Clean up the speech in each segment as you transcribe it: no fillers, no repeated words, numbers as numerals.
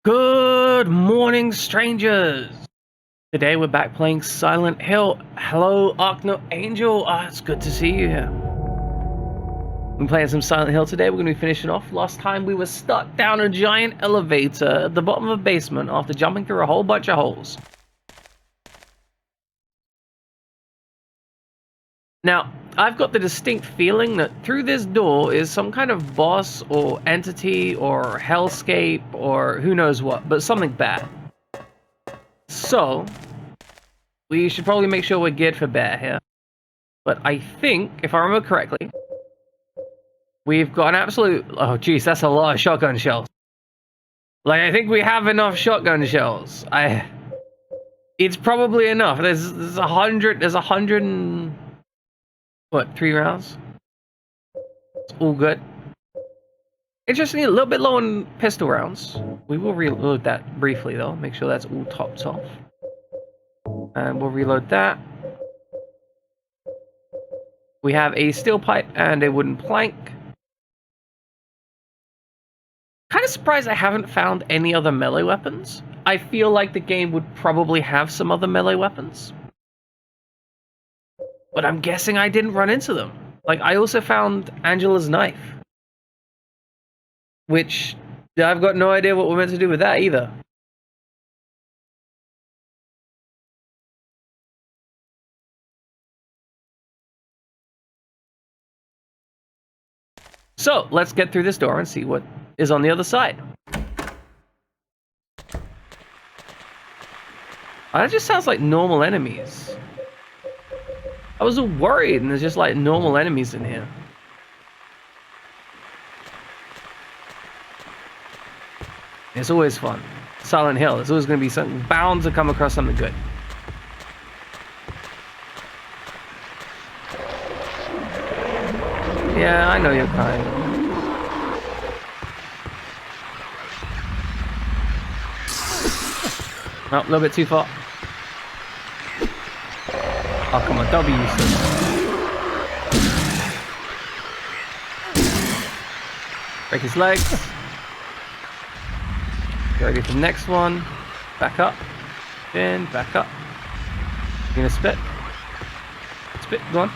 Good morning, strangers! Today we're back playing Silent Hill. Hello, Arcno Angel. It's good to see you here. I'm playing some Silent Hill today. We're going to be finishing off. Last time we were stuck down a giant elevator at the bottom of a basement after jumping through a whole bunch of holes. Now, I've got the distinct feeling that through this door is some kind of boss or entity or hellscape or who knows what, but something bad. So, we should probably make sure we're geared for bear here. But I think, if I remember correctly, we've got an absolute... Oh, geez, that's a lot of shotgun shells. Like, I think we have enough shotgun shells. It's probably enough. There's 100... There's 100 and... What, 3 rounds? It's all good. Interestingly, a little bit low on pistol rounds. We will reload that briefly, though. Make sure that's all topped off. And we'll reload that. We have a steel pipe and a wooden plank. Kind of surprised I haven't found any other melee weapons. I feel like the game would probably have some other melee weapons. But I'm guessing I didn't run into them. Like, I also found Angela's knife. Which, I've got no idea what we're meant to do with that either. So, let's get through this door and see what is on the other side. That just sounds like normal enemies. I was all worried, and there's just like normal enemies in here. It's always fun. Silent Hill, there's always going to be something bound to come across something good. Yeah, I know your kind. Oh, a little bit too far. Oh, come on, don't be useless. Break his legs. Get ready for the next one. Back up. In, back up. You gonna spit? Spit, go on.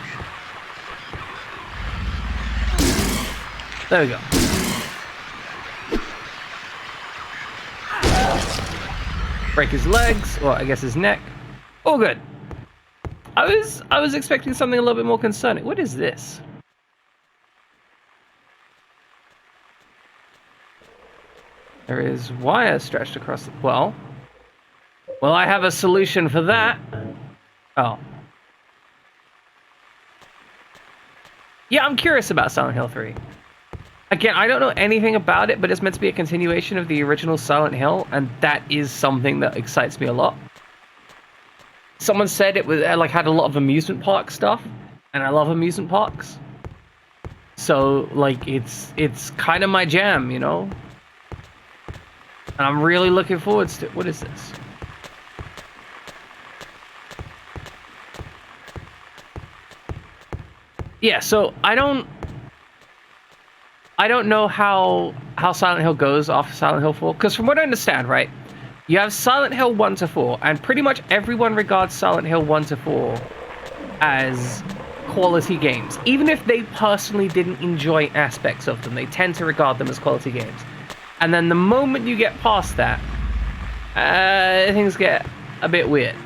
There we go. Break his legs, or I guess his neck. All good. I was expecting something a little bit more concerning. What is this? There is wire stretched across the... Well, I have a solution for that. Oh. Yeah, I'm curious about Silent Hill 3. Again, I don't know anything about it, but it's meant to be a continuation of the original Silent Hill, and that is something that excites me a lot. Someone said it was like had a lot of amusement park stuff, and I love amusement parks. So like it's kind of my jam, you know. And I'm really looking forward to it. What is this? Yeah, so I don't know how Silent Hill goes off Silent Hill 4, because from what I understand, right, you have Silent Hill 1 to 4, and pretty much everyone regards Silent Hill 1 to 4 as quality games. Even if they personally didn't enjoy aspects of them, they tend to regard them as quality games. And then the moment you get past that, things get a bit weird.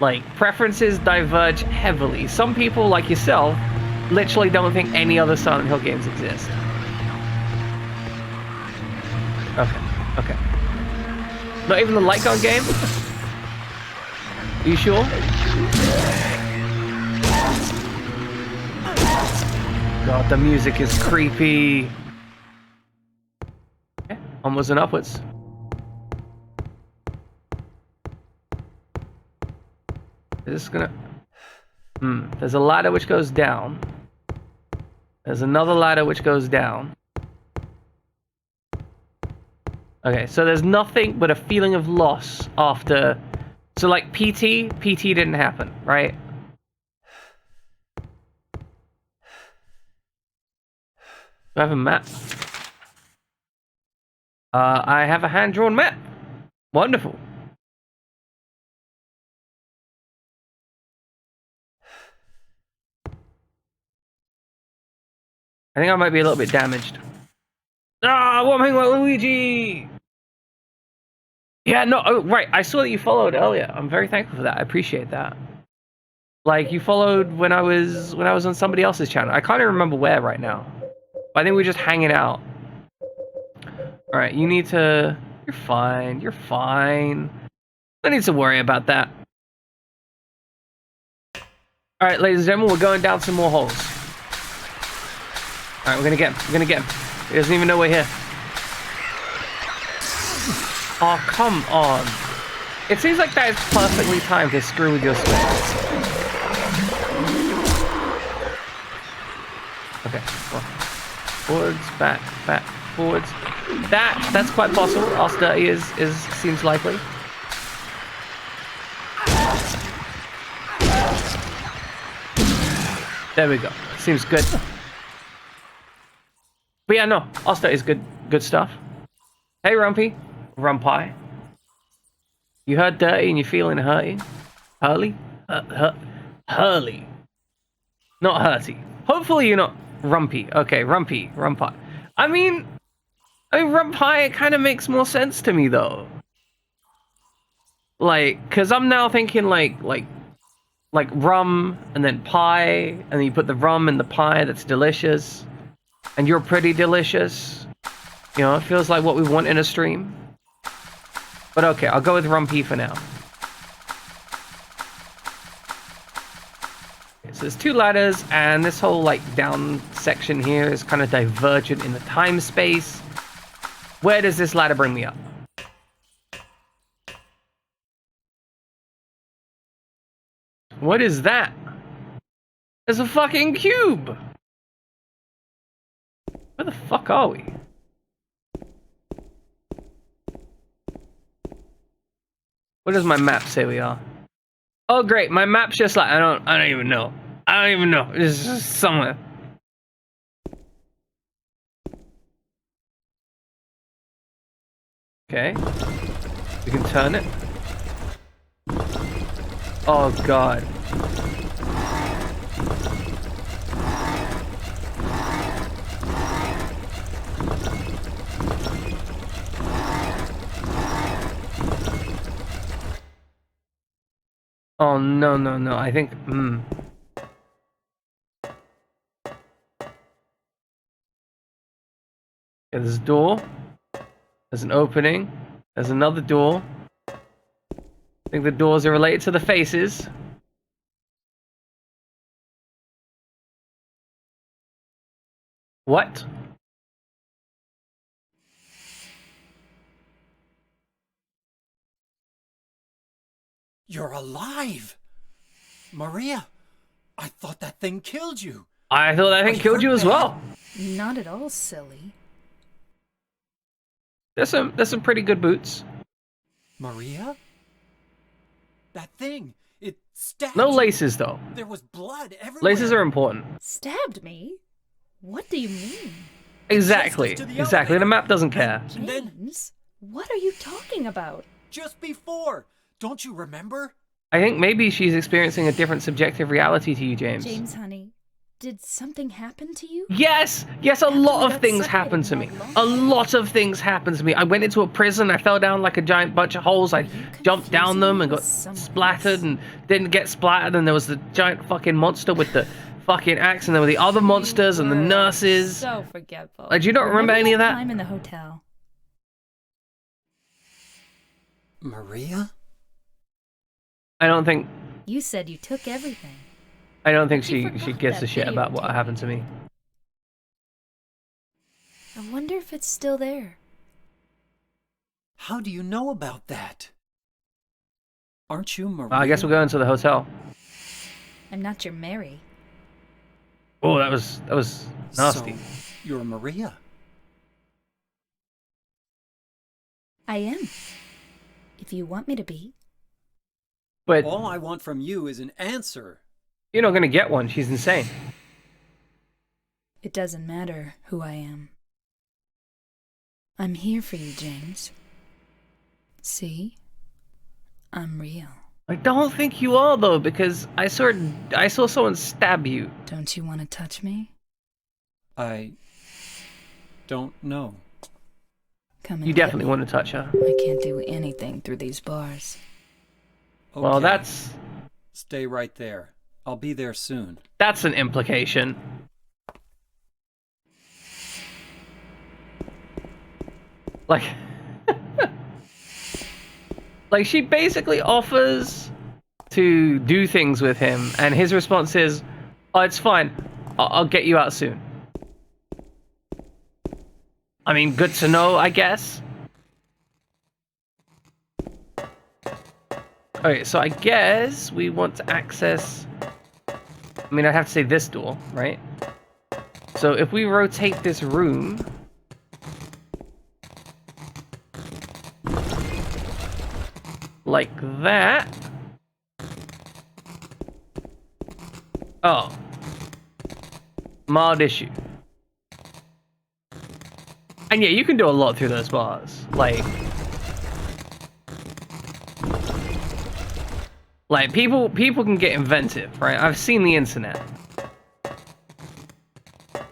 Like, preferences diverge heavily. Some people, like yourself, literally don't think any other Silent Hill games exist. Okay. Not even the light gun game? Are you sure? God, the music is creepy. Okay, onwards and upwards. Is this gonna... There's a ladder which goes down. There's another ladder which goes down. Okay, so there's nothing but a feeling of loss after... So like PT didn't happen, right? Do I have a map? I have a hand-drawn map. Wonderful. I think I might be a little bit damaged. Ah, what am I doing, Luigi? Yeah, no, oh, right. I saw that you followed earlier. I'm very thankful for that. I appreciate that. Like, you followed when I was on somebody else's channel. I can't even remember where right now. But I think we were just hanging out. All right, you need to... You're fine. You're fine. No need to worry about that. All right, ladies and gentlemen, we're going down some more holes. All right, we're gonna get him. We're gonna get him. He doesn't even know we're here. Oh, come on. It seems like that is perfectly timed to screw with your splits. Okay, well, forwards, back, forwards. That's quite possible. Ask Dirty seems likely. There we go. Seems good. But yeah, no, Oster is good stuff. Hey, Rumpy. Rumpi. You heard Dirty and you're feeling hurty? Hurley? Hurley. Not hurty. Hopefully you're not Rumpy. Okay, Rumpi. I mean Rumpi kind of makes more sense to me, though. Like, because I'm now thinking like rum and then pie, and then you put the rum in the pie that's delicious. And you're pretty delicious. You know, it feels like what we want in a stream. But okay, I'll go with Rumpy for now. Okay, so there's 2 ladders, and this whole, like, down section here is kind of divergent in the time space. Where does this ladder bring me up? What is that? There's a fucking cube! Where the fuck are we? What does my map say we are? Oh great, my map's just like I don't even know. I don't even know. It's just somewhere. Okay. We can turn it. Oh god. Oh, no. I think, Yeah, there's a door. There's an opening. There's another door. I think the doors are related to the faces. What? You're alive! Maria, I thought that thing killed you. I thought that thing killed you as well. Not at all silly. There's some pretty good boots. Maria? That thing, it stabbed No you. laces though. There was blood everywhere. Laces are important. Stabbed me? What do you mean? Exactly. Just to the Exactly. The elevator. map doesn't care. And then, James, what are you talking about? just before, don't you remember? I think maybe she's experiencing a different subjective reality to you, James. James, honey, did something happen to you? Yes, a lot of things happened to me. A lot of things happened to me. I went into a prison, I fell down like a giant bunch of holes, I jumped down them and got splattered and didn't get splattered, and there was the giant fucking monster with the fucking axe, and there were the other monsters and the nurses. So forgetful. Like, do you not remember any of that? Time in the hotel. Maria? I don't think You said you took everything. she forgot gives a that shit about what videotape. happened to me. I wonder if it's still there. How do you know about that? Aren't you Maria? I guess we're going to the hotel. I'm not your Mary. Oh, that was nasty. So, you're Maria. I am. If you want me to be. But All I want from you is an answer. you're not gonna get one. She's insane. It doesn't matter who I am. I'm here for you, James. See? I'm real. I don't think you are though, because I saw someone stab you. Don't you want to touch me? I don't know. Come and You get definitely me. want to touch her. I can't do anything through these bars. Okay. Well, that's Stay right there. I'll be there soon. an implication. Like, like she basically offers to do things with him, and his response is, "Oh, it's fine. I'll get you out soon." I mean, good to know, I guess. Okay, so I guess we want to access... I mean, I'd have to say this door, right? So if we rotate this room... like that... Oh. Mild issue. And yeah, you can do a lot through those bars. Like people can get inventive, right? I've seen the internet.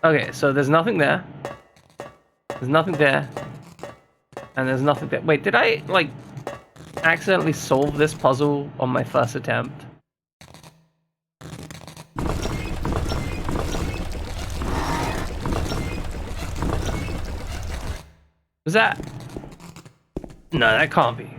Okay, so there's nothing there. There's nothing there. And there's nothing there. Wait, did I, like, accidentally solve this puzzle on my first attempt? Was that... No, that can't be.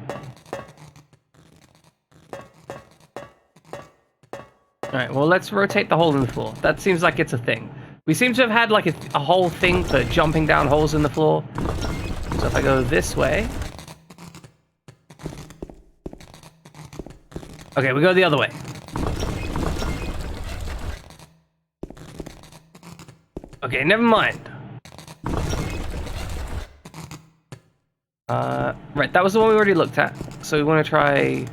Alright, well, let's rotate the hole in the floor. That seems like it's a thing. We seem to have had, like, a whole thing for jumping down holes in the floor. So if I go this way... Okay, we go the other way. Okay, never mind. Right, that was the one we already looked at. So we want to try...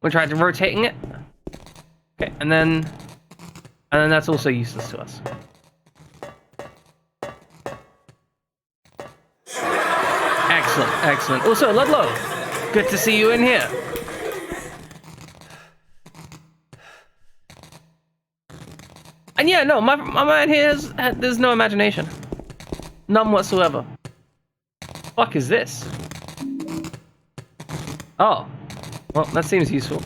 We're trying to rotating it. Okay, and then that's also useless to us. Excellent, excellent. Also, Ludlow, good to see you in here. And yeah, no, my man here there's no imagination. None whatsoever. Fuck is this? Oh. Well, that seems useful.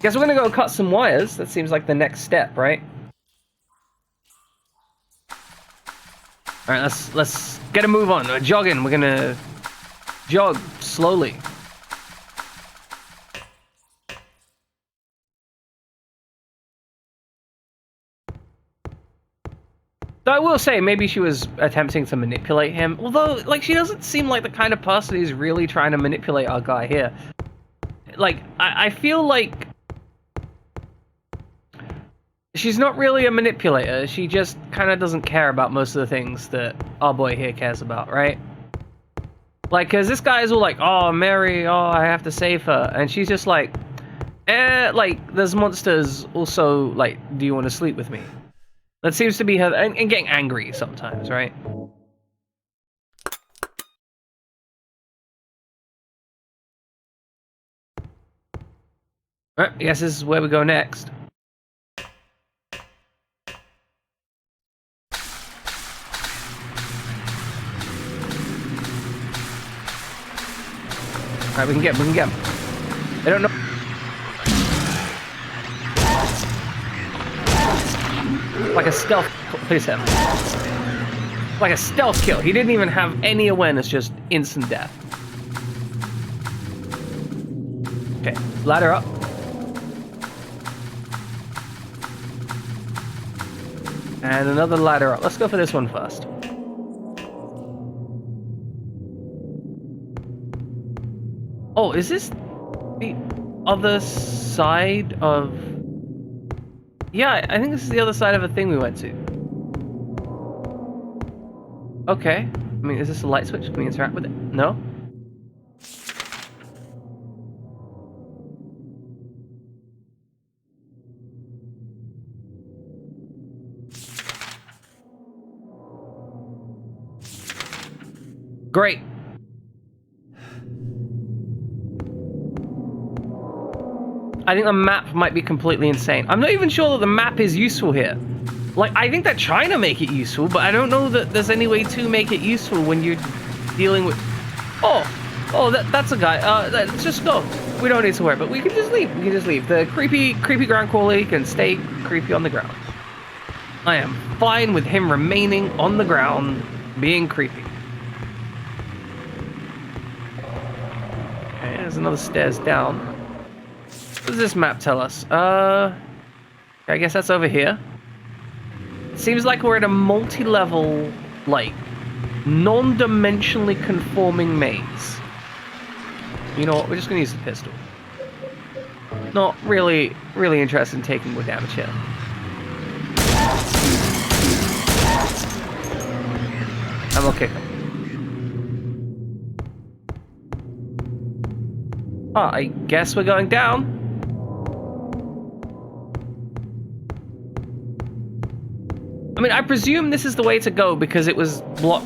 Guess we're gonna go cut some wires. That seems like the next step, right? Alright, let's get a move on. We're jogging. We're gonna jog slowly. Though I will say, maybe she was attempting to manipulate him. Although, like, she doesn't seem like the kind of person who's really trying to manipulate our guy here. Like, I feel like she's not really a manipulator. She just kind of doesn't care about most of the things that our boy here cares about, right? Like, because this guy is all like, oh, Mary, oh, I have to save her. And she's just like, like, there's monsters. Also, like, do you want to sleep with me? That seems to be her, and getting angry sometimes, right? Alright, I guess this is where we go next. Alright, we can get him. They don't know. Like a stealth, please him. Like a stealth kill. He didn't even have any awareness, just instant death. Okay, ladder up. And another ladder up. Let's go for this one first. Oh, is this the other side of... Yeah, I think this is the other side of a thing we went to. Okay. I mean, is this a light switch? Can we interact with it? No? Great. I think the map might be completely insane. I'm not even sure that the map is useful here. Like, I think they're trying to make it useful, but I don't know that there's any way to make it useful when you're dealing with... Oh, that's a guy. Let's just go. We don't need to worry, but we can just leave. We can just leave. The creepy ground quality can stay creepy on the ground. I am fine with him remaining on the ground, being creepy. Okay, there's another stairs down. What does this map tell us? I guess that's over here. Seems like we're in a multi-level, like, non-dimensionally conforming maze. You know what? We're just gonna use the pistol. Not really interested in taking more damage here. I'm okay. Oh, I guess we're going down. I mean, I presume this is the way to go because it was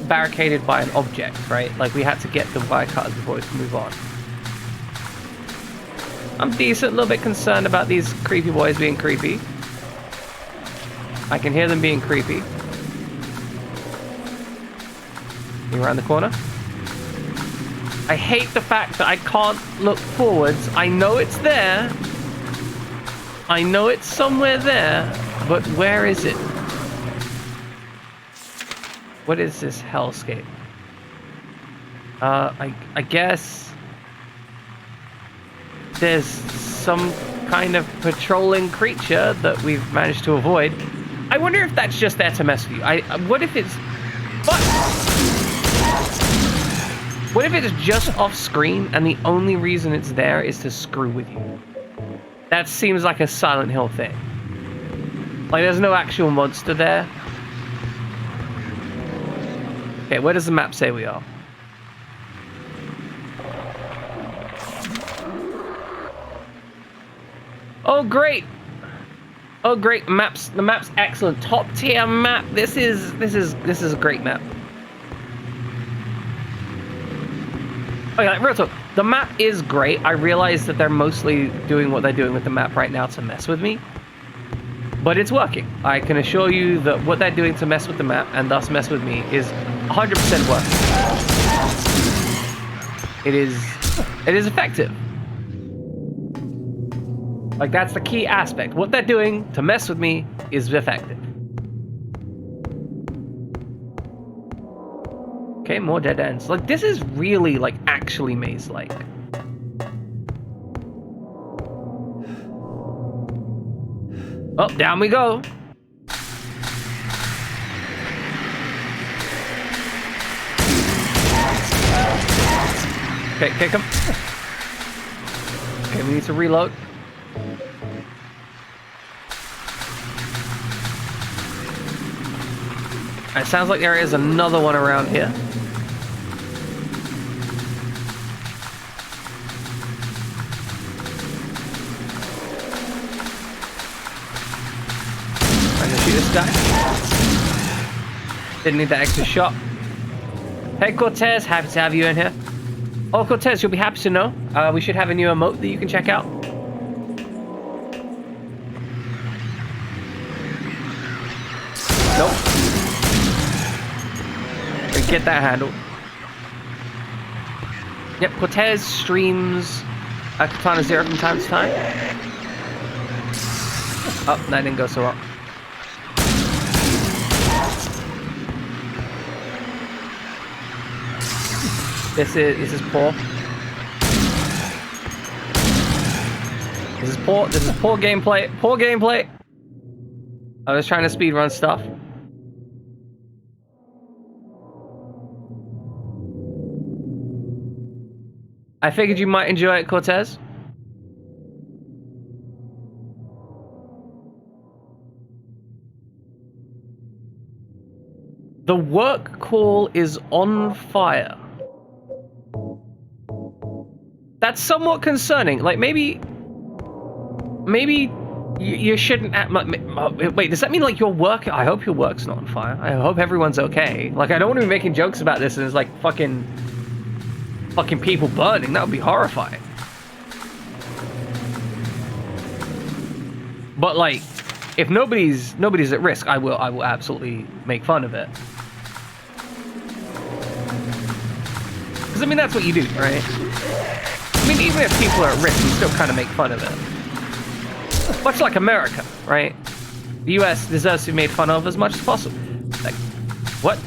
barricaded by an object, right? Like, we had to get the wire cutters before we could move on. I'm decent, a little bit concerned about these creepy boys being creepy. I can hear them being creepy. You around the corner? I hate the fact that I can't look forwards. I know it's there. I know it's somewhere there, but where is it? What is this hellscape? I guess there's some kind of patrolling creature that we've managed to avoid. I wonder if that's just there to mess with you. What if it's... What if it's just off screen and the only reason it's there is to screw with you? That seems like a Silent Hill thing. Like, there's no actual monster there. Okay, where does the map say we are? Oh, great! Oh, great! The map's excellent. Top tier map. This is a great map. Okay, like, real talk. The map is great. I realize that they're mostly doing what they're doing with the map right now to mess with me. But it's working. I can assure you that what they're doing to mess with the map and thus mess with me is 100% working. It is effective. Like, that's the key aspect. What they're doing to mess with me is effective. Okay, more dead ends. Like, this is really, like, actually maze-like. Oh, down we go. Okay, kick him. Okay, we need to reload. It sounds like there is another one around here. I'm gonna shoot this guy. Didn't need that extra shot. Hey Cortez, happy to have you in here. Oh Cortez, you'll be happy to know we should have a new emote that you can check out. Nope. Get that handled. Yep, Cortez streams Katana Zero from time to time. Oh, that didn't go so well. This is poor. This is poor. This is poor gameplay. Poor gameplay. I was trying to speedrun stuff. I figured you might enjoy it, Cortez. The work call is on fire. That's somewhat concerning. Like, maybe You shouldn't. Wait, does that mean like your work? I hope your work's not on fire. I hope everyone's okay. Like, I don't want to be making jokes about this and it's like fucking people burning. That would be horrifying. But like, if nobody's at risk, I will absolutely make fun of it. Because I mean, that's what you do, right? I mean, even if people are at risk, you still kind of make fun of it. Much like America, right? The US deserves to be made fun of as much as possible. Like, what?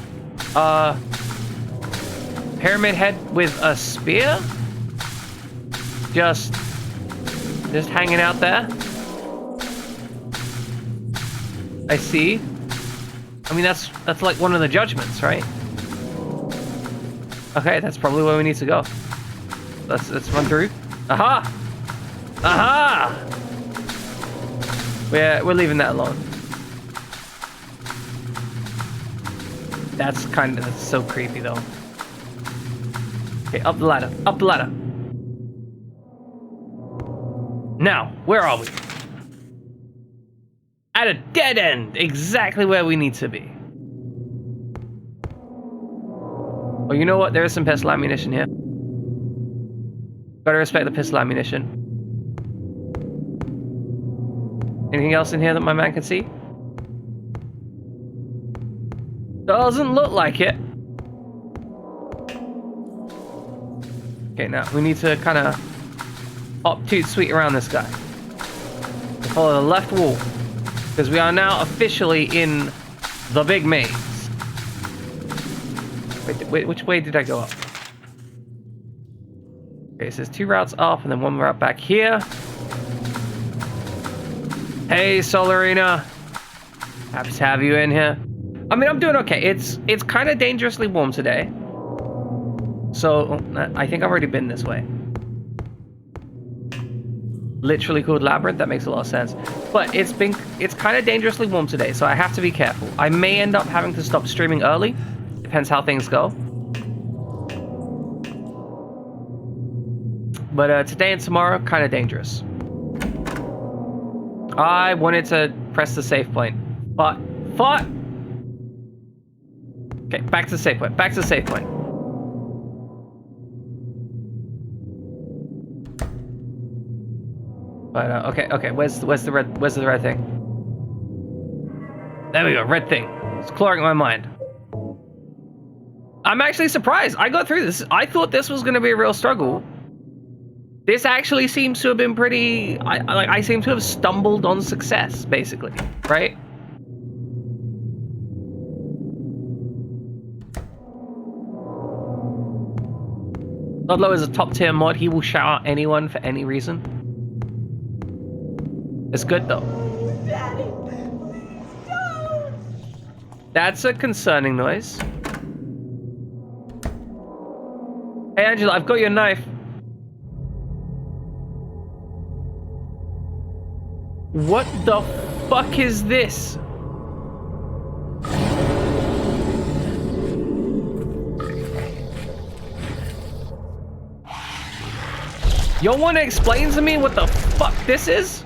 Pyramid head with a spear? Just hanging out there? I see. I mean, that's like one of the judgments, right? Okay, that's probably where we need to go. Let's run through. Aha! Aha! We're leaving that alone. That's so creepy though. Okay, up the ladder. Up the ladder. Now, where are we? At a dead end, exactly where we need to be. Oh, you know what? There is some pistol ammunition here. Gotta respect the pistol ammunition. Anything else in here that my man can see? Doesn't look like it. Okay, now we need to kind of hop toot sweet around this guy. Follow the left wall. Because we are now officially in the big maze. Wait, which way did I go up? Okay, so there's 2 routes up and then 1 route back here. Hey, Solarina. Happy to have you in here. I mean, I'm doing okay. It's kind of dangerously warm today. So, I think I've already been this way. Literally called Labyrinth, that makes a lot of sense. But it's kind of dangerously warm today, so I have to be careful. I may end up having to stop streaming early. Depends how things go. But today and tomorrow, kind of dangerous. I wanted to press the save point. But, okay, back to the save point. Back to the save point. But okay. Where's the red thing? There we go. Red thing. It's clawing at my mind. I'm actually surprised. I got through this. I thought this was going to be a real struggle. This actually seems to have been pretty... I seem to have stumbled on success, basically. Right? Ludlow is a top-tier mod. He will shout out anyone for any reason. It's good, though. Daddy, don't. That's a concerning noise. Hey, Angela, I've got your knife. What the fuck is this? You want to explain to me what the fuck this is?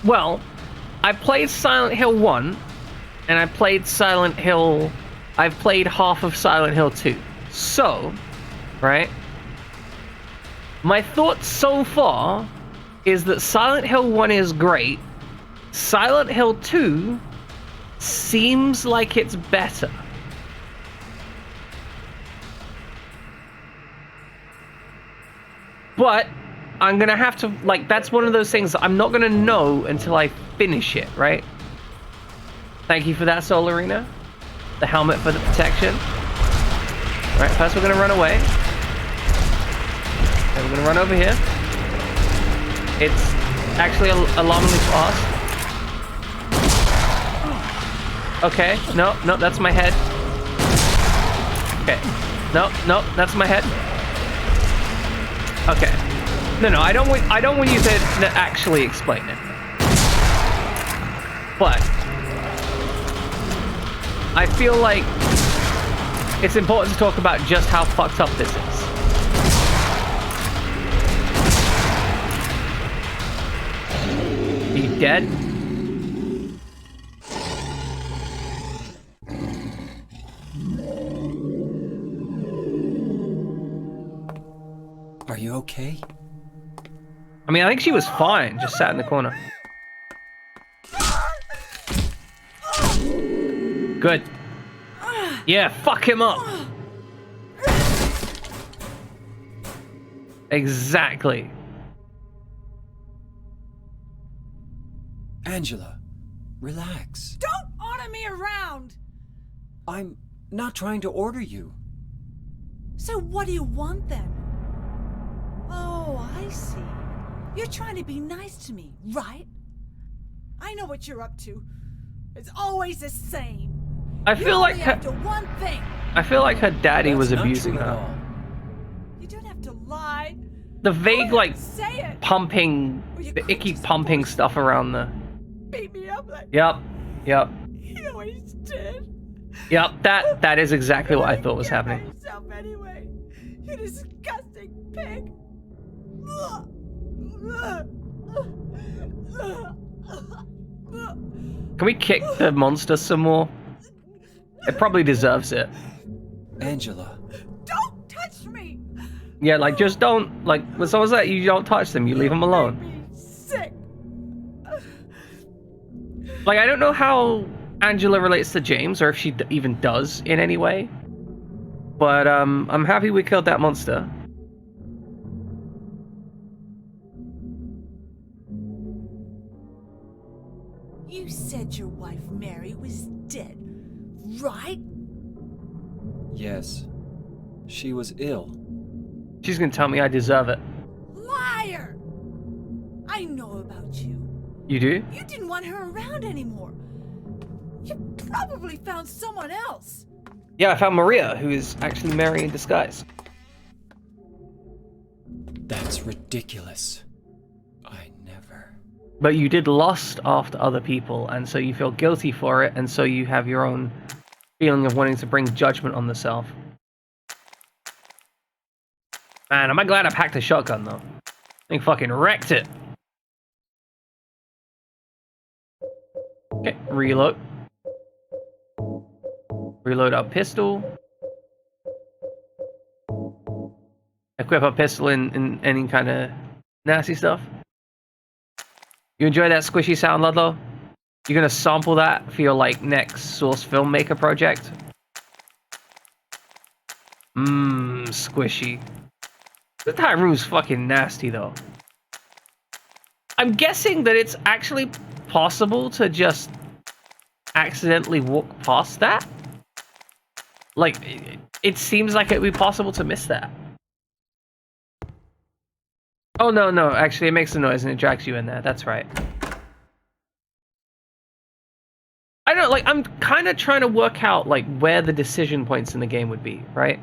Well, I played Silent Hill 1, and I played Silent Hill... I've played half of Silent Hill 2. So, right? My thoughts so far is that Silent Hill 1 is great. Silent Hill 2 seems like it's better. But I'm gonna have to, like, that's one of those things that I'm not gonna know until I finish it, right? Thank you for that, Solarina. The helmet for the protection. Alright, first we're gonna run away. Then we're gonna run over here. It's actually alarmingly fast. Okay, no, that's my head. Okay, no, that's my head. Okay. No, I don't want you to actually explain it. But I feel like it's important to talk about just how fucked up this is. dead? Are you okay? I mean, I think she was fine, just sat in the corner. Good. Yeah, fuck him up. Exactly. Angela, relax. Don't order me around! I'm not trying to order you. So what do you want then? Oh, I see. You're trying to be nice to me, right? I know what you're up to. It's always the same. I feel like her, after one thing. I feel like her daddy was That's not abusing true at her. all. You don't have to lie. The vague, like, Say it. pumping, the icky pumping stuff around the... Beat me up like Yep, yep, he always did. yep, that is exactly what I thought was happening. Yourself anyway. You disgusting pig. Can we kick the monster some more? It probably deserves it. Angela, Don't touch me. Yeah, like, just don't, like, when someone's like, you don't touch them, you leave them alone. Make me sick. Like, I don't know how Angela relates to James, or if she even does in any way. But, I'm happy we killed that monster. You said your wife Mary was dead, right? yes. She was ill. She's gonna tell me I deserve it. Liar! I know about you. You do? You didn't want her around anymore. You probably found someone else. Yeah, I found Maria, who is actually Mary in disguise. That's ridiculous. I never... But you did lust after other people, and so you feel guilty for it, and so you have your own feeling of wanting to bring judgment on the self. Man, am I glad I packed a shotgun, though. I think fucking wrecked it. Okay, reload. Reload our pistol. Equip our pistol in any kind of nasty stuff. You enjoy that squishy sound, Ludlow? You're gonna sample that for your, like, next Source filmmaker project? Mmm, squishy. The entire room's fucking nasty, though. I'm guessing that it's actually possible to just accidentally walk past that. Like, it seems like it would be possible to miss that. Oh, no, actually, it makes a noise and it drags you in there. That's right. I don't know, like, I'm kind of trying to work out, like, where the decision points in the game would be, right?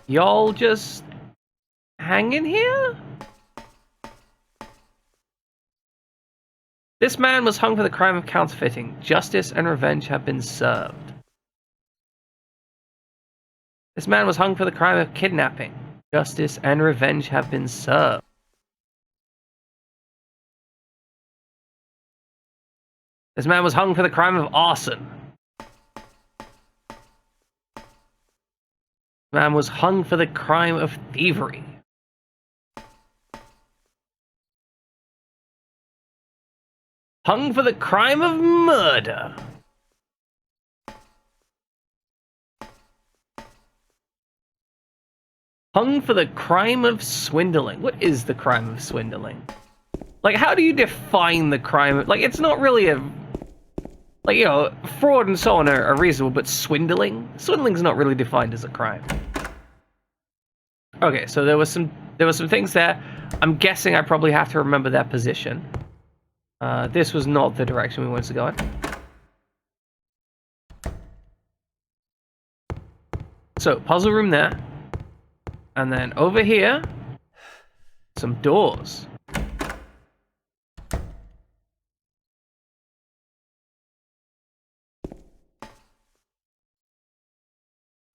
Y'all just hanging here? This man was hung for the crime of counterfeiting. Justice and revenge have been served. This man was hung for the crime of kidnapping. Justice and revenge have been served. This man was hung for the crime of arson. This man was hung for the crime of thievery. Hung for the crime of murder. Hung for the crime of swindling. What is the crime of swindling? Like, how do you define the crime? Like, it's not really a... Like, you know, fraud and so on are reasonable, but swindling? Swindling's not really defined as a crime. Okay, so there was some things there. I'm guessing I probably have to remember that position. This was not the direction we wanted to go in. So, puzzle room there. And then over here, some doors.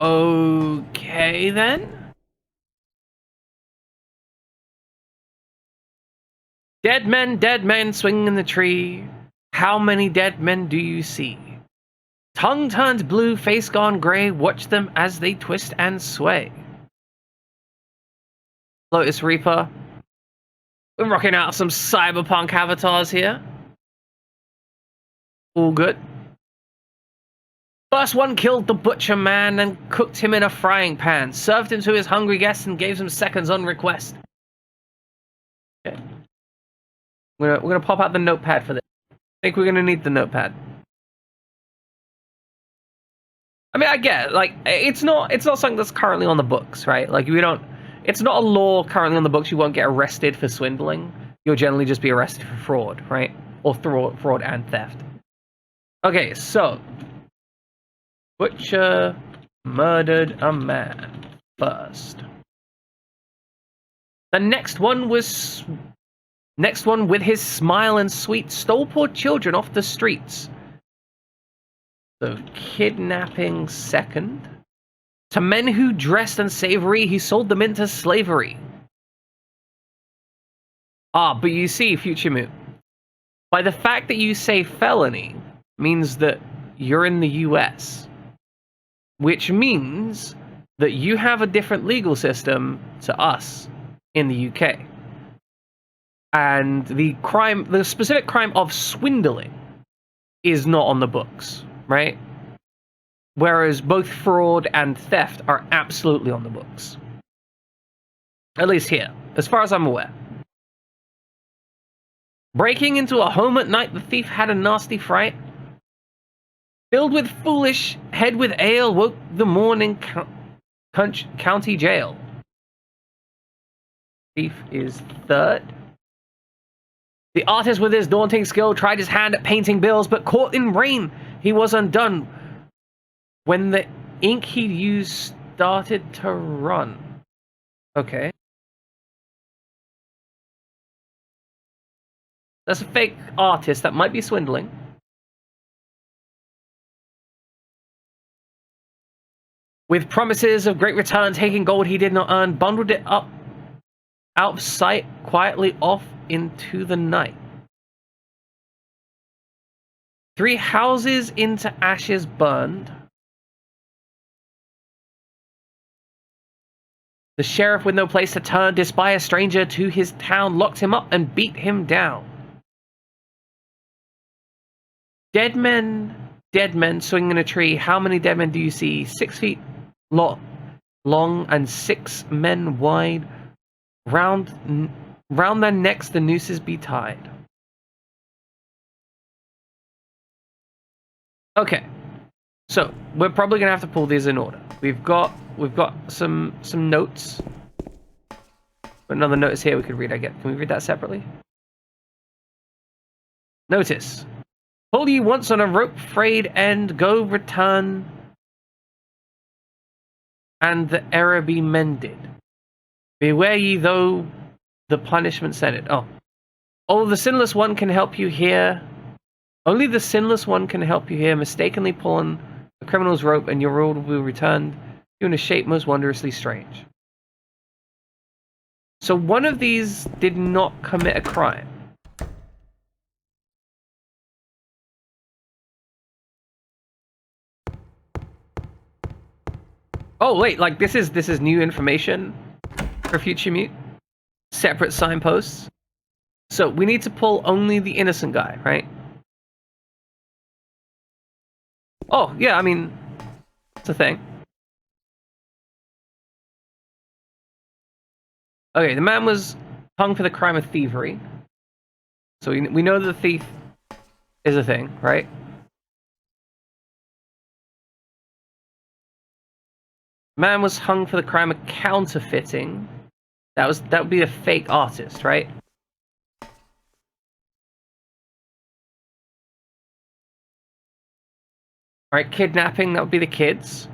Okay, then. Dead men swinging in the tree. How many dead men do you see? Tongue turned blue, face gone grey, watch them as they twist and sway. Lotus Reaper. We're rocking out some cyberpunk avatars here. All good. First one killed the butcher man and cooked him in a frying pan, served him to his hungry guests and gave him seconds on request. Okay. We're gonna pop out the notepad for this. I think we're gonna need the notepad. I mean, I get it. Like, it's not something that's currently on the books, right? Like, it's not a law currently on the books. You won't get arrested for swindling. You'll generally just be arrested for fraud, right? Or fraud and theft. Okay, so butcher murdered a man first. The next one with his smile and sweet stole poor children off the streets. So kidnapping second. To men who dressed unsavory, he sold them into slavery. Ah, but you see, Future Moot, by the fact that you say felony means that you're in the US, which means that you have a different legal system to us in the UK. And the specific crime of swindling is not on the books, right? Whereas both fraud and theft are absolutely on the books. At least here, as far as I'm aware. Breaking into a home at night, the thief had a nasty fright. Filled with foolish, head with ale, woke the morning county jail. Thief is third. The artist with his daunting skill tried his hand at painting bills, but caught in rain, he was undone when the ink he'd used started to run. Okay. That's a fake artist that might be swindling. With promises of great return, taking gold he did not earn, bundled it up out of sight, quietly off into the night. 3 houses into ashes burned. The sheriff with no place to turn, did spy a stranger to his town, locked him up and beat him down. Dead men swinging in a tree. How many dead men do you see? 6 feet long and 6 men wide. Round their necks the nooses be tied. Okay, so we're probably gonna have to pull these in order. We've got some notes. Another notice here we could read. I guess. Can we read that separately? Notice. Pull ye once on a rope frayed end, go return, and the error be mended. Beware ye though the punishment sent it. Oh, the sinless one can help you here. Only the sinless one can help you here. Mistakenly pull on a criminal's rope, and your reward will be returned you in a shape most wondrously strange. So one of these did not commit a crime. Oh wait, like this is new information for Future Mute. Separate signposts. So we need to pull only the innocent guy, right? Oh yeah, I mean, it's a thing. Okay, the man was hung for the crime of thievery. So we know that the thief is a thing, right? Man was hung for the crime of counterfeiting. That would be a fake artist, right? Alright, kidnapping, that would be the kids.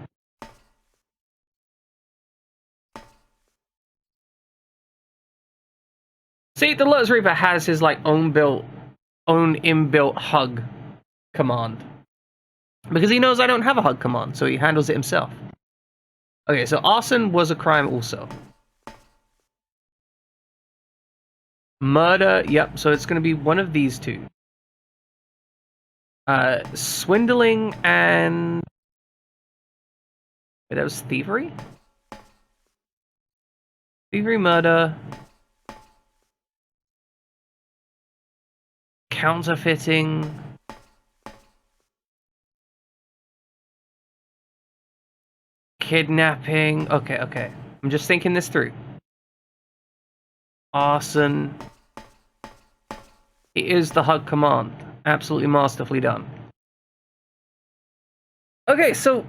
See, the Lotus Reaper has his like own inbuilt hug command. Because he knows I don't have a hug command, so he handles it himself. Okay, so arson was a crime also. Murder, yep, so it's going to be one of these two. Swindling and... Wait, that was thievery? Thievery, murder... Counterfeiting... Kidnapping... Okay. I'm just thinking this through. Arson... It is the hug command. Absolutely masterfully done. Okay, so...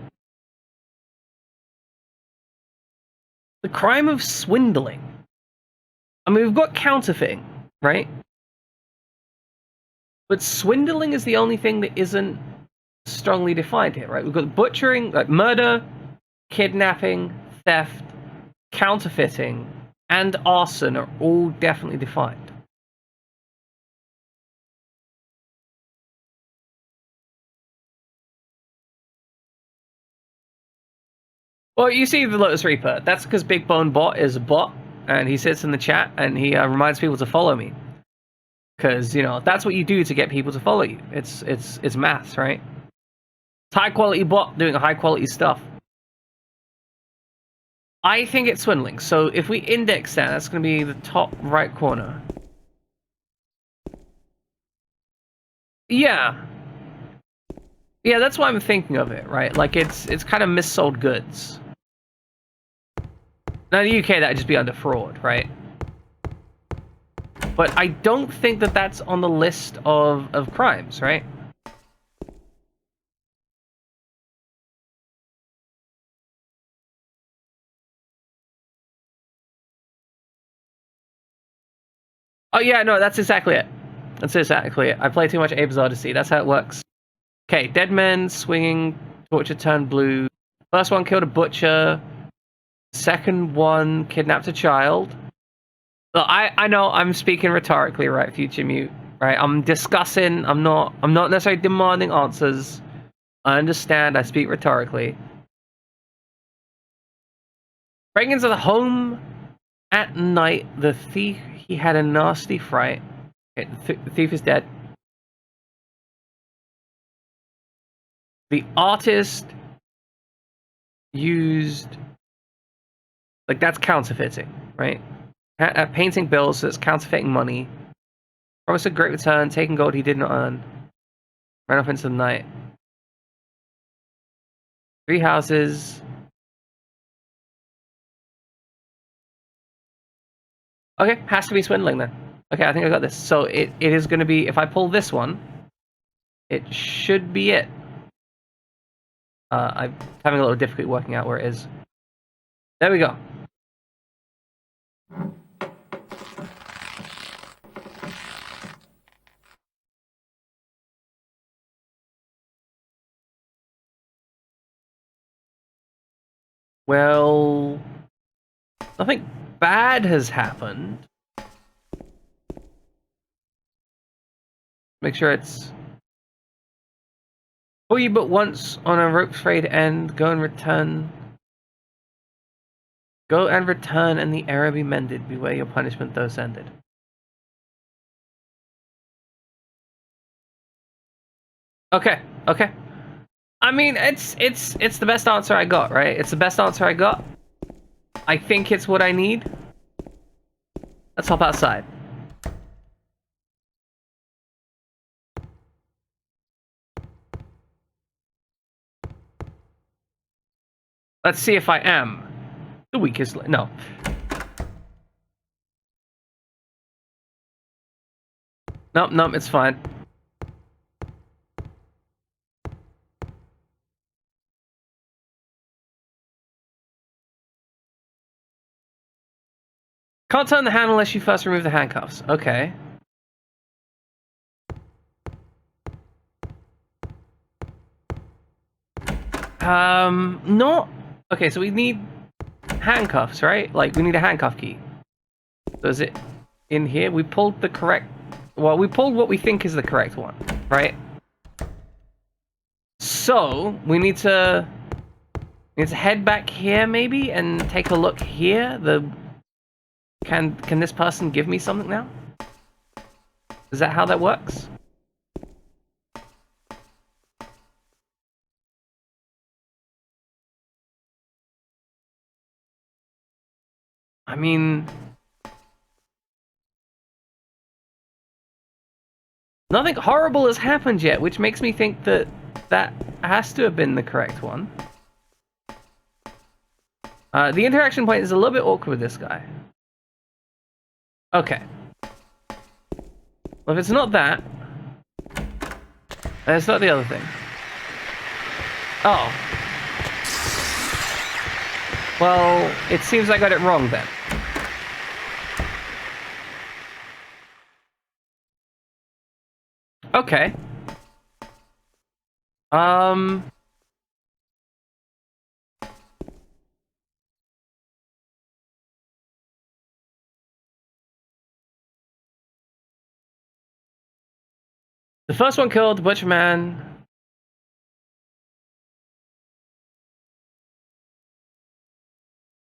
The crime of swindling. I mean, we've got counterfeiting, right? But swindling is the only thing that isn't strongly defined here, right? We've got butchering, like murder, kidnapping, theft, counterfeiting, and arson are all definitely defined. Well, you see the Lotus Reaper. That's because Big Bone Bot is a bot, and he sits in the chat, and he reminds people to follow me. Because, you know, that's what you do to get people to follow you. It's maths, right? It's high-quality bot doing high-quality stuff. I think it's swindling. So if we index that, that's going to be the top right corner. Yeah. Yeah, that's why I'm thinking of it, right? Like, it's kind of missold goods. Now, in the UK, that would just be under fraud, right? But I don't think that that's on the list of crimes, right? Oh, yeah, no, that's exactly it. That's exactly it. I play too much Abe's Odyssey. That's how it works. Okay, dead men, swinging, torture turned blue. First one killed a butcher. Second one kidnapped a child. Look, I know I'm speaking rhetorically, right, Future Mute, right? I'm discussing, I'm not necessarily demanding answers. I understand, I speak rhetorically. Breaking into the home at night, the thief, he had a nasty fright. Okay, the thief is dead. The artist used, like, that's counterfeiting, right? Painting bills, so it's counterfeiting money. Promised a great return, taking gold he did not earn. Ran off into the night. 3 houses. Okay, has to be swindling then. Okay, I think I got this. So it is going to be, if I pull this one, it should be it. I'm having a little difficulty working out where it is. There we go. Well, nothing bad has happened. Make sure it's... Pull you but once on a rope frayed end, go and return. Go and return, and the error be mended. Beware your punishment thus ended. Okay. I mean, it's the best answer I got, right? It's the best answer I got. I think it's what I need. Let's hop outside. Let's see if I am the weakest. No. Nope, it's fine. Can't turn the hand unless you first remove the handcuffs. Okay. Not... Okay, so we need handcuffs, right? Like, we need a handcuff key. So is it in here? We pulled the correct... Well, we pulled what we think is the correct one, right? So, we need to Let's head back here maybe and take a look here. Can this person give me something now? Is that how that works? I mean, nothing horrible has happened yet, which makes me think that that has to have been the correct one. The interaction point is a little bit awkward with this guy. Okay. Well, if it's not that, then it's not the other thing. Oh. Well, it seems I got it wrong then. Okay. The first one killed the butcher man.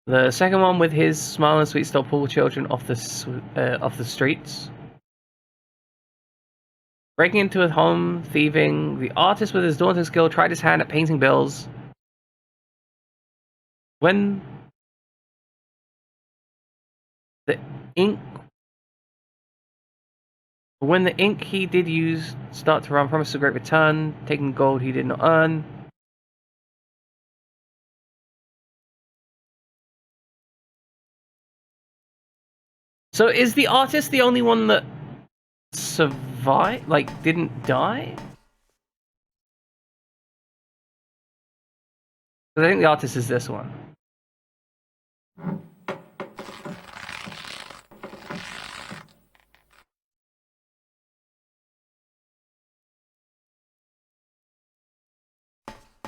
The second one with his smile and sweet stole poor children off the streets. Breaking into a home, thieving. The artist with his daunting skill tried his hand at painting bills. When the ink he did use start to run, promised a great return, taking gold he did not earn. So is the artist the only one that survived, like didn't die? I think the artist is this one.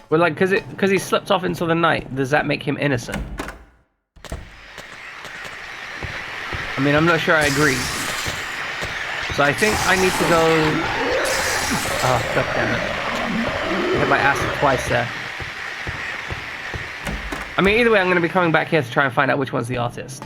Well, like, because he slipped off into the night, does that make him innocent? I mean, I'm not sure I agree. So I think I need to go... Oh, god damn it. I hit my ass twice there. I mean, either way, I'm going to be coming back here to try and find out which one's the artist.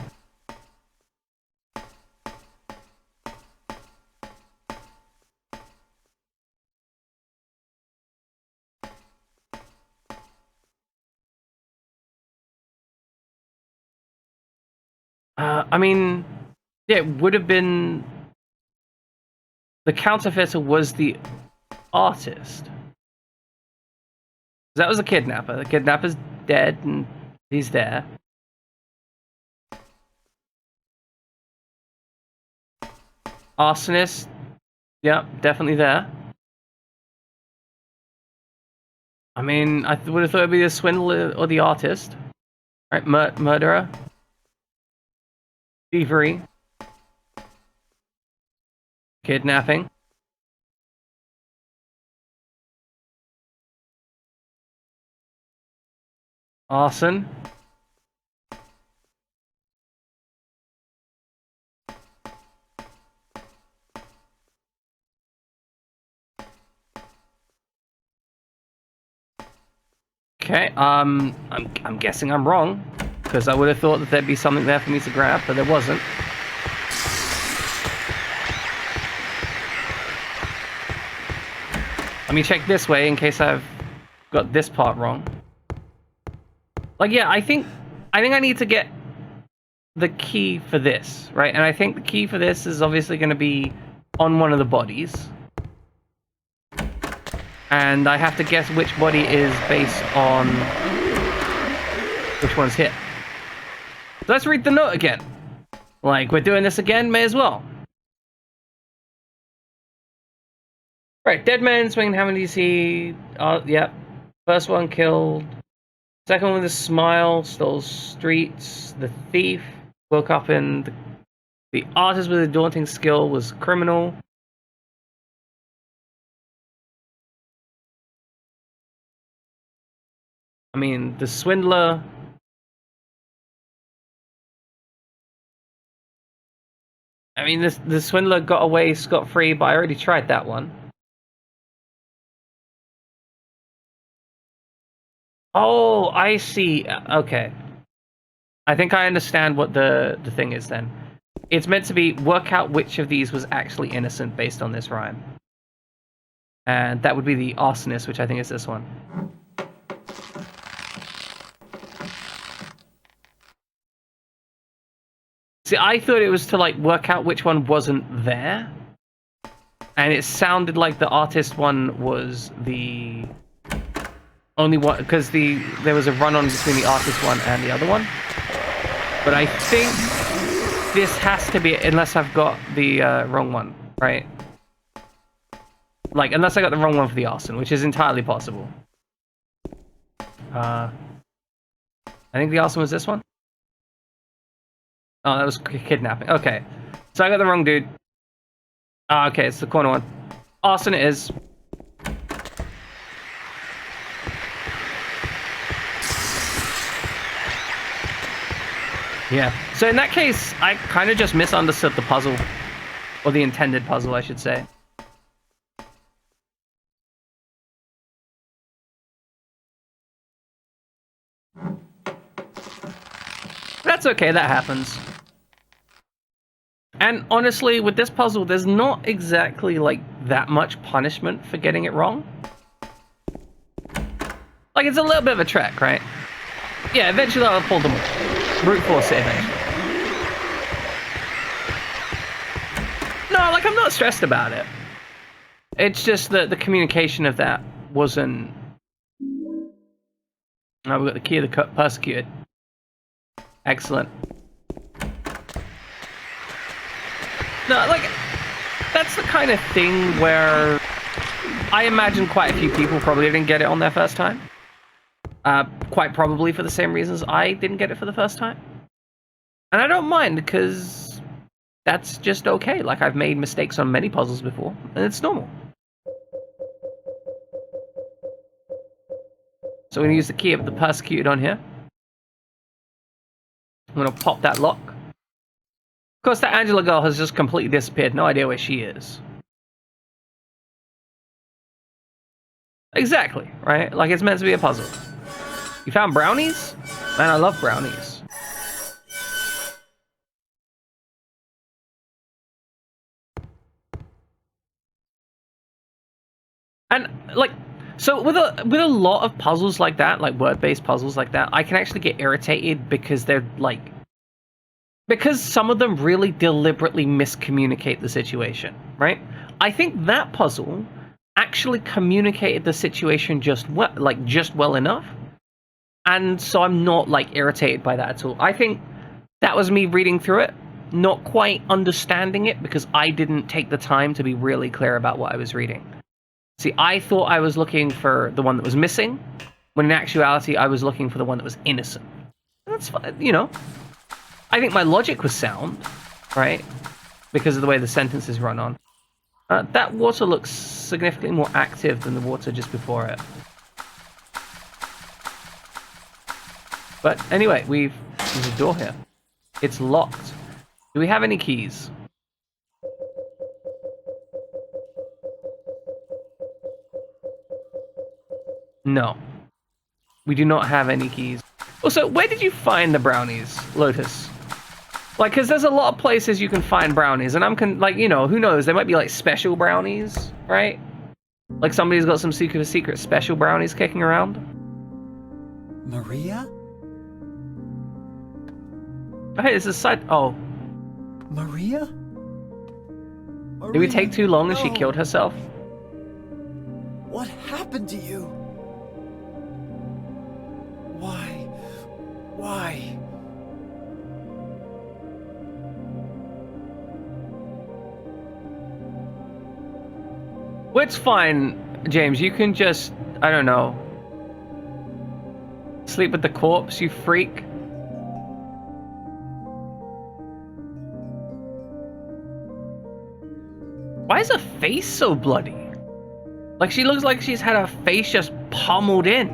I mean, yeah, it would have been... The counterfeiter was the artist. That was a kidnapper. The kidnapper's dead and he's there. Arsonist. Yeah, definitely there. I mean, I would have thought it'd be the swindler or the artist. Right, murderer. Thievery. Kidnapping. Arson. Okay, I'm guessing I'm wrong, because I would have thought that there'd be something there for me to grab, but there wasn't. Let me check this way in case I've got this part wrong. Like, yeah, I think I need to get the key for this, right? And I think the key for this is obviously going to be on one of the bodies. And I have to guess which body is based on which one's hit. So let's read the note again. Like, we're doing this again, may as well. Right, dead man swinging hammer DC. Yep. First one killed. Second one with a smile, stole streets. The thief woke up in the artist with a daunting skill was criminal. I mean, the swindler. I mean, the swindler got away scot-free, but I already tried that one. I mean, the swindler got away scot-free, but I already tried that one. Oh, I see. Okay. I think I understand what the thing is then. It's meant to be work out which of these was actually innocent based on this rhyme. And that would be the arsonist, which I think is this one. See, I thought it was to like work out which one wasn't there. And it sounded like the artist one was the only one, because there was a run-on between the artist one and the other one. But I think this has to be, unless I've got the wrong one, right? Like, unless I got the wrong one for the arson, which is entirely possible. I think the arson was this one. Oh, that was kidnapping. Okay. So I got the wrong dude. Okay, it's the corner one. Arson it is. Yeah. So in that case, I kind of just misunderstood the puzzle. Or the intended puzzle, I should say. That's okay, that happens. And honestly, with this puzzle, there's not exactly, like, that much punishment for getting it wrong. Like, it's a little bit of a trek, right? Yeah, eventually I'll pull them brute force it eventually. No, like, I'm not stressed about it. It's just that the communication of that wasn't... Oh, we've got the key of the persecuted. Excellent. No, like, that's the kind of thing where I imagine quite a few people probably didn't get it on their first time. Quite probably for the same reasons I didn't get it for the first time. And I don't mind, because that's just okay. Like, I've made mistakes on many puzzles before, and it's normal. So we're going to use the key of the persecuted on here. I'm going to pop that lock. Of course, that Angela girl has just completely disappeared. No idea where she is. Exactly, right? Like, it's meant to be a puzzle. You found brownies? Man, I love brownies. And, like, so with a lot of puzzles like that, like word-based puzzles like that, I can actually get irritated because they're, like... Because some of them really deliberately miscommunicate the situation, right? I think that puzzle actually communicated the situation just well enough. And so I'm not, like, irritated by that at all. I think that was me reading through it, not quite understanding it, because I didn't take the time to be really clear about what I was reading. See, I thought I was looking for the one that was missing, when in actuality I was looking for the one that was innocent. That's fine, you know. I think my logic was sound, right? Because of the way the sentences run on. That water looks significantly more active than the water just before it. But anyway, there's a door here. It's locked. Do we have any keys? No. We do not have any keys. Also, where did you find the brownies, Lotus? Like, because there's a lot of places you can find brownies, and like, you know, who knows? There might be, like, special brownies, right? Like, somebody's got some secret special brownies kicking around. Maria? Oh, hey, this is side... Oh. Maria? Did we take too long and she No. killed herself? What happened to you? Why? Well, it's fine, James. You can just, I don't know, sleep with the corpse, you freak. Why is her face so bloody? Like, she looks like she's had her face just pummeled in.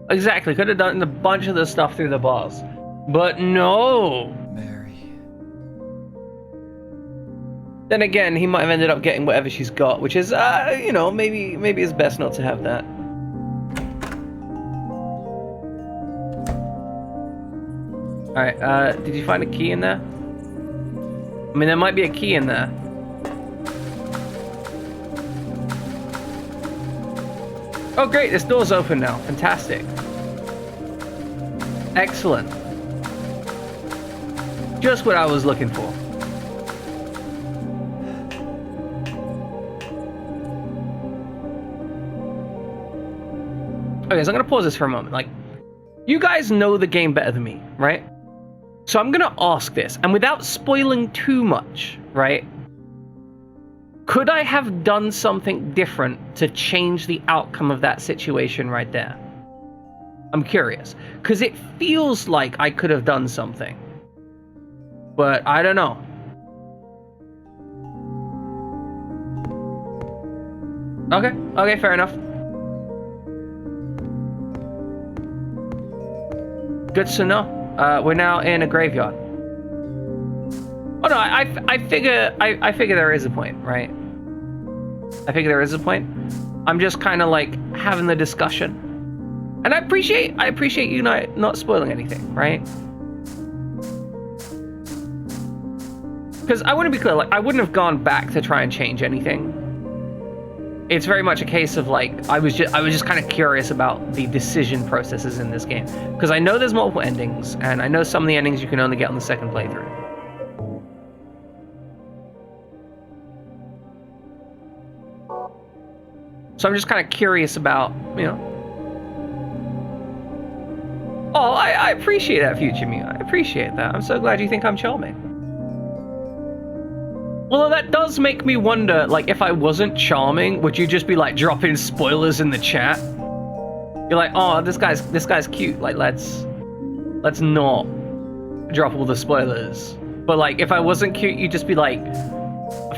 Exactly, could have done a bunch of this stuff through the bars. But no! Mary. Then again, he might have ended up getting whatever she's got, which is, you know, maybe it's best not to have that. Alright, did you find a key in there? I mean, there might be a key in there. Oh great, this door's open now. Fantastic. Excellent. Just what I was looking for. Okay, so I'm gonna pause this for a moment. Like, you guys know the game better than me, right? So I'm gonna ask this, and without spoiling too much, right? Could I have done something different to change the outcome of that situation right there? I'm curious, because it feels like I could have done something, but I don't know. Okay, fair enough. Good to know. We're now in a graveyard. Oh no, I figure there is a point, right? I figure there is a point. I'm just kind of like having the discussion, and I appreciate you not spoiling anything, right? Because I want to be clear, like I wouldn't have gone back to try and change anything. It's very much a case of like I was just kind of curious about the decision processes in this game, because I know there's multiple endings, and I know some of the endings you can only get on the second playthrough. So I'm just kind of curious about, you know. Oh, I appreciate that, Future Me. I appreciate that. I'm so glad you think I'm charming. Well, that does make me wonder, like, if I wasn't charming, would you just be like dropping spoilers in the chat? You're like, oh, this guy's cute. Like, let's not drop all the spoilers. But like, if I wasn't cute, you'd just be like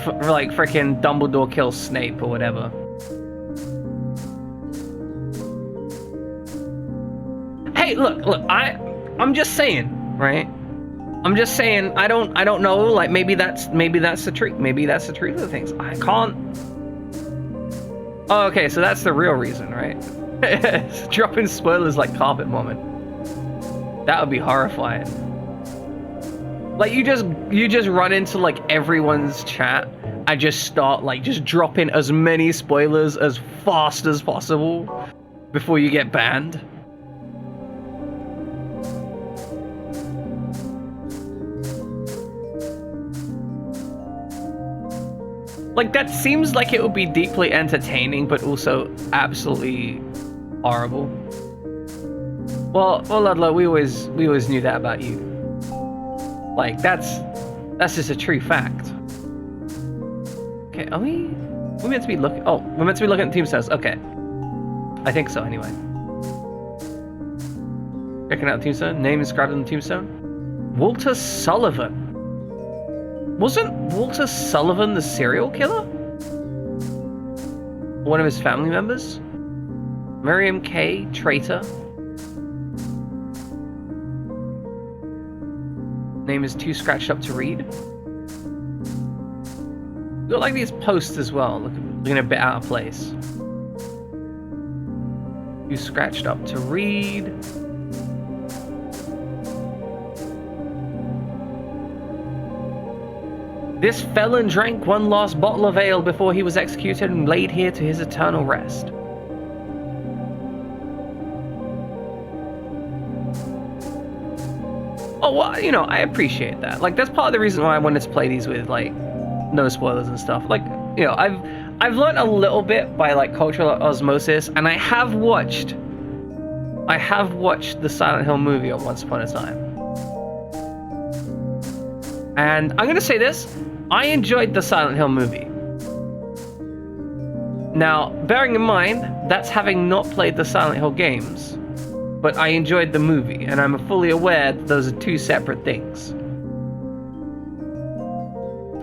freaking Dumbledore kills Snape or whatever. Hey, look, I'm just saying, right? I'm just saying, I don't know, like maybe that's the truth. Maybe that's the truth of the things. I can't. Oh, okay, so that's the real reason, right? Dropping spoilers like carpet moment. That would be horrifying. Like you just run into like everyone's chat and just start like just dropping as many spoilers as fast as possible before you get banned. Like, that seems like it would be deeply entertaining, but also absolutely horrible. Well, Ludlow, we always knew that about you. Like, that's just a true fact. Okay, are we meant to be looking? Oh, we're meant to be looking at tombstones. Okay, I think so. Anyway, checking out the tombstone. Name inscribed on the tombstone: Walter Sullivan. Wasn't Walter Sullivan the serial killer? One of his family members? Miriam K. Traitor. Name is too scratched up to read. Got like these posts as well, looking a bit out of place. Too scratched up to read. This felon drank one last bottle of ale before he was executed and laid here to his eternal rest. Oh, well, you know, I appreciate that. Like, that's part of the reason why I wanted to play these with, like, no spoilers and stuff. Like, you know, I've learned a little bit by, like, cultural osmosis, and I have watched the Silent Hill movie on Once Upon a Time. And I'm gonna say this, I enjoyed the Silent Hill movie. Now, bearing in mind, that's having not played the Silent Hill games, but I enjoyed the movie, and I'm fully aware that those are two separate things.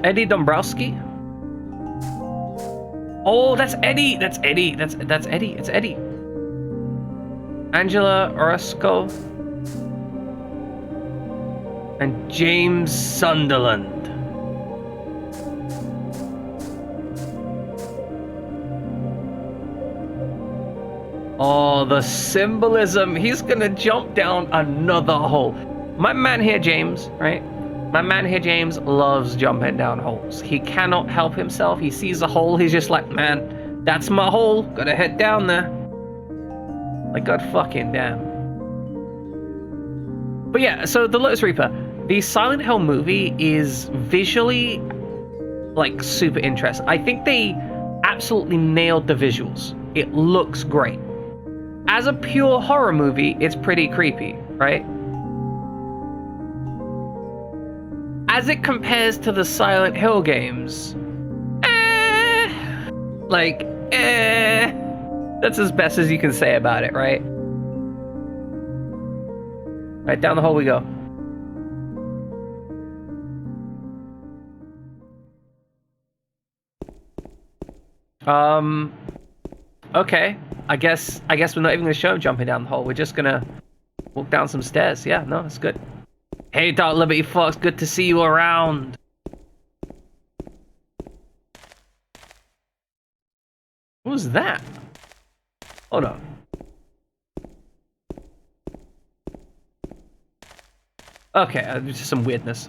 Eddie Dombrowski? Oh, that's Eddie! That's Eddie! That's Eddie! It's Eddie! Angela Orozco and James Sunderland. Oh, the symbolism. He's gonna jump down another hole. My man here, James, right? My man here, James, loves jumping down holes. He cannot help himself. He sees a hole. He's just like, man, that's my hole. Gotta head down there. Like, god fucking damn. But yeah, so the Lotus Reaper. The Silent Hill movie is visually, like, super interesting. I think they absolutely nailed the visuals. It looks great. As a pure horror movie, it's pretty creepy, right? As it compares to the Silent Hill games, that's as best as you can say about it, right? Right, down the hole we go. Okay. I guess we're not even gonna show him jumping down the hole. We're just gonna walk down some stairs. Yeah, no, it's good. Hey, Dark Liberty Fox, good to see you around. What was that? Hold on. Okay, just some weirdness.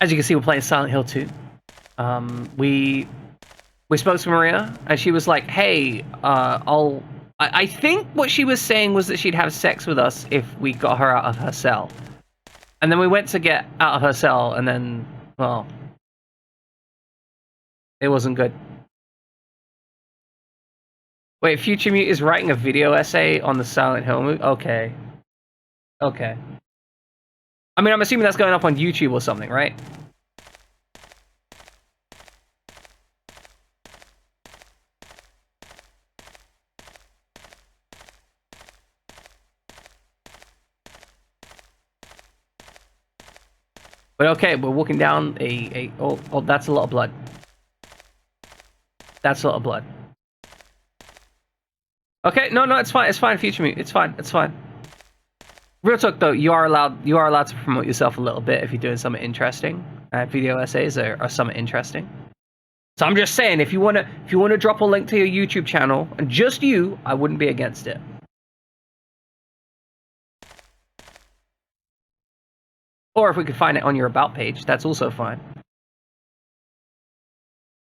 As you can see, we're playing Silent Hill 2. We spoke to Maria, and she was like, hey, I think what she was saying was that she'd have sex with us if we got her out of her cell. And then we went to get out of her cell, and then, well, it wasn't good. Wait, Future Mute is writing a video essay on the Silent Hill movie? Okay. Okay. I mean, I'm assuming that's going up on YouTube or something, right? But okay, we're walking down oh, that's a lot of blood. That's a lot of blood. Okay, no, it's fine, Future Mute, it's fine. Real talk though, you are allowed to promote yourself a little bit if you're doing something interesting. Video essays are something interesting. So I'm just saying, if you wanna drop a link to your YouTube channel, and just you, I wouldn't be against it. Or if we could find it on your About page, that's also fine.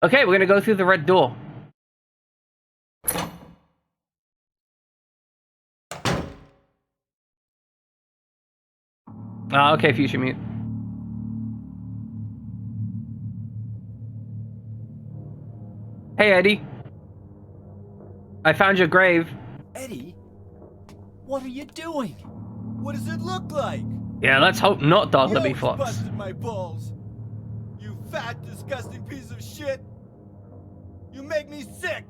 Okay, we're gonna go through the red door. Okay, Future Mute. Hey, Eddie. I found your grave. Eddie? What are you doing? What does it look like? Yeah, let's hope not, Dark You Libby always Fox. busted my balls. You fat, disgusting piece of shit. You make me sick.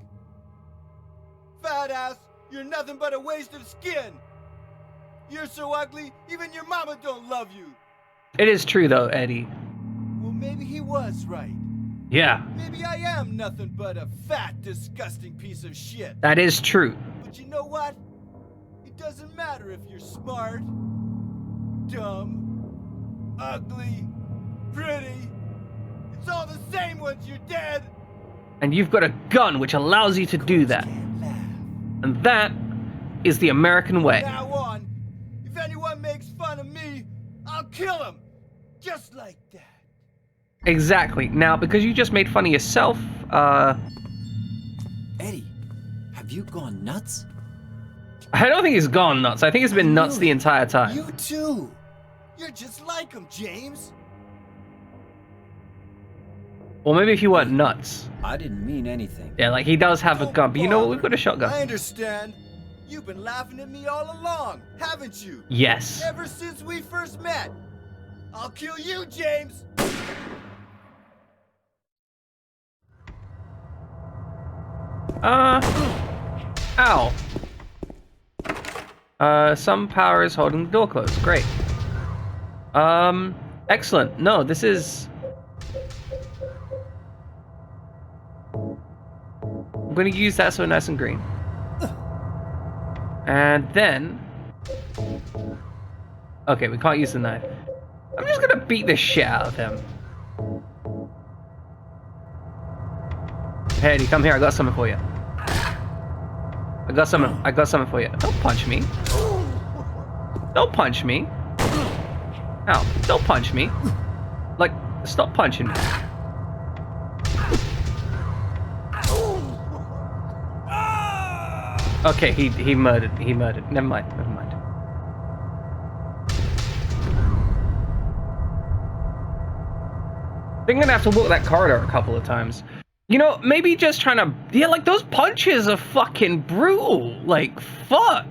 Fat ass, you're nothing but a waste of skin. You're so ugly, even your mama don't love you. It is true, though, Eddie. Well, maybe he was right. Yeah, Maybe I am nothing but a fat, disgusting piece of shit. that is true. But you know what? It doesn't matter if you're smart, dumb, ugly, pretty. It's all the same once you're dead. And you've got a gun which allows you to do that. Can't laugh. And that is the American way. Now on, if anyone makes fun of me, I'll kill him. Just like that. Exactly. Now, because you just made fun of yourself, Eddie, have you gone nuts? I don't think he's gone nuts. I think he's been nuts the entire time. You too. You're just like him, James. Or maybe if you weren't nuts. I didn't mean anything. Yeah, like he does have a gun, but you know what? We've got a I shotgun. understand. You've been laughing at me all along, haven't you? Yes. Ever since we first met. I'll kill you, James. Ow. Some power is holding the door closed. Great. Excellent. No, this is... I'm gonna use that so nice and green. And then... Okay, we can't use the knife. I'm just gonna beat the shit out of him. Hey, Eddie, come here. I got something for you. I got something for you. Don't punch me. Don't punch me. Ow. Don't punch me. Like, stop punching me. Okay, he murdered. Never mind. I think I'm gonna have to walk that corridor a couple of times. You know, maybe just trying to... Yeah, like, those punches are fucking brutal. Like, fuck.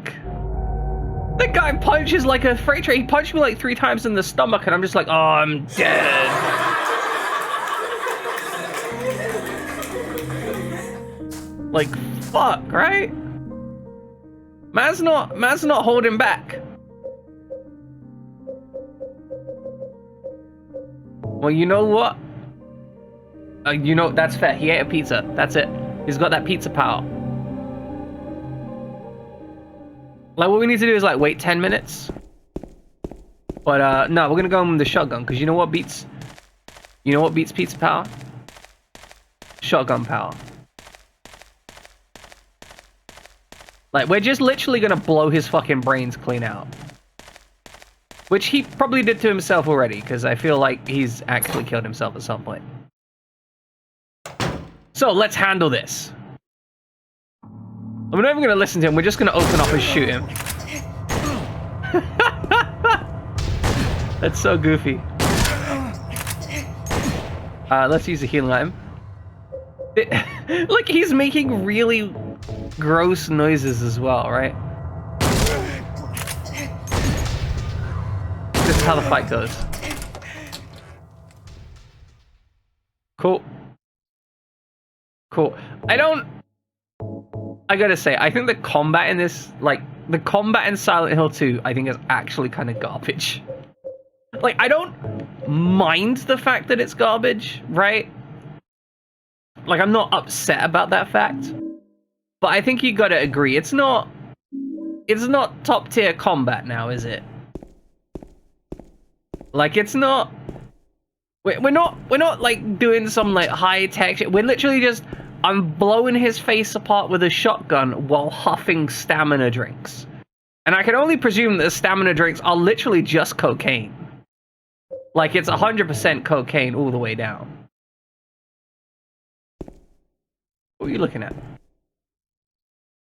That guy punches like a freight train. He punched me like 3 times in the stomach, and I'm just like, oh, I'm dead. Like, fuck, right? Man's not holding back. Well, you know what? You know, that's fair. He ate a pizza. That's it. He's got that pizza power. Like, what we need to do is, like, wait 10 minutes. But, no, we're gonna go with the shotgun, because you know what beats... You know what beats pizza power? Shotgun power. Like, we're just literally gonna blow his fucking brains clean out. Which he probably did to himself already, because I feel like he's actually killed himself at some point. So, let's handle this. We're not even gonna listen to him, we're just gonna open up and shoot him. That's so goofy. Let's use a healing item. Like, he's making really gross noises as well, right? This is how the fight goes. Cool. Cool. I gotta say, I think the combat in this, like, the combat in Silent Hill 2, I think is actually kind of garbage. Like, I don't mind the fact that it's garbage, right? Like, I'm not upset about that fact. But I think you gotta agree, it's not top tier combat now, is it? Like, it's not... We're not, like, doing some, like, high-tech shit. We're literally just... I'm blowing his face apart with a shotgun while huffing stamina drinks. And I can only presume that the stamina drinks are literally just cocaine. Like, it's 100% cocaine all the way down. What are you looking at?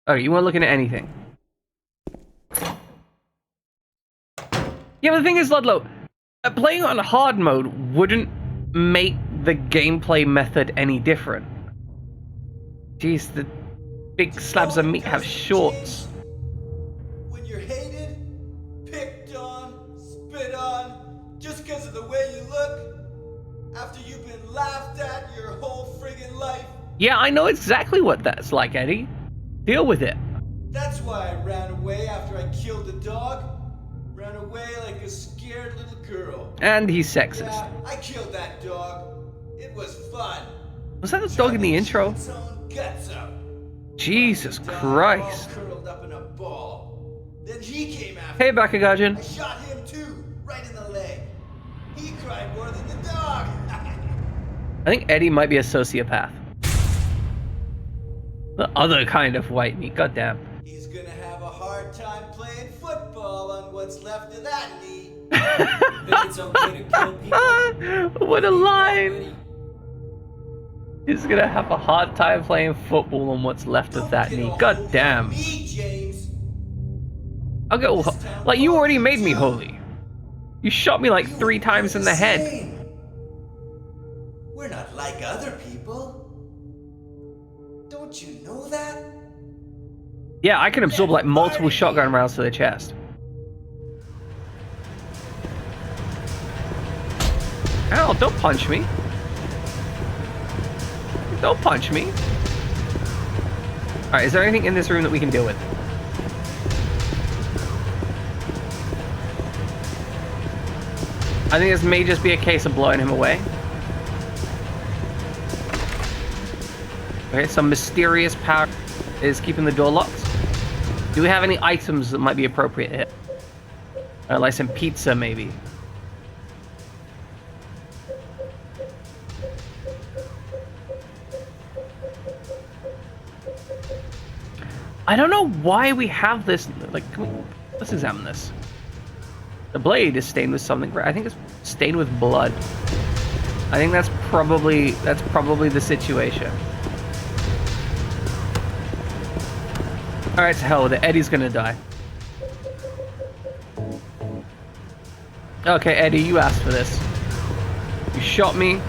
Oh, you weren't looking at anything. Yeah, but the thing is, Ludlow, playing on hard mode wouldn't make the gameplay method any different. Jeez, the big slabs of meat have shorts. When you're hated, picked on, spit on, just because of the way you look, after you've been laughed at your whole friggin' life. Yeah, I know exactly what that's like, Eddie. Deal with it. That's why I ran away after I killed the dog. Ran away like a scared little girl. And he's sexist. Yeah, I killed that dog. It was fun. Was that the dog in the intro? Its own guts out. Jesus The dog Christ. all curled up in a ball. Then he came after Hey, me. Bakagajin. I shot him too, right in the leg. He cried more than the dog. I think Eddie might be a sociopath. The other kind of white meat, goddamn. He's gonna have a hard time playing football on what's left of that knee. Think it's okay to kill people? What a line! He's gonna have a hard time playing football on what's left of that knee. God damn. Me, James. I'll get all like, you already made me holy. You shot me like 3 times in the head. Same. We're not like other people. Don't you know that? Yeah, I can absorb like multiple shotgun rounds to the chest. Ow, don't punch me. Don't punch me. Alright, is there anything in this room that we can deal with? I think this may just be a case of blowing him away. Okay, some mysterious power is keeping the door locked. Do we have any items that might be appropriate here? Like some pizza, maybe. I don't know why we have this. Like, let's examine this. The blade is stained with something. I think it's stained with blood. I think that's probably the situation. All right, to hell with it. Eddie's gonna die. Okay, Eddie, you asked for this. You shot me.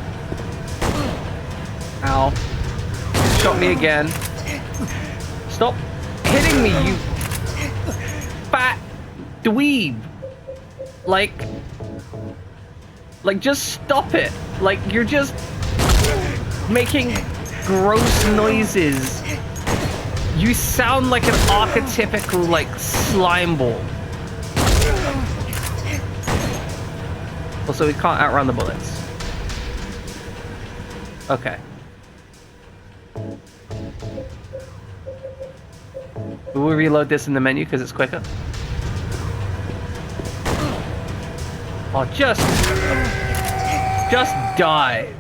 Ow. You shot me again. Stop hitting me, you fat dweeb. Like, just stop it. Like, you're just making gross noises. You sound like an archetypical, like, slime ball. Also, we can't outrun the bullets. Okay. Will we reload this in the menu because it's quicker? Oh, just die.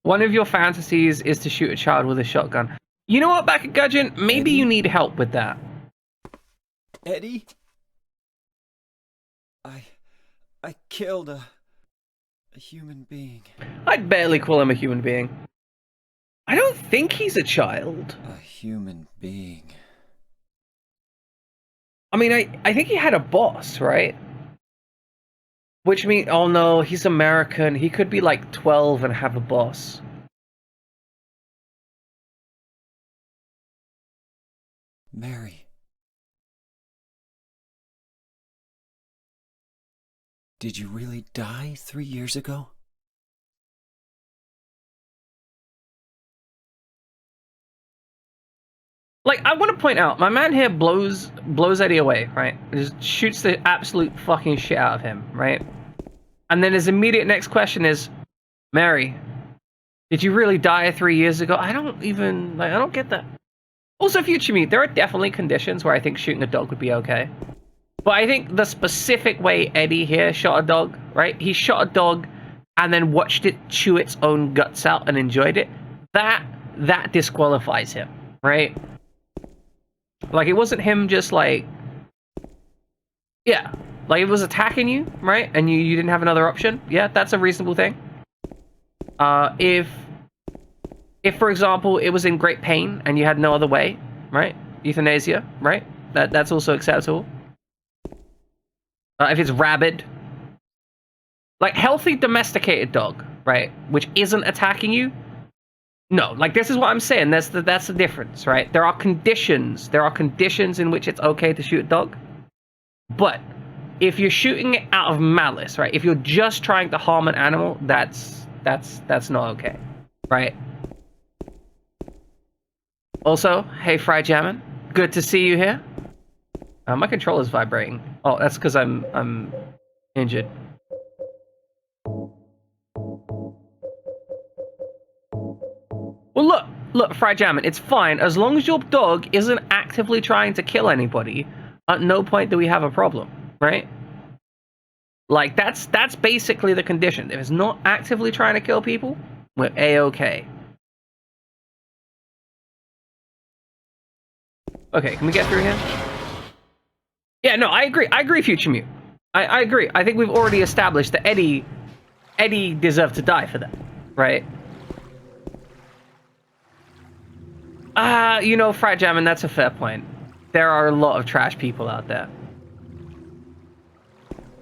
One of your fantasies is to shoot a child with a shotgun. You know what, Back at Gudgeon? Maybe you need help with that. Eddie? I killed a human being. I'd barely call him a human being. I don't think he's a child. A human being. I mean, I think he had a boss, right? Which means, oh no, he's American. He could be like 12 and have a boss. Mary. Did you really die 3 years ago? Like, I want to point out, my man here blows Eddie away, right? Just shoots the absolute fucking shit out of him, right? And then his immediate next question is, Mary, did you really die 3 years ago? I don't get that. Also, future me, there are definitely conditions where I think shooting a dog would be okay. But I think the specific way Eddie here shot a dog, right? He shot a dog and then watched it chew its own guts out and enjoyed it. That disqualifies him, right? Like, it wasn't him just like, yeah, like it was attacking you, right? And you didn't have another option. Yeah, that's a reasonable thing. If for example, it was in great pain and you had no other way, right? Euthanasia, right? That's also acceptable. If it's rabid, like healthy domesticated dog, right, which isn't attacking you, no, like this is what I'm saying. That's the difference, right? There are conditions in which it's okay to shoot a dog, but if you're shooting it out of malice, right? If you're just trying to harm an animal, that's not okay, right? Also, hey, Fry Jammin', good to see you here. My controller's vibrating. Oh, that's because I'm injured. Well, look, Fry Jammin', it's fine as long as your dog isn't actively trying to kill anybody. At no point do we have a problem, right? Like that's basically the condition. If it's not actively trying to kill people, we're a-okay. Okay, can we get through here? Yeah, no, I agree, Future Mute. I agree. I think we've already established that Eddie deserved to die for that, right? You know, Frat Jammin', that's a fair point. There are a lot of trash people out there.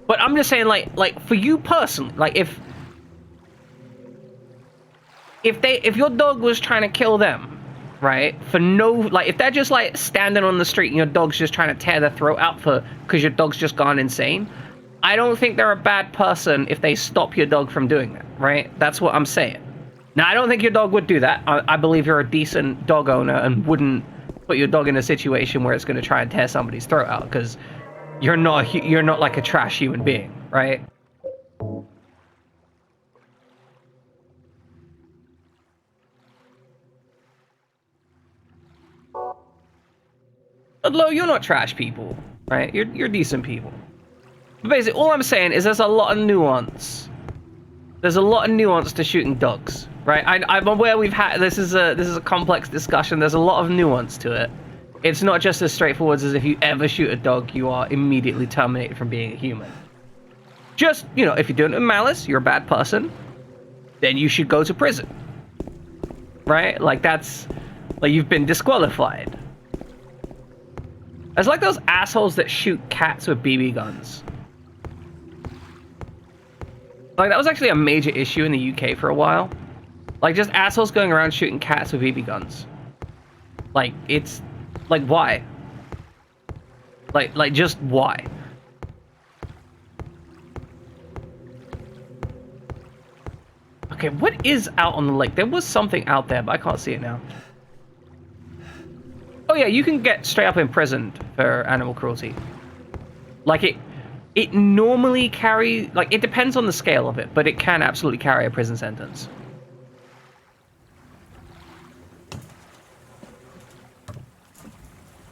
But I'm just saying, like for you personally, like if your dog was trying to kill them, right? For no, like if they're just like standing on the street and your dog's just trying to tear their throat out because your dog's just gone insane, I don't think they're a bad person if they stop your dog from doing that, right? That's what I'm saying. Now, I don't think your dog would do that. I believe you're a decent dog owner and wouldn't put your dog in a situation where it's going to try and tear somebody's throat out because you're not like a trash human being, right? Although you're not trash people, right? You're decent people. But basically, all I'm saying is there's a lot of nuance. there's a lot of nuance to shooting dogs, right? I'm aware we've had this is a complex discussion. There's a lot of nuance to it. It's not just as straightforward as if you ever shoot a dog, you are immediately terminated from being a human. Just, you know, if you're doing it with malice, you're a bad person, then you should go to prison. Right? Like, that's... Like, you've been disqualified. It's like those assholes that shoot cats with BB guns. Like, that was actually a major issue in the UK for a while. Like, just assholes going around shooting cats with BB guns. Like, it's... Like, why? Like, just why? Okay, what is out on the lake? There was something out there, but I can't see it now. Oh yeah, you can get straight up imprisoned for animal cruelty. Like, it normally carry... Like, it depends on the scale of it, but it can absolutely carry a prison sentence.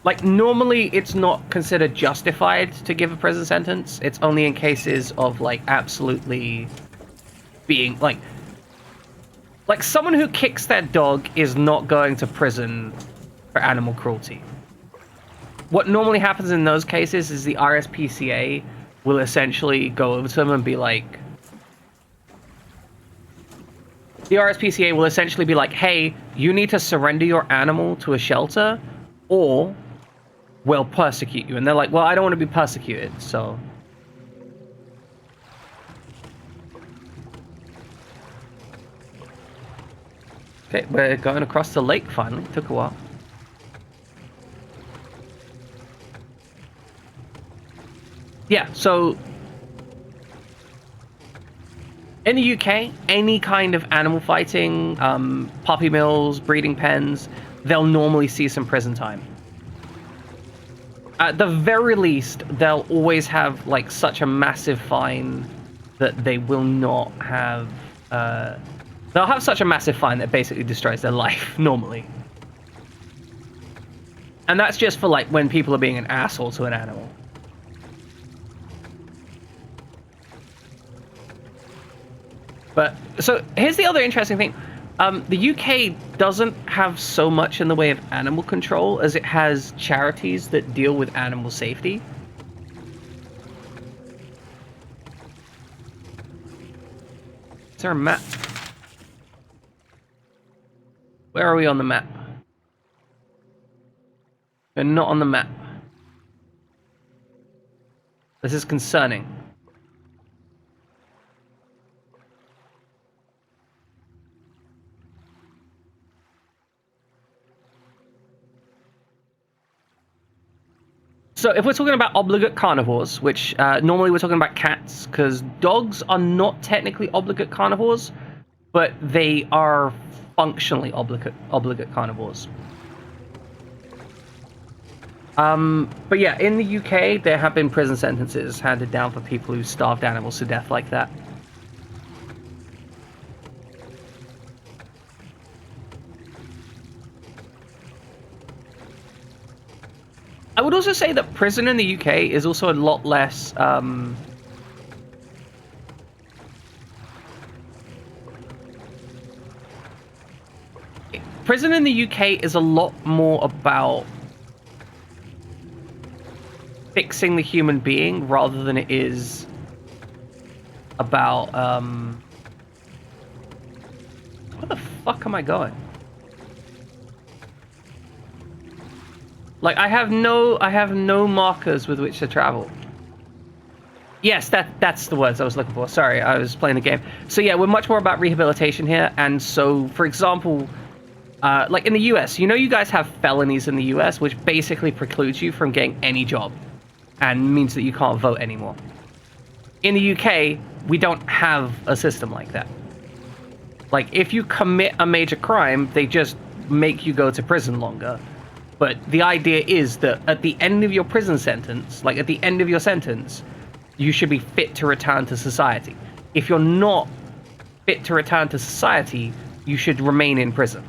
Like, normally it's not considered justified to give a prison sentence. It's only in cases of, like, absolutely being, like, someone who kicks their dog is not going to prison for animal cruelty. What normally happens in those cases is the RSPCA will essentially go over to them and be like... The RSPCA will essentially be like, hey, you need to surrender your animal to a shelter, or we'll persecute you. And they're like, well, I don't want to be persecuted, so... Okay, we're going across the lake finally. Took a while. Yeah, so... In the UK, any kind of animal fighting, puppy mills, breeding pens, they'll normally see some prison time. At the very least, they'll always have, like, such a massive fine that they will not have... They'll have such a massive fine that basically destroys their life, normally. And that's just for, like, when people are being an asshole to an animal. But, so, here's the other interesting thing. The UK doesn't have so much in the way of animal control as it has charities that deal with animal safety. Is there a map? Where are we on the map? We're not on the map. This is concerning. So if we're talking about obligate carnivores, which normally we're talking about cats, because dogs are not technically obligate carnivores, but they are functionally obligate carnivores. But yeah, in the UK, there have been prison sentences handed down for people who starved animals to death like that. I would also say that prison in the UK is also a lot less... Prison in the UK is a lot more about fixing the human being rather than it is about, where the fuck am I going? Like, I have no markers with which to travel. Yes, that's the words I was looking for. Sorry, I was playing the game. So yeah, we're much more about rehabilitation here. And so, for example, like in the US, you know, you guys have felonies in the US, which basically precludes you from getting any job and means that you can't vote anymore. In the UK, we don't have a system like that. Like, if you commit a major crime, they just make you go to prison longer. But the idea is that at the end of your prison sentence, like at the end of your sentence, you should be fit to return to society. If you're not fit to return to society, you should remain in prison.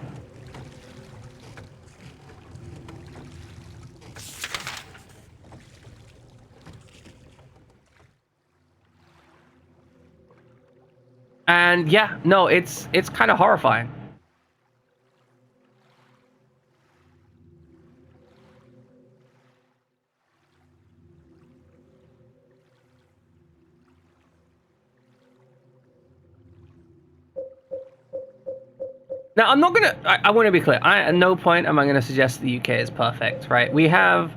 And yeah, no, it's kind of horrifying. Now, I'm not gonna. I want to be clear. At no point am I gonna suggest the UK is perfect, right? We have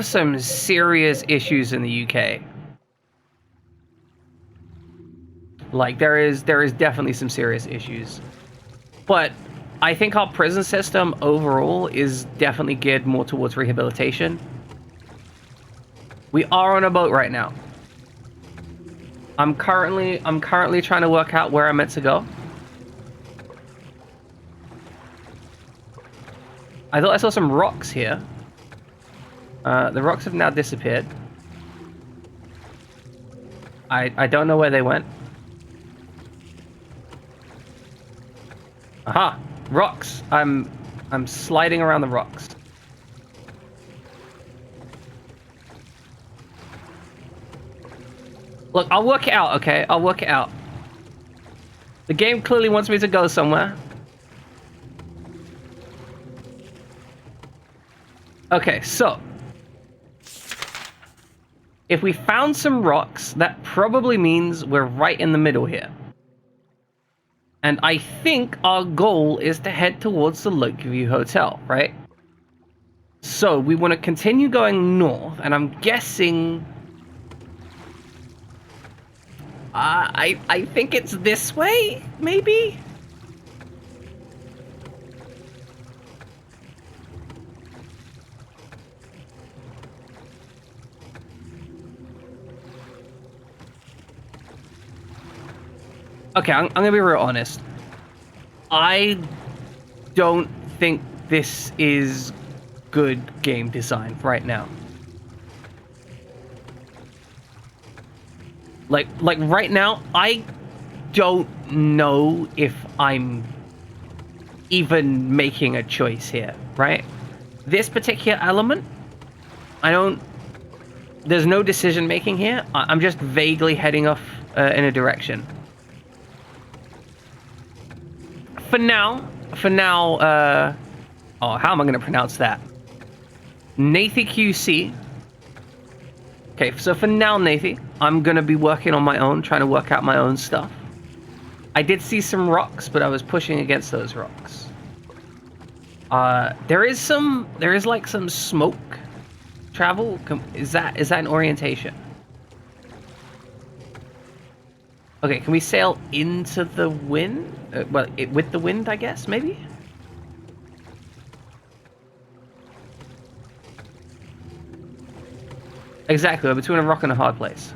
some serious issues in the UK. Like there is definitely some serious issues, but I think our prison system overall is definitely geared more towards rehabilitation. We are on a boat right now. I'm currently trying to work out where I'm meant to go. I thought I saw some rocks here. The rocks have now disappeared. I don't know where they went. Aha! Rocks! I'm sliding around the rocks. Look, I'll work it out, okay? I'll work it out. The game clearly wants me to go somewhere. Okay, so if we found some rocks, that probably means we're right in the middle here. And I think our goal is to head towards the Lakeview Hotel, right? So we want to continue going north, and I'm guessing... I think it's this way, maybe? Okay, I'm gonna be real honest. I don't think this is good game design right now. Like right now, I don't know if I'm even making a choice here, right? This particular element, there's no decision making here. I'm just vaguely heading off in a direction. For now, oh, how am I going to pronounce that? Nathy QC. Okay, so for now, Nathy, I'm going to be working on my own, trying to work out my own stuff. I did see some rocks, but I was pushing against those rocks. There is like some smoke travel. Is that an orientation? Okay, can we sail into the wind? With the wind, I guess, maybe? Exactly, we're between a rock and a hard place.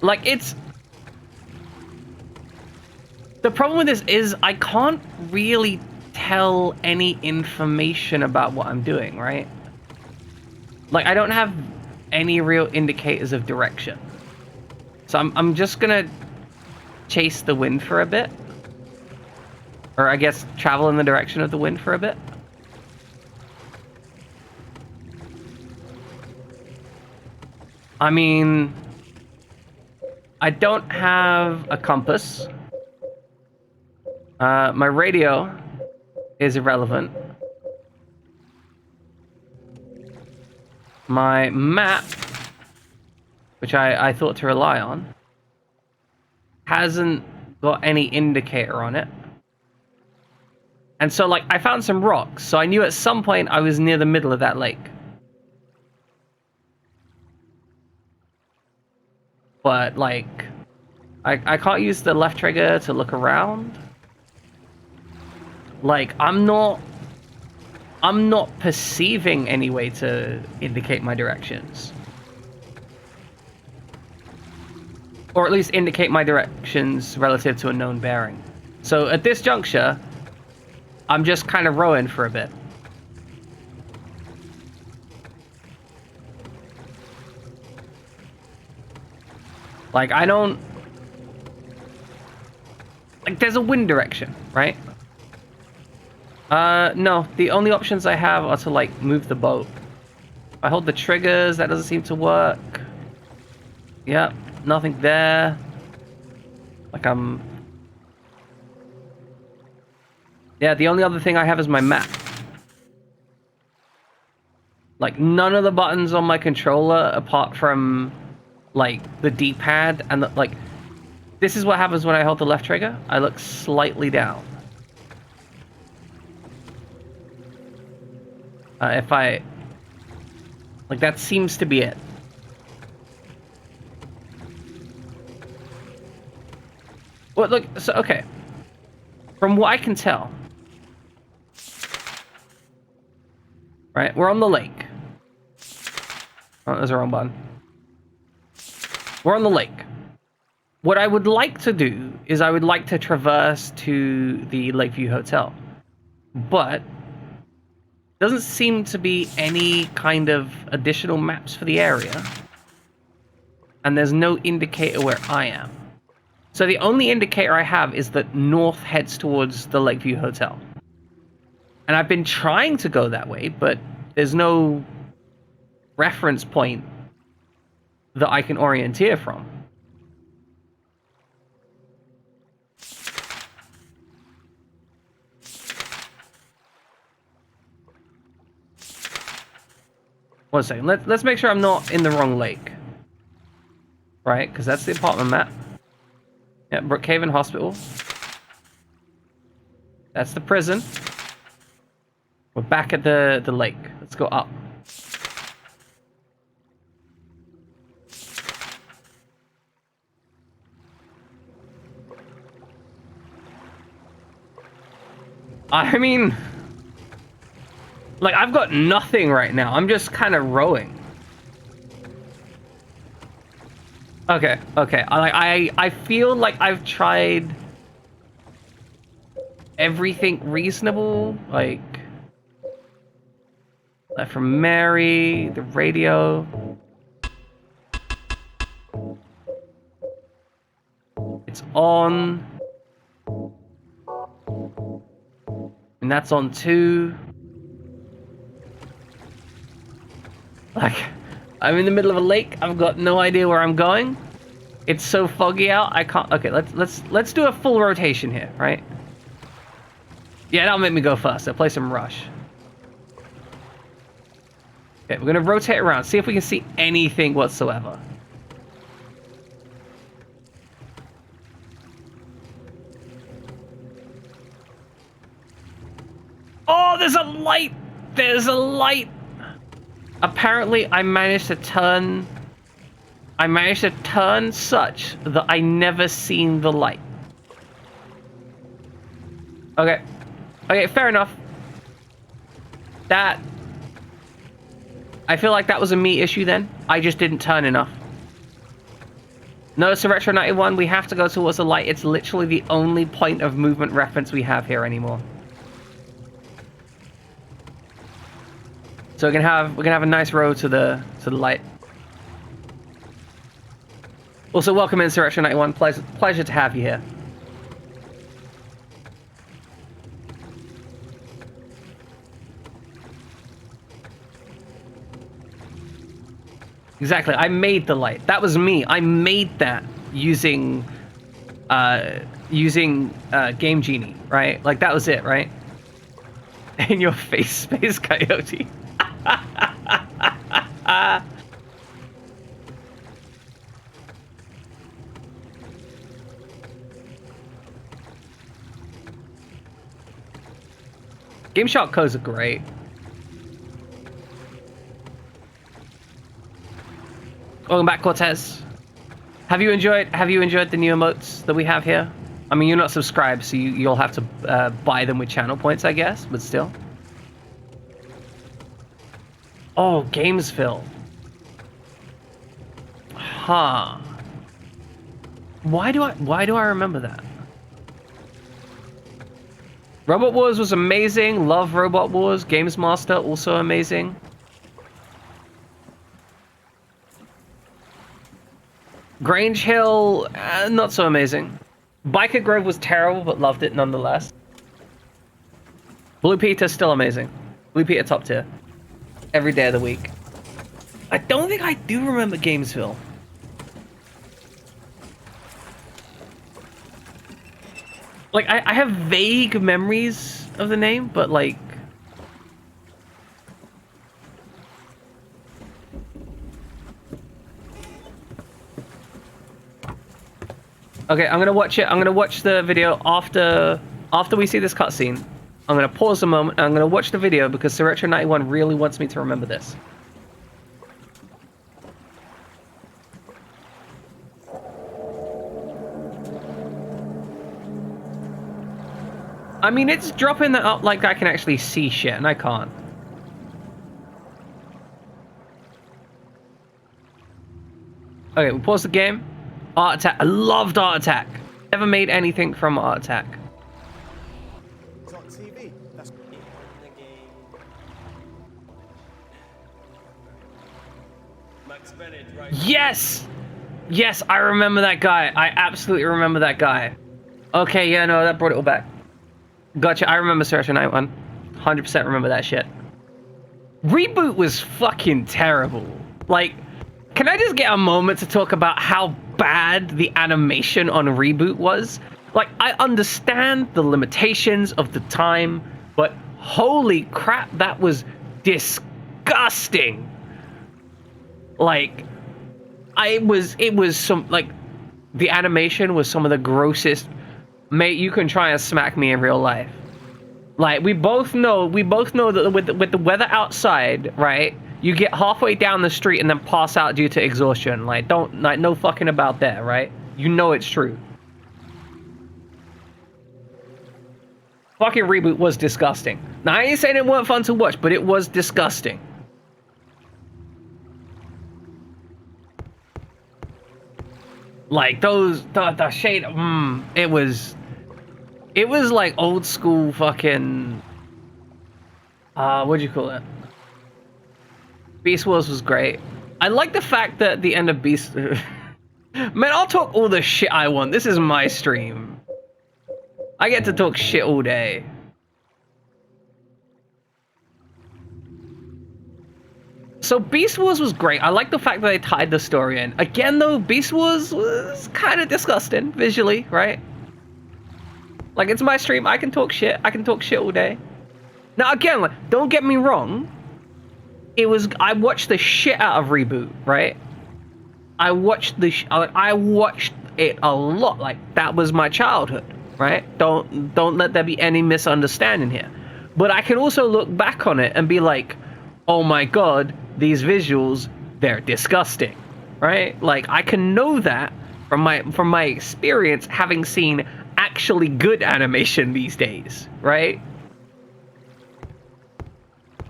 Like, it's... The problem with this is I can't really tell any information about what I'm doing, right? Like, I don't have any real indicators of direction. So I'm just gonna chase the wind for a bit. Or I guess travel in the direction of the wind for a bit. I mean, I don't have a compass. My radio is irrelevant. My map, which I thought to rely on, hasn't got any indicator on it. And so, like, I found some rocks, so I knew at some point I was near the middle of that lake. But, like, I can't use the left trigger to look around. Like, I'm not perceiving any way to indicate my directions. Or at least indicate my directions relative to a known bearing. So at this juncture, I'm just kind of rowing for a bit. Like, I don't... Like, there's a wind direction, right? No, the only options I have are to, like, move the boat. I hold the triggers, that doesn't seem to work. Yep, nothing there. Like yeah, the only other thing I have is my map. Like, none of the buttons on my controller, apart from, like, the D-pad, and, like, this is what happens when I hold the left trigger. I look slightly down. If I... Like, that seems to be it. Well, look, so, okay. From what I can tell... Right, we're on the lake. Oh, there's the wrong button. We're on the lake. What I would like to do is I would like to traverse to the Lakeview Hotel. But doesn't seem to be any kind of additional maps for the area. And there's no indicator where I am. So the only indicator I have is that north heads towards the Lakeview Hotel. And I've been trying to go that way, but there's no reference point that I can orienteer from. One second, let's make sure I'm not in the wrong lake. Right, because that's the apartment map. Yeah, Brookhaven Hospital. That's the prison. We're back at the lake. Let's go up. I mean, like, I've got nothing right now. I'm just kind of rowing. Okay, okay. I feel like I've tried everything reasonable, like from Mary, the radio. It's on. And that's on too. Like, I'm in the middle of a lake. I've got no idea where I'm going. It's so foggy out. I can't. Okay, let's do a full rotation here, right? Yeah, that'll make me go faster. Play some Rush. Okay, we're gonna rotate around, see if we can see anything whatsoever. Oh, there's a light! There's a light! Apparently, I managed to turn such that I never seen the light. Okay. Okay, fair enough. That... I feel like that was a me issue then. I just didn't turn enough. No, it's a Retro 91. We have to go towards the light. It's literally the only point of movement reference we have here anymore. So we're gonna have a nice row to the light. Also, welcome in, Retro 91. Pleasure to have you here. Exactly, I made the light. That was me. I made that using Game Genie, right? Like, that was it, right? In your face, Space Coyote. Game Shark codes are great. Welcome back, Cortez. Have you enjoyed the new emotes that we have here? I mean, you're not subscribed, so you'll have to buy them with channel points, I guess, but still. Oh, Gamesville. Huh. Why do I remember that? Robot Wars was amazing. Love Robot Wars. Games Master, also amazing. Grange Hill, not so amazing. Biker Grove was terrible, but loved it nonetheless. Blue Peter, still amazing. Blue Peter top tier. Every day of the week. I don't think I do remember Gamesville. Like, I have vague memories of the name, but like... Okay, I'm gonna watch it. I'm gonna watch the video after we see this cutscene. I'm gonna pause a moment, and I'm gonna watch the video because Sriracha91 really wants me to remember this. I mean, it's dropping that up like I can actually see shit, and I can't. Okay, we pause the game. Art Attack. I loved Art Attack. Never made anything from Art Attack. It's on TV. That's in the game. Max Bennett, right? Yes! Yes, I remember that guy. I absolutely remember that guy. Okay, yeah, no, that brought it all back. Gotcha, I remember Search Night 1. 100% remember that shit. Reboot was fucking terrible. Like, can I just get a moment to talk about how bad the animation on Reboot was? Like, I understand the limitations of the time, but holy crap, that was disgusting. Like, it was some, like, the animation was some of the grossest. Mate, you can try and smack me in real life. Like, we both know that with the weather outside, right? You get halfway down the street and then pass out due to exhaustion. Like, no fucking about that, right? You know it's true. Fucking Reboot was disgusting. Now, I ain't saying it weren't fun to watch, but it was disgusting. Like, the shade, it was like old school fucking, what'd you call it? Beast Wars was great. I like the fact that the end of Beast, man, I'll talk all the shit I want. This is my stream. I get to talk shit all day. So Beast Wars was great. I like the fact that they tied the story in. Again, though, Beast Wars was kind of disgusting visually, right? Like, it's my stream. I can talk shit. I can talk shit all day. Now, again, like, don't get me wrong. I watched the shit out of Reboot, right? I watched it a lot. Like, that was my childhood, right? Don't let there be any misunderstanding here. But I can also look back on it and be like, oh my god, these visuals, they're disgusting, right? Like, I can know that from my experience having seen actually good animation these days, right?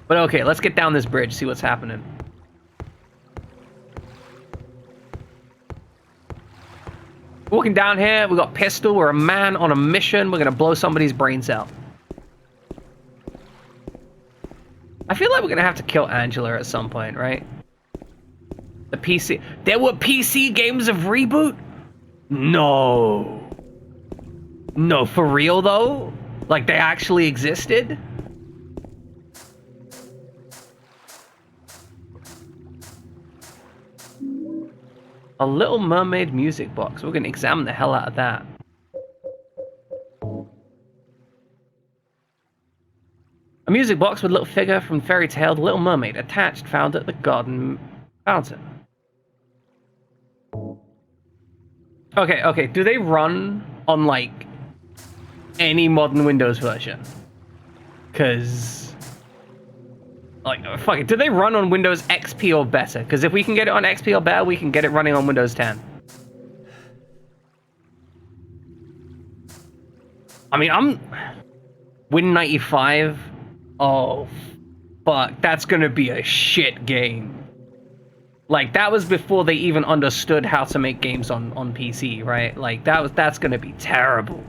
But okay, let's get down this bridge, see what's happening. Walking down here, we got Pistol, we're a man on a mission, we're gonna blow somebody's brains out. I feel like we're gonna have to kill Angela at some point, right? The PC. There were PC games of Reboot? No. No, for real though? Like, they actually existed? A Little Mermaid music box. We're gonna examine the hell out of that. A music box with a little figure from fairy tale The Little Mermaid attached, found at the garden fountain. Okay, do they run on, like, any modern Windows version? Because, like, fuck it, do they run on Windows XP or better? Because if we can get it on XP or better, we can get it running on Windows 10. I mean, I'm Win95. Oh, fuck, that's gonna be a shit game. Like, that was before they even understood how to make games on PC, right? Like, that's gonna be terrible.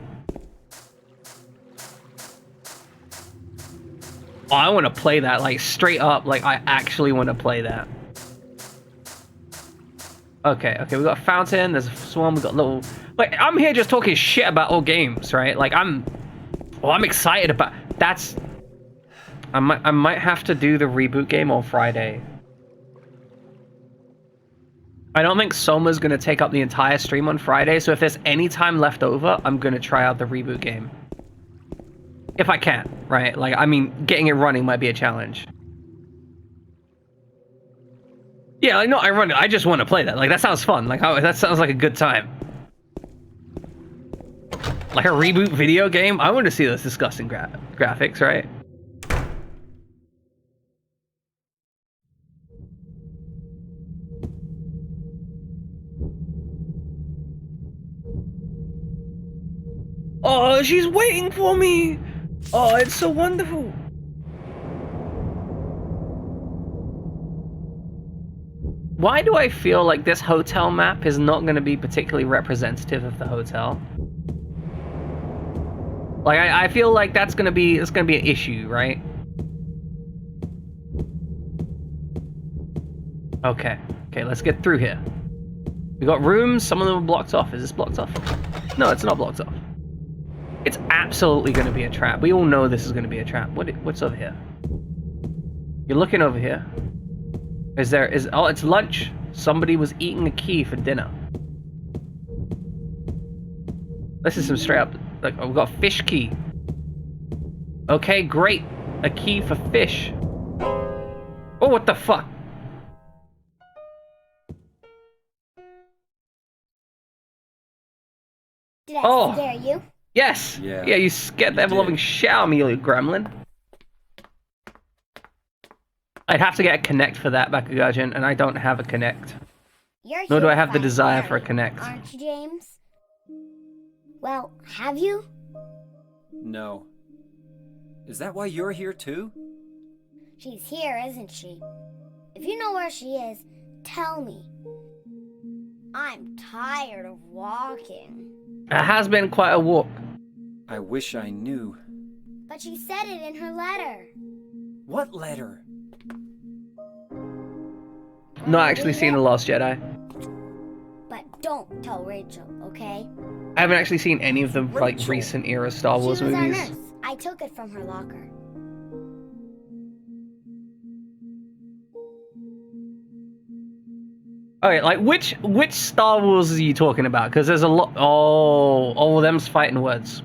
Oh, I want to play that, like, straight up, like, I actually want to play that. Okay, we got a fountain, there's a swan, we got little... Like, I'm here just talking shit about all games, right? Like, I'm excited about... That's... I might have to do the Reboot game on Friday. I don't think Soma's gonna take up the entire stream on Friday, so if there's any time left over, I'm gonna try out the reboot game. If I can, right? Like, I mean, getting it running might be a challenge. Yeah, like, no, I just want to play that. Like, that sounds fun. Like, that sounds like a good time. Like a reboot video game? I want to see those disgusting graphics, right? Oh, she's waiting for me! Oh, it's so wonderful! Why do I feel like this hotel map is not going to be particularly representative of the hotel? Like, I feel like it's gonna be an issue, right? Okay, let's get through here. We got rooms, some of them are blocked off. Is this blocked off? No, it's not blocked off. It's absolutely gonna be a trap. We all know this is gonna be a trap. What's over here? You're looking over here. Oh, it's lunch. Somebody was eating a key for dinner. This is some straight up, like, we've got a fish key. Okay, great. A key for fish. Oh, what the fuck? Did I scare you? Yes. Yeah, you scared the ever-loving shit out of me, you little gremlin. I'd have to get a Connect for that, Bakugan, and I don't have a Connect. Nor do I have the desire for a Connect. Aren't you, James? Well, have you? No. Is that why you're here too? She's here, isn't she? If you know where she is, tell me. I'm tired of walking. It has been quite a walk. I wish I knew. But she said it in her letter. What letter? Not actually seen The Last Jedi. But don't tell Rachel, okay? I haven't actually seen any of the like recent era Star Wars She was our movies. nurse. I took it from her locker. Okay, like which Star Wars are you talking about? Because there's a lot. Oh, them's fighting words.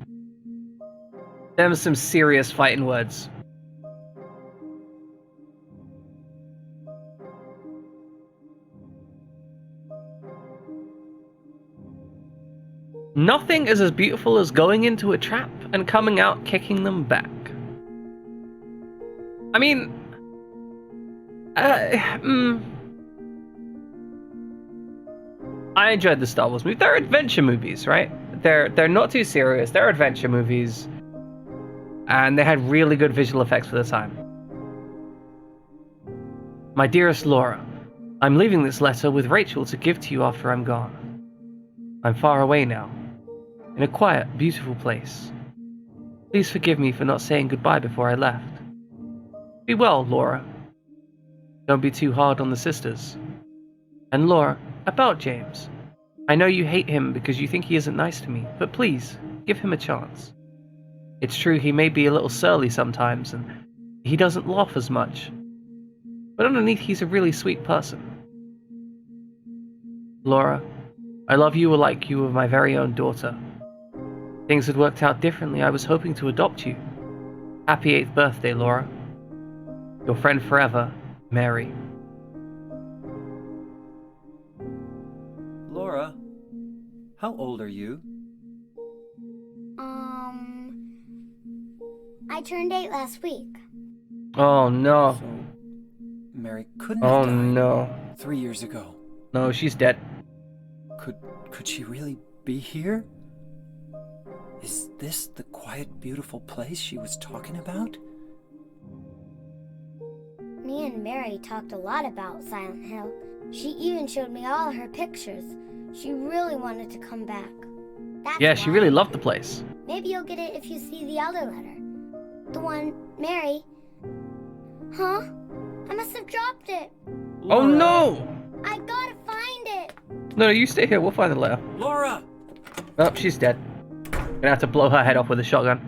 Them's some serious fighting words. Nothing is as beautiful as going into a trap and coming out kicking them back. I mean, I enjoyed the Star Wars movies. They're adventure movies, right? They're not too serious. They're adventure movies, and they had really good visual effects for the time. My dearest Laura, I'm leaving this letter with Rachel to give to you after I'm gone. I'm far away now, in a quiet, beautiful place. Please forgive me for not saying goodbye before I left. Be well, Laura. Don't be too hard on the sisters. And Laura, about James. I know you hate him because you think he isn't nice to me, but please, give him a chance. It's true he may be a little surly sometimes, and he doesn't laugh as much. But underneath he's a really sweet person. Laura, I love you like you were my very own daughter. Things had worked out differently. I was hoping to adopt you. Happy 8th birthday, Laura. Your friend forever, Mary. Laura, how old are you? I turned 8 last week. Oh no. So, Mary couldn't Oh have died no. 3 years ago. No, she's dead. Could she really be here? Is this the quiet, beautiful place she was talking about? Me and Mary talked a lot about Silent Hill. She even showed me all her pictures. She really wanted to come back. That's Yeah, she why. really loved the place. Maybe you'll get it if you see the other letter. The one Mary. Huh? I must have dropped it. Oh no! I gotta find it. No, you stay here. We'll find the letter. Laura! Oh, she's dead. Gonna have to blow her head off with a shotgun.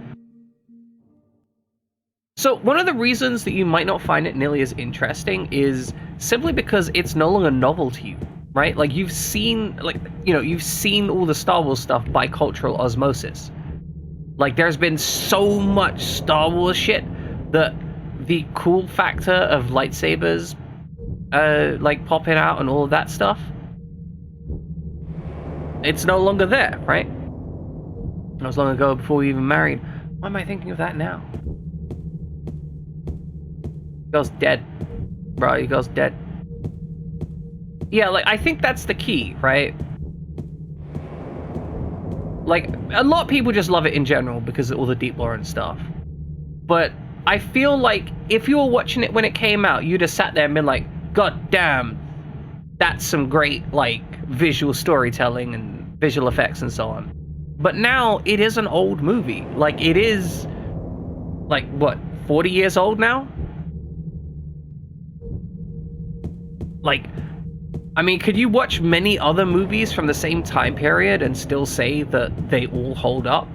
So, one of the reasons that you might not find it nearly as interesting is simply because it's no longer novel to you. right? Like you've seen, like, you know, you've seen all the Star Wars stuff by cultural osmosis. Like there's been so much Star Wars shit that the cool factor of lightsabers, like popping out and all of that stuff, it's no longer there, right? That was long ago, before we even married. Why am I thinking of that now? Girl's dead. Bro, your girl's dead. Yeah, like, I think that's the key, right? Like, a lot of people just love it in general because of all the deep lore and stuff. But I feel like if you were watching it when it came out, you'd have sat there and been like, God damn, that's some great, like, visual storytelling and visual effects and so on. But now, it is an old movie. Like, it is, like, what, 40 years old now? Like, I mean, could you watch many other movies from the same time period and still say that they all hold up?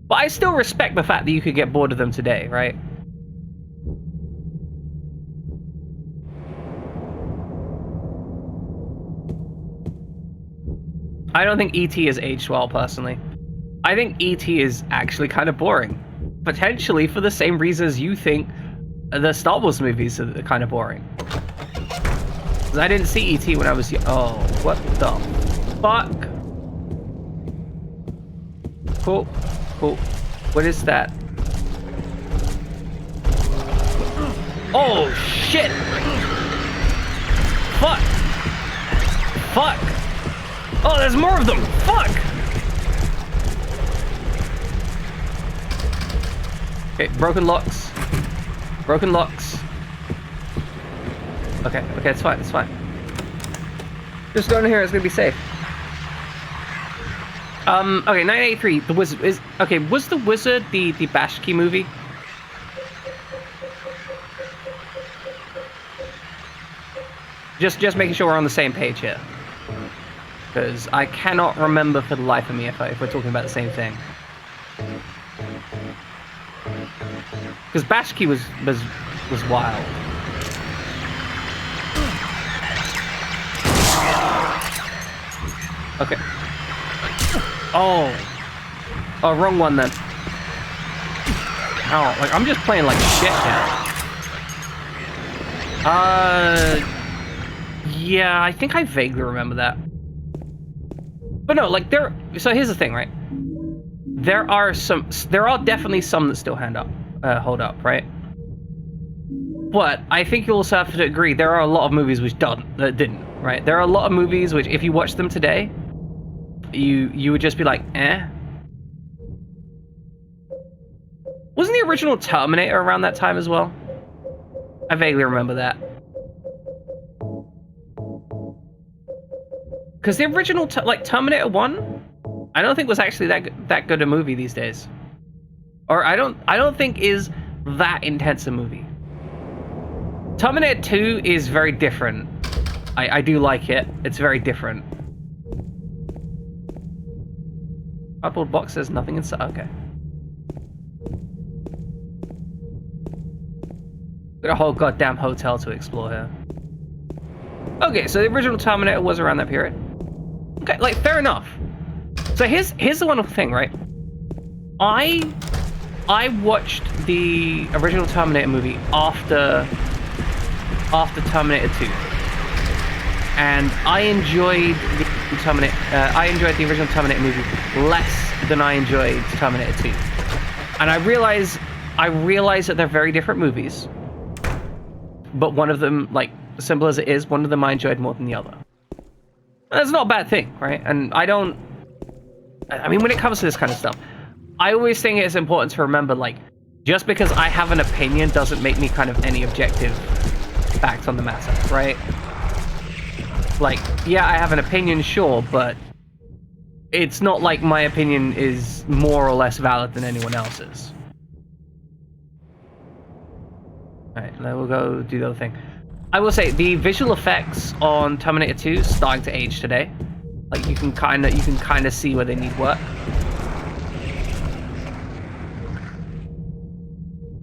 But I still respect the fact that you could get bored of them today, right? I don't think E.T. has aged well, personally. I think E.T. is actually kind of boring. Potentially for the same reasons you think the Star Wars movies are kind of boring. Because I didn't see E.T. when I was young. Oh, what the fuck? Cool. Cool. What is that? Oh, shit! Fuck! Fuck! Oh, there's more of them! Fuck! Okay, broken locks. Broken locks. Okay, okay, it's fine, it's fine. Just go in here, it's gonna be safe. Okay, 983, the wizard is... Okay, was the wizard the Bashki movie? Just making sure we're on the same page here. Because I cannot remember for the life of me if we're talking about the same thing. Because Bashki was wild. Okay. Oh, wrong one then. Oh, like I'm just playing like shit now. Yeah, I think I vaguely remember that. But no, like so here's the thing, right? There are definitely some that still hold up, right? But I think you also have to agree there are a lot of movies which didn't, right? There are a lot of movies which, if you watch them today, you would just be like, eh. Wasn't the original Terminator around that time as well? I vaguely remember that. Because the original, like Terminator 1, I don't think was actually that good a movie these days. Or I don't think is that intense a movie. Terminator 2 is very different. I do like it. It's very different. Cardboard box says nothing inside. Okay. Got a whole goddamn hotel to explore here. Okay, so the original Terminator was around that period. Okay, like fair enough. So here's the wonderful thing, right? I watched the original Terminator movie after Terminator 2, and I enjoyed the original Terminator movie less than I enjoyed Terminator 2. And I realize that they're very different movies, but one of them, like simple as it is, one of them I enjoyed more than the other. And that's not a bad thing, right? And I mean, when it comes to this kind of stuff, I always think it's important to remember, like, just because I have an opinion doesn't make me kind of any objective facts on the matter, right? Like, yeah, I have an opinion, sure, but it's not like my opinion is more or less valid than anyone else's. Alright, then we'll go do the other thing. I will say, the visual effects on Terminator 2 is starting to age today. Like, you can kind of see where they need work.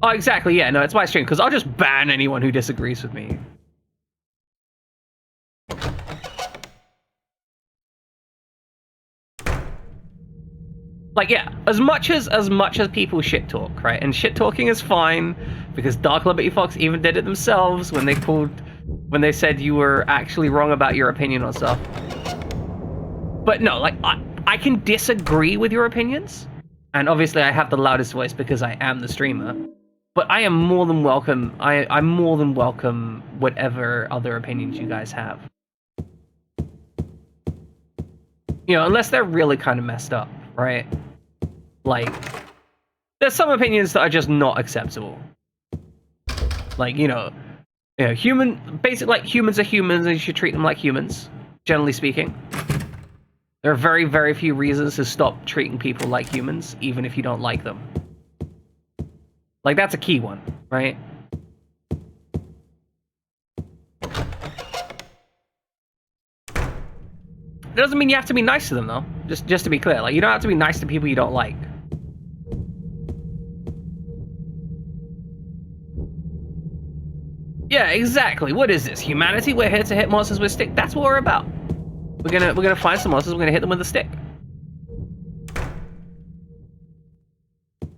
Oh, exactly. Yeah, no, it's my stream because I'll just ban anyone who disagrees with me. Like, yeah, as much as people shit talk, right? And shit talking is fine because Dark Liberty Fox even did it themselves when they said you were actually wrong about your opinion on stuff. But no, like I can disagree with your opinions, and obviously I have the loudest voice because I am the streamer. But I am more than welcome. I'm more than welcome whatever other opinions you guys have. You know, unless they're really kind of messed up, right? Like, there's some opinions that are just not acceptable. Like, you know, basically, like, humans are humans and you should treat them like humans, generally speaking. There are very, very few reasons to stop treating people like humans, even if you don't like them. Like, that's a key one, right? It doesn't mean you have to be nice to them, though. Just to be clear, like, you don't have to be nice to people you don't like. Yeah, exactly. What is this? Humanity? We're here to hit monsters with stick. That's what we're about. We're gonna find some monsters. We're gonna hit them with a stick.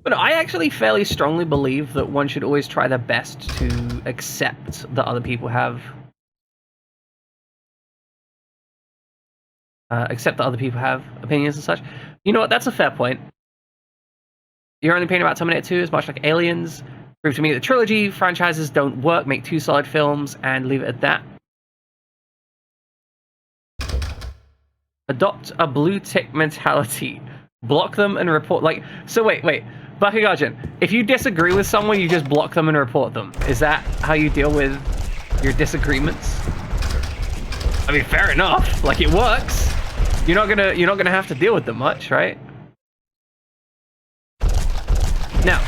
But no, I actually fairly strongly believe that one should always try their best to accept that other people have opinions and such. You know what? That's a fair point. Your only opinion about Terminator 2 is much like Aliens. Prove to me that trilogy franchises don't work. Make 2 solid films and leave it at that. Adopt a blue tick mentality. Block them and report. Like, so wait. Bucky Guardian, if you disagree with someone, you just block them and report them. Is that how you deal with your disagreements? I mean, fair enough. Like, it works. You're not gonna have to deal with them much, right? Now,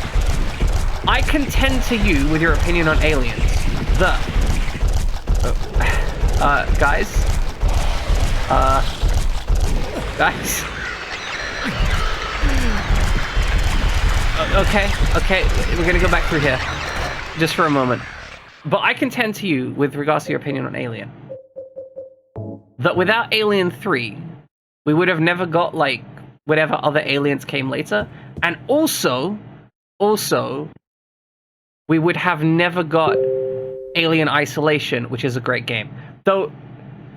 I contend to you with your opinion on Aliens. Guys. Okay, we're gonna go back through here, just for a moment. But I contend to you, with regards to your opinion on Alien, that without Alien 3, we would have never got, like, whatever other aliens came later, and also, we would have never got Alien Isolation, which is a great game. Though,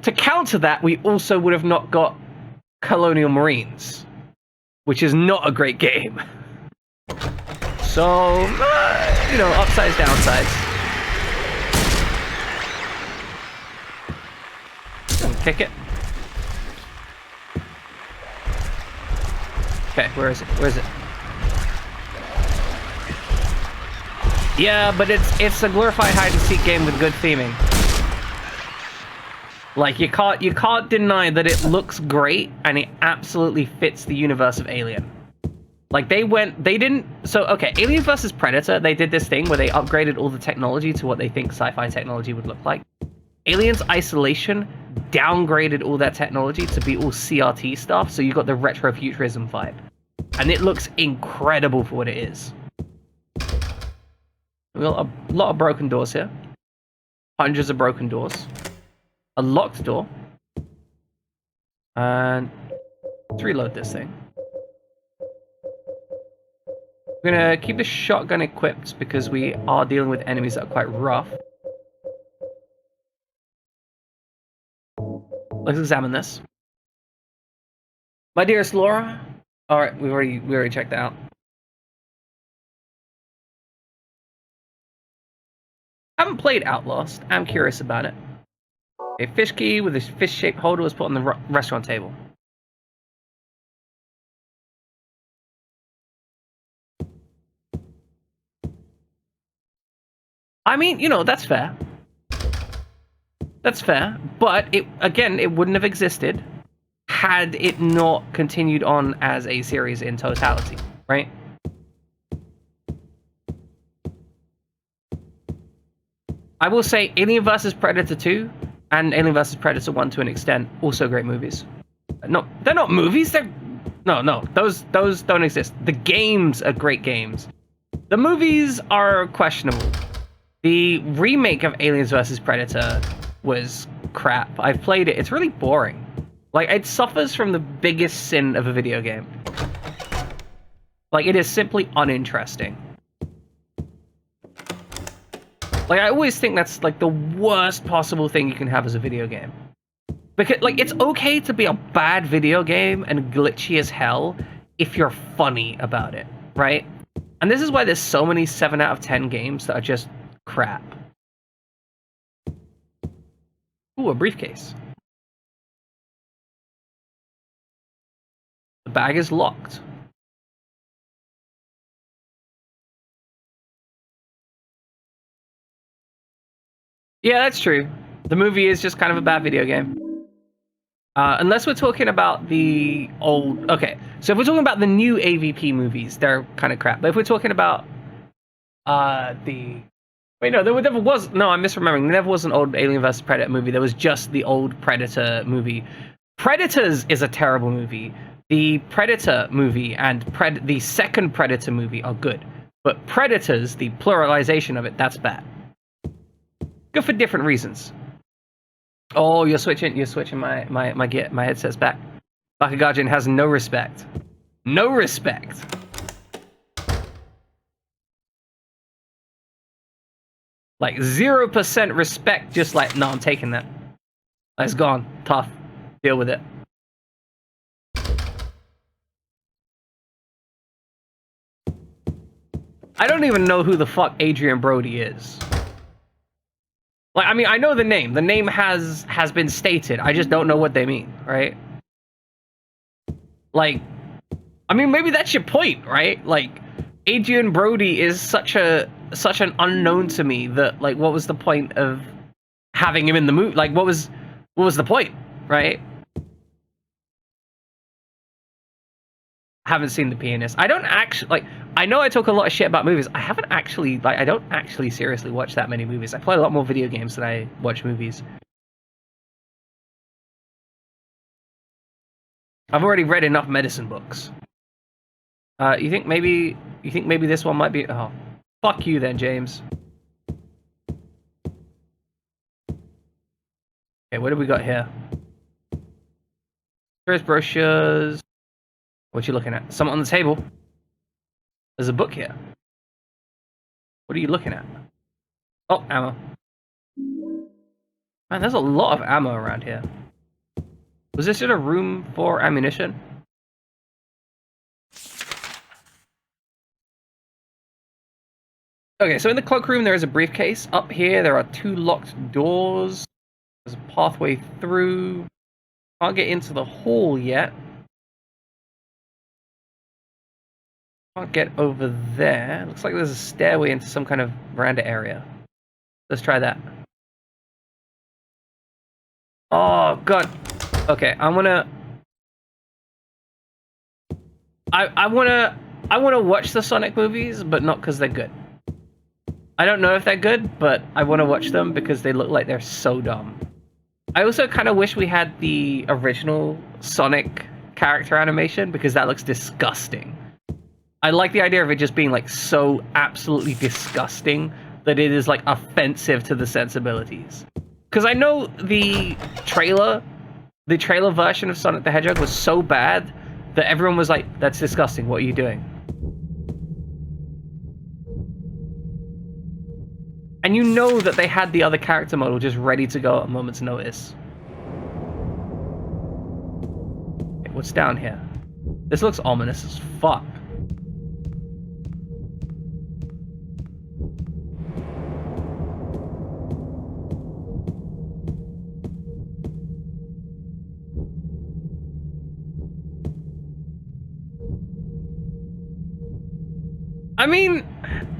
to counter that, we also would have not got Colonial Marines, which is not a great game. So, you know, upsides, downsides. Kick it. Okay, where is it? Yeah, but it's a glorified hide and seek game with good theming. Like, you can't deny that it looks great and it absolutely fits the universe of Alien. Like, so, okay, Alien vs. Predator, they did this thing where they upgraded all the technology to what they think sci-fi technology would look like. Aliens Isolation downgraded all that technology to be all CRT stuff, so you got the retrofuturism vibe. And it looks incredible for what it is. We got a lot of broken doors here. Hundreds of broken doors. A locked door. And let's reload this thing. We're gonna keep the shotgun equipped because we are dealing with enemies that are quite rough. Let's examine this. My dearest Laura. Alright, we already checked that out. Haven't played Outlast. I'm curious about it. A fish key with a fish-shaped holder was put on the restaurant table. I mean, you know, that's fair. That's fair, but it wouldn't have existed had it not continued on as a series in totality, right? I will say Alien vs. Predator 2 and Alien vs. Predator 1 to an extent, also great movies. No, they're not movies, they're... No, those don't exist. The games are great games. The movies are questionable. The remake of Aliens vs. Predator was crap. I've played it. It's really boring. Like, it suffers from the biggest sin of a video game. Like, it is simply uninteresting. Like, I always think that's, like, the worst possible thing you can have as a video game. Because, like, it's okay to be a bad video game and glitchy as hell if you're funny about it, right? And this is why there's so many 7 out of 10 games that are just crap. Ooh, a briefcase. The bag is locked. Yeah, that's true. The movie is just kind of a bad video game. Unless we're talking about the old... Okay, so if we're talking about the new AVP movies, they're kind of crap. But if we're talking about the... Wait, no, there never was... No, I'm misremembering. There never was an old Alien vs. Predator movie. There was just the old Predator movie. Predators is a terrible movie. The Predator movie and the second Predator movie are good. But Predators, the pluralization of it, that's bad. Good for different reasons. Oh, you're switching my headset's back. Bakugan has no respect. No respect. Like 0% respect, just like, no, I'm taking that. It's gone. Tough. Deal with it. I don't even know who the fuck Adrian Brody is. Like, I mean, I know the name. The name has been stated. I just don't know what they mean, right? Like, I mean, maybe that's your point, right? Like, Adrian Brody is such an unknown to me that, like, what was the point of having him in the movie? Like, what was the point, right? Haven't seen The Pianist. I don't actually, like, I know I talk a lot of shit about movies. I haven't actually, like, I don't actually seriously watch that many movies. I play a lot more video games than I watch movies. I've already read enough medicine books. You think maybe this one might be... Oh, fuck you then, James. Okay, what do we got here? There's brochures. What you looking at? Something on the table. There's a book here. What are you looking at? Oh, ammo. Man, there's a lot of ammo around here. Was this in a room for ammunition? Okay, so in the cloakroom there is a briefcase. Up here there are 2 locked doors. There's a pathway through. Can't get into the hall yet. Can't get over there. Looks like there's a stairway into some kind of veranda area. Let's try that. Oh god. Okay, I wanna watch the Sonic movies, but not because they're good. I don't know if they're good, but I want to watch them because they look like they're so dumb. I also kind of wish we had the original Sonic character animation because that looks disgusting. I like the idea of it just being like so absolutely disgusting that it is like offensive to the sensibilities. Because I know the trailer version of Sonic the Hedgehog was so bad that everyone was like, that's disgusting, what are you doing? And you know that they had the other character model just ready to go at a moment's notice. Okay, what's down here? This looks ominous as fuck. I mean,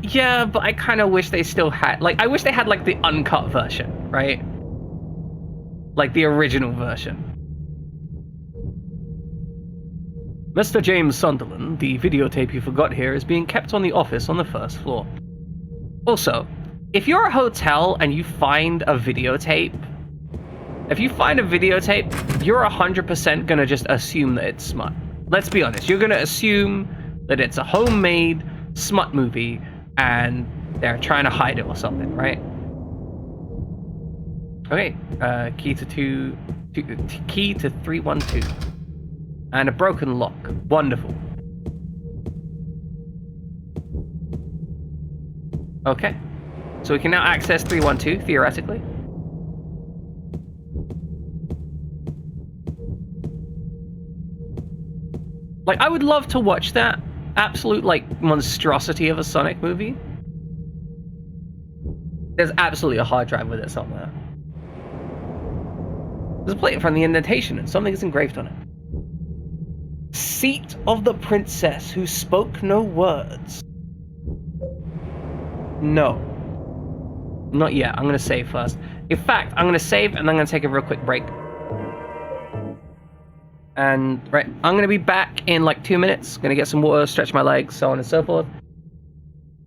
yeah, but I kind of wish they still had, like, I wish they had, like, the uncut version, right? Like, the original version. Mr. James Sunderland, the videotape you forgot here is being kept on the office on the 1st floor. Also, if you're a hotel and you find a videotape, you're 100% gonna just assume that it's smut. Let's be honest, you're gonna assume that it's a homemade smut movie and they're trying to hide it or something, right? Okay, key to 312. And a broken lock. Wonderful. Okay. So we can now access 312, theoretically. Like, I would love to watch that absolute, like, monstrosity of a Sonic movie. There's absolutely a hard drive with it somewhere. There's a plate in front of the indentation, and something is engraved on it. Seat of the princess who spoke no words. No. Not yet. I'm going to save first. In fact, I'm going to save, and I'm going to take a real quick break. And, right, I'm going to be back in, like, 2 minutes. Going to get some water, stretch my legs, so on and so forth.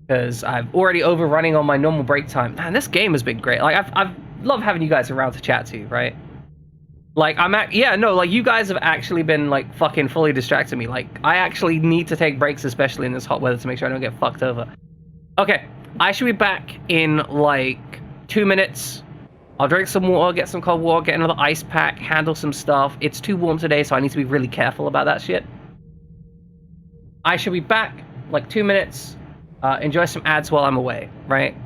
Because I'm already overrunning on my normal break time. Man, this game has been great. Like, I've loved having you guys around to chat to, right? Like, like, you guys have actually been, like, fucking fully distracting me. Like, I actually need to take breaks, especially in this hot weather, to make sure I don't get fucked over. Okay, I should be back in, like, 2 minutes. I'll drink some water, get some cold water, get another ice pack, handle some stuff. It's too warm today, so I need to be really careful about that shit. I should be back, like, 2 minutes. Enjoy some ads while I'm away, right?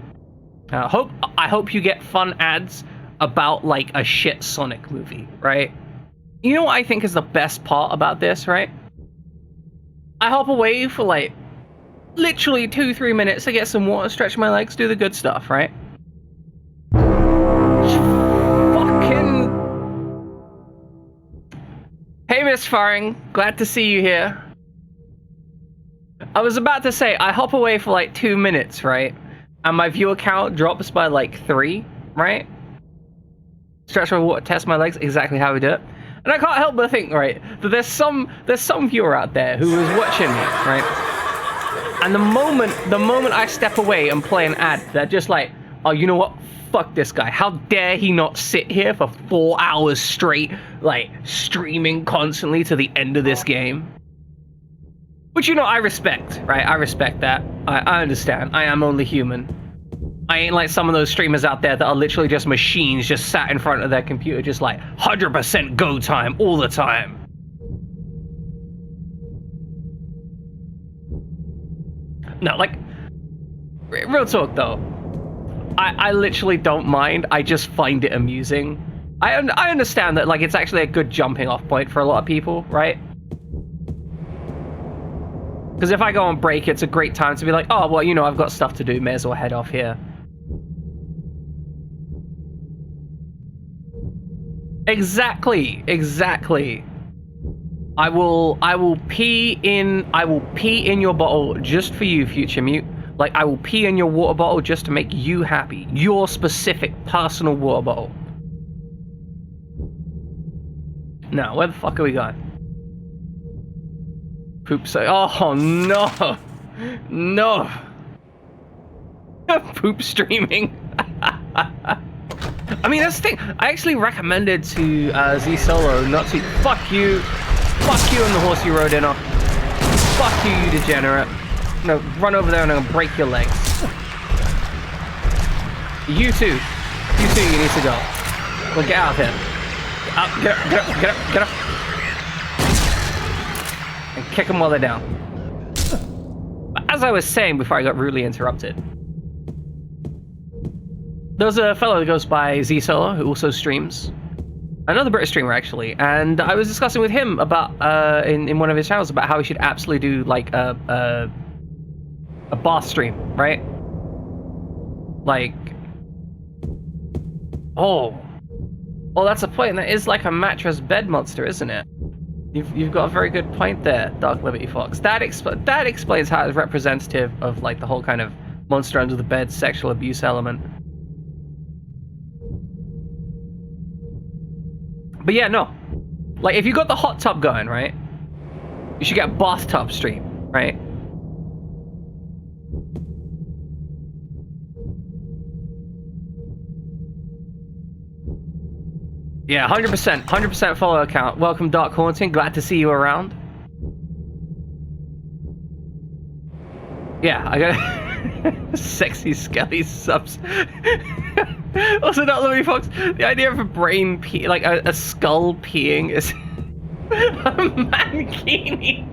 I hope you get fun ads about, like, a shit Sonic movie, right? You know what I think is the best part about this, right? I hop away for, like, literally 2-3 minutes to get some water, stretch my legs, do the good stuff, right? Fucking... Hey, Miss Faring, glad to see you here. I was about to say, I hop away for, like, 2 minutes, right? And my viewer count drops by, like, 3, right? Stretch my water, test my legs, exactly how we do it. And I can't help but think, right, that there's some viewer out there who is watching me, right? And the moment I step away and play an ad, they're just like, oh, you know what? Fuck this guy. How dare he not sit here for 4 hours straight, like, streaming constantly to the end of this game? Which, you know, I respect, right? I respect that. I understand. I am only human. I ain't like some of those streamers out there that are literally just machines just sat in front of their computer just like 100% go time all the time. No, like, real talk though. I literally don't mind. I just find it amusing. I understand that, like, it's actually a good jumping off point for a lot of people, right? Because if I go on break, it's a great time to be like, oh, well, you know, I've got stuff to do. May as well head off here. Exactly. I will pee in your bottle just for you, future mute. Like, I will pee in your water bottle just to make you happy. Your specific personal water bottle. Now, where the fuck are we going? Poop so. Oh no. No. Poop streaming. I mean, that's the thing. I actually recommended to Z Solo not to. Fuck you and the horse you rode in on. Fuck you, you degenerate. No, run over there and I'm gonna break your legs. You too, you need to go. Well, get out of here. Get up. And kick them while they're down. But as I was saying before I got rudely interrupted, there's a fellow that goes by Z Solo who also streams. Another British streamer, actually. And I was discussing with him about, in one of his channels, about how he should absolutely do, like, a bath stream, right? Like, oh, that's a point. That is like a mattress bed monster, isn't it? You've got a very good point there, Dark Liberty Fox. That explains how it's representative of, like, the whole kind of monster under the bed sexual abuse element. But yeah, no. Like, if you got the hot tub going, right? You should get a bathtub stream, right? Yeah, 100% follow account. Welcome, Dark Haunting. Glad to see you around. Yeah, I got Sexy Skelly subs. Also, not Louis Fox. The idea of a brain like a skull peeing is a mankini.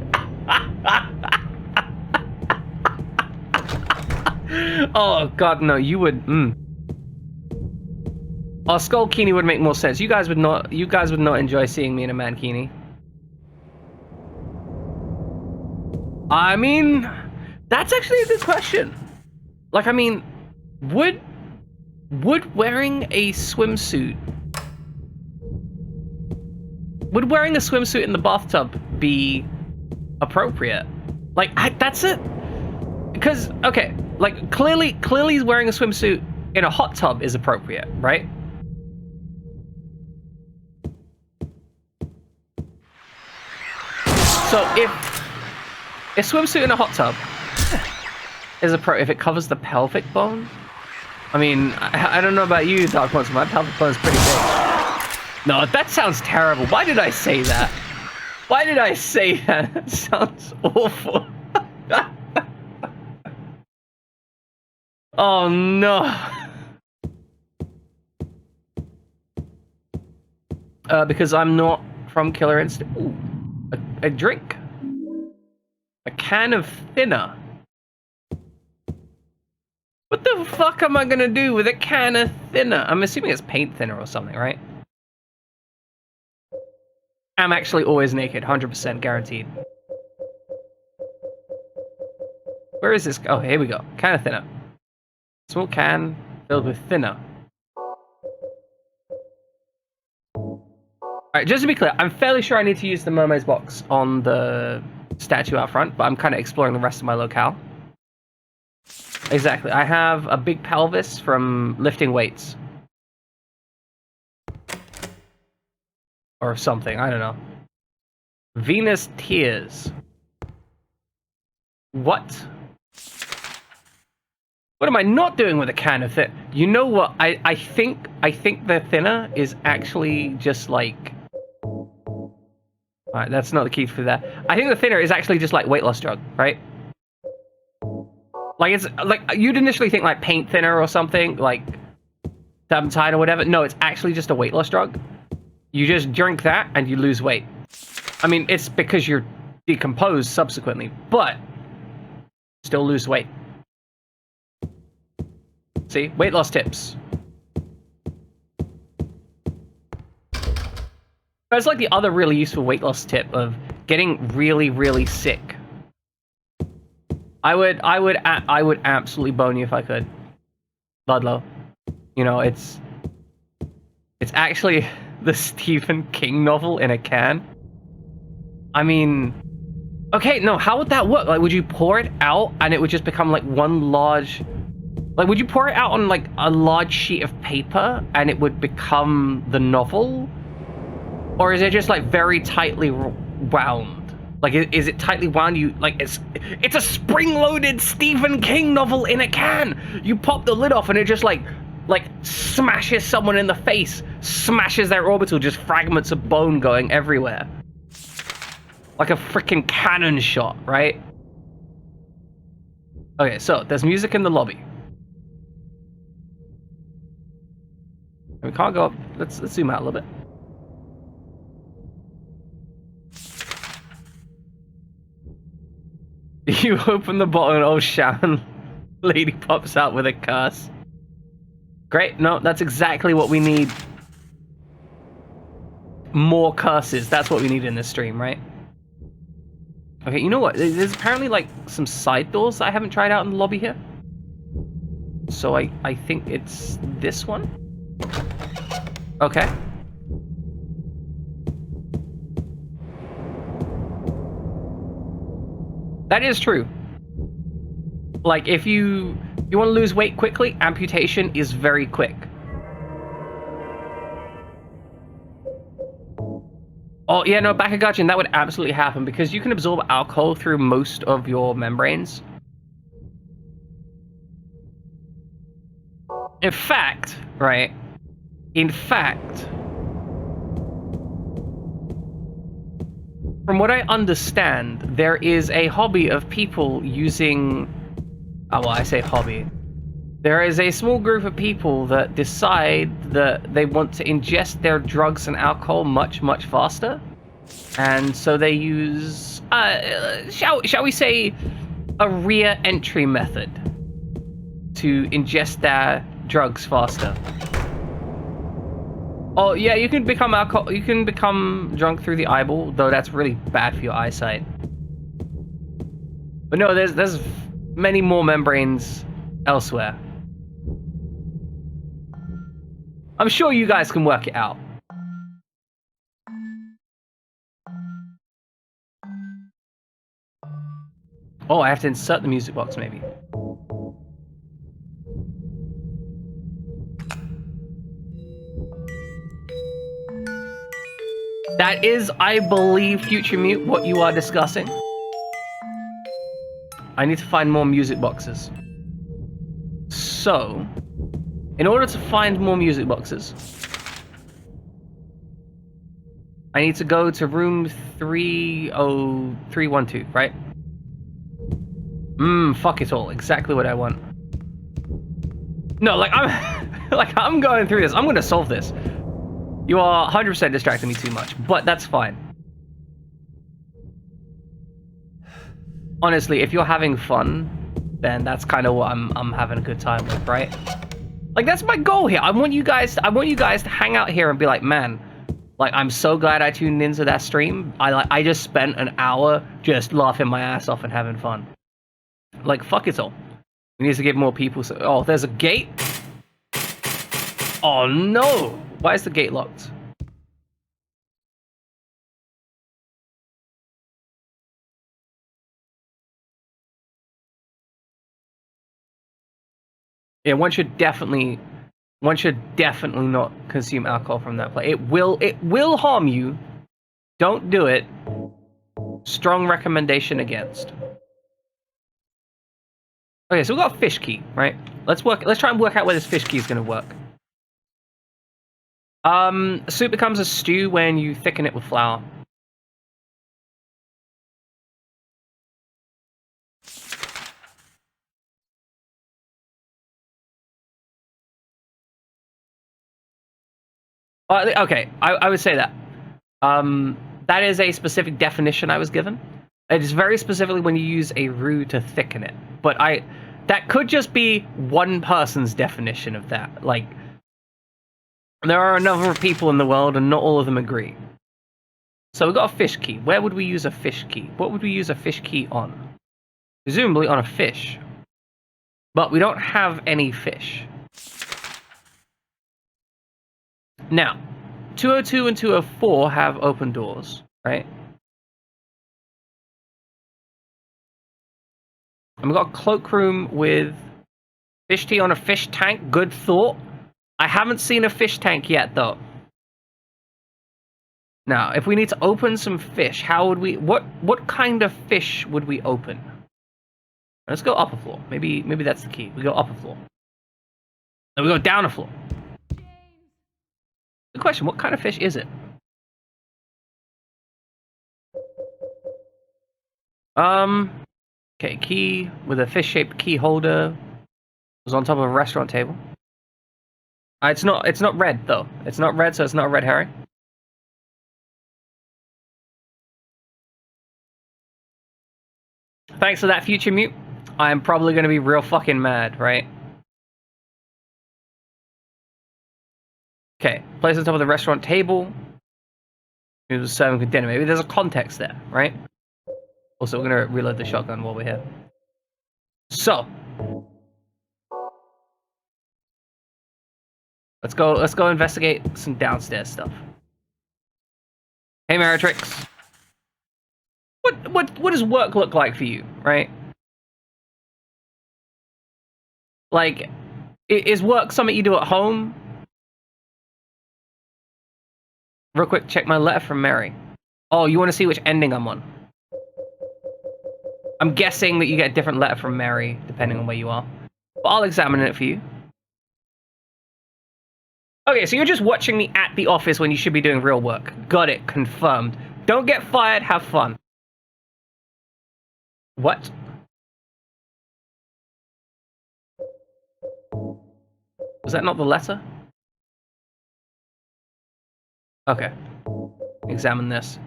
Oh God, no! You would. A skull kini would make more sense. You guys would not. You guys would not enjoy seeing me in a mankini. I mean, that's actually a good question. Like, I mean, would wearing a swimsuit in the bathtub be appropriate? Like, that's it. Because, okay, like, clearly wearing a swimsuit in a hot tub is appropriate, right? So if a swimsuit in a hot tub is if it covers the pelvic bone, I mean, I don't know about you, Dark Monster, my pelvic bone is pretty big. No, that sounds terrible. Why did I say that? Why did I say that? That sounds awful. Oh no. Because I'm not from Killer Instinct. Ooh, a drink. A can of thinner. What the fuck am I gonna do with a can of thinner? I'm assuming it's paint thinner or something, right? I'm actually always naked, 100% guaranteed. Where is this? Oh, here we go. Can of thinner. Small can filled with thinner. Alright, just to be clear, I'm fairly sure I need to use the mermaid's box on the statue out front, but I'm kind of exploring the rest of my locale. Exactly. I have a big pelvis from lifting weights. Or something, I don't know. Venus tears. What? What am I not doing with a can of thinner? You know what? I think the thinner is actually just like... Alright, that's not the key for that. I think the thinner is actually just like weight loss drug, right? Like, it's like you'd initially think like paint thinner or something, like turpentine or whatever. No, it's actually just a weight loss drug. You just drink that and you lose weight. I mean, it's because you're decomposed subsequently, but still lose weight. See? Weight loss tips. That's like the other really useful weight loss tip of getting really, really sick. I would absolutely bone you if I could. Ludlow. You know, it's actually the Stephen King novel in a can. I mean, okay, no, how would that work? Like, would you pour it out and it would just become like one large... Like, would you pour it out on like a large sheet of paper and it would become the novel? Or is it just like very tightly wound? Like, is it tightly wound? You like it's a spring-loaded Stephen King novel in a can. You pop the lid off and it just like smashes someone in the face, smashes their orbital, just fragments of bone going everywhere. Like a freaking cannon shot, right? Okay, so there's music in the lobby. We can't go up. Let's zoom out a little bit. You open the bottle and old Shaman lady pops out with a curse. Great, no, that's exactly what we need. More curses, that's what we need in this stream, right? Okay, you know what? There's apparently like some side doors that I haven't tried out in the lobby here. So I think it's this one? Okay. That is true. Like, if you want to lose weight quickly, amputation is very quick. Oh, yeah, no, Bakagachin, that would absolutely happen because you can absorb alcohol through most of your membranes. In fact, right? In fact, from what I understand, there is a hobby of people using well, I say hobby. There is a small group of people that decide that they want to ingest their drugs and alcohol much, much faster. And so they use, shall we say, a rear entry method to ingest their drugs faster. Oh yeah, you can become drunk through the eyeball, though that's really bad for your eyesight. But no, there's many more membranes elsewhere. I'm sure you guys can work it out. Oh, I have to insert the music box, maybe. That is, I believe, Future Mute, what you are discussing. I need to find more music boxes. So, in order to find more music boxes, I need to go to room 30312, right? Fuck it all. Exactly what I want. No, like, I'm going through this. I'm gonna solve this. You are 100% distracting me too much, but that's fine. Honestly, if you're having fun, then that's kind of what I'm having a good time with, right? Like, that's my goal here. I want you guys to hang out here and be like, man, like, I'm so glad I tuned into that stream. I just spent an hour just laughing my ass off and having fun. Like, fuck it all. We need to give more people. Oh, there's a gate. Oh no! Why is the gate locked? Yeah, one should definitely not consume alcohol from that place. It will harm you. Don't do it. Strong recommendation against. Okay, so we got a fish key, right? Let's try and work out where this fish key is gonna work. Soup becomes a stew when you thicken it with flour. Okay, I would say that. That is a specific definition I was given. It is very specifically when you use a roux to thicken it. But that could just be one person's definition of that. Like, there are a number of people in the world and not all of them agree. So we've got a fish key. Where would we use a fish key? What would we use a fish key on? Presumably on a fish. But we don't have any fish. Now, 202 and 204 have open doors, right? And we've got a cloakroom with fish tea on a fish tank. Good thought. I haven't seen a fish tank yet, though. Now, if we need to open some fish, how would we... What kind of fish would we open? Let's go up a floor. Maybe that's the key. We go up a floor. Then we go down a floor. Good question. What kind of fish is it? Okay, key with a fish-shaped key holder. It was on top of a restaurant table. It's not red though. It's not red, so it's not a red herring. Thanks for that, Future Mute. I'm probably gonna be real fucking mad, right? Okay, place on top of the restaurant table. It was serving for dinner. Maybe there's a context there, right? Also, we're gonna reload the shotgun while we're here. So, let's go investigate some downstairs stuff. Hey, Meritrix. What does work look like for you, right? Like, is work something you do at home? Real quick, check my letter from Mary. Oh, you want to see which ending I'm on? I'm guessing that you get a different letter from Mary, depending on where you are. But I'll examine it for you. Okay, so you're just watching me at the office when you should be doing real work. Got it, confirmed. Don't get fired, have fun. What? Was that not the letter? Okay. Examine this.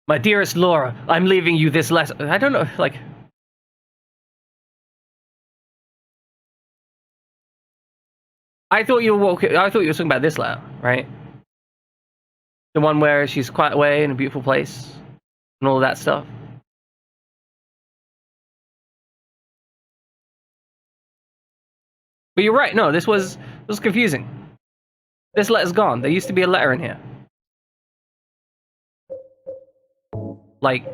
My dearest Laura, I'm leaving you this letter. I don't know, like... I thought you were talking about this letter, right? The one where she's quiet away in a beautiful place and all of that stuff. But you're right. No, this was confusing. This letter's gone. There used to be a letter in here. Like...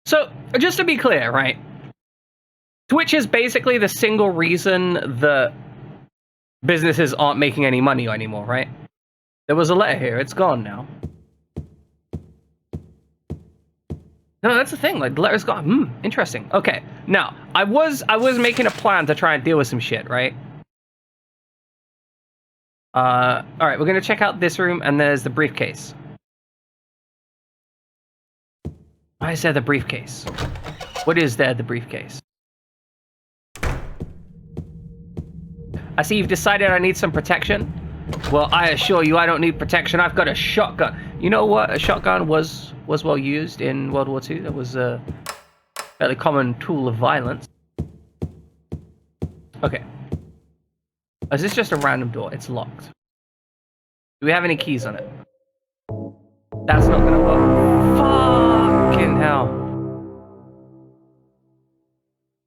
So, just to be clear, right? Twitch is basically the single reason that businesses aren't making any money anymore, right? There was a letter here. It's gone now. No, that's the thing. Like, the letter's gone. Interesting. Okay. Now, I was making a plan to try and deal with some shit, right? Alright, we're gonna check out this room, and there's the briefcase. Why is there the briefcase? What is there, the briefcase? I see you've decided I need some protection. Well, I assure you I don't need protection. I've got a shotgun. You know what? A shotgun was well used in World War II. That was a fairly common tool of violence. Okay. Is this just a random door? It's locked. Do we have any keys on it? That's not gonna work. Fucking hell.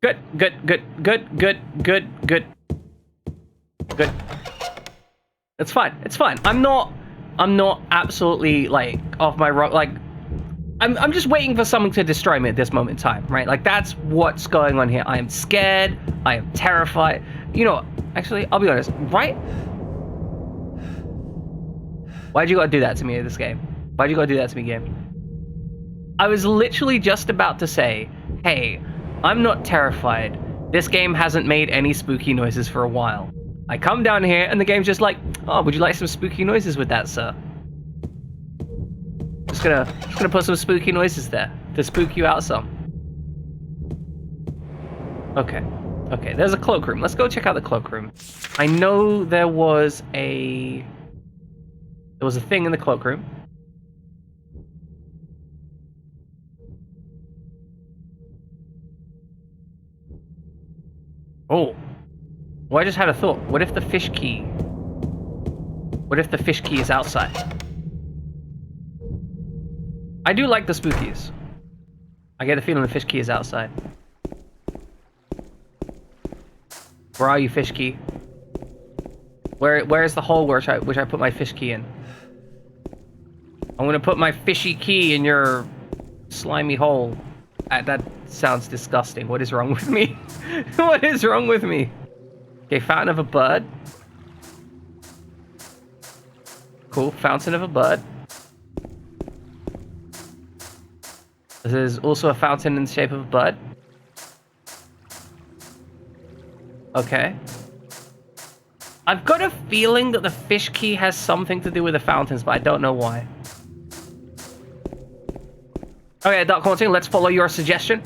Good. It's fine. It's fine. I'm not absolutely like off my rock. Like, I'm just waiting for something to destroy me at this moment in time, right? Like, that's what's going on here. I am scared. I am terrified. You know, actually, I'll be honest. Right? Why'd you gotta do that to me in this game? Why'd you gotta do that to me, game? I was literally just about to say, hey, I'm not terrified. This game hasn't made any spooky noises for a while. I come down here and the game's just like, oh, would you like some spooky noises with that, sir? Just gonna put some spooky noises there to spook you out some. Okay, there's a cloakroom. Let's go check out the cloakroom. I know there was a thing in the cloakroom. Oh. Well, I just had a thought. What if the fish key is outside? I do like the spookies. I get the feeling the fish key is outside. Where are you, fish key? Where is the hole which I put my fish key in? I'm gonna put my fishy key in your slimy hole. That sounds disgusting. What is wrong with me? What is wrong with me? Okay, fountain of a bird. Cool, fountain of a bird. There's also a fountain in the shape of a bird. Okay. I've got a feeling that the fish key has something to do with the fountains, but I don't know why. Okay, Dark Haunting, let's follow your suggestion.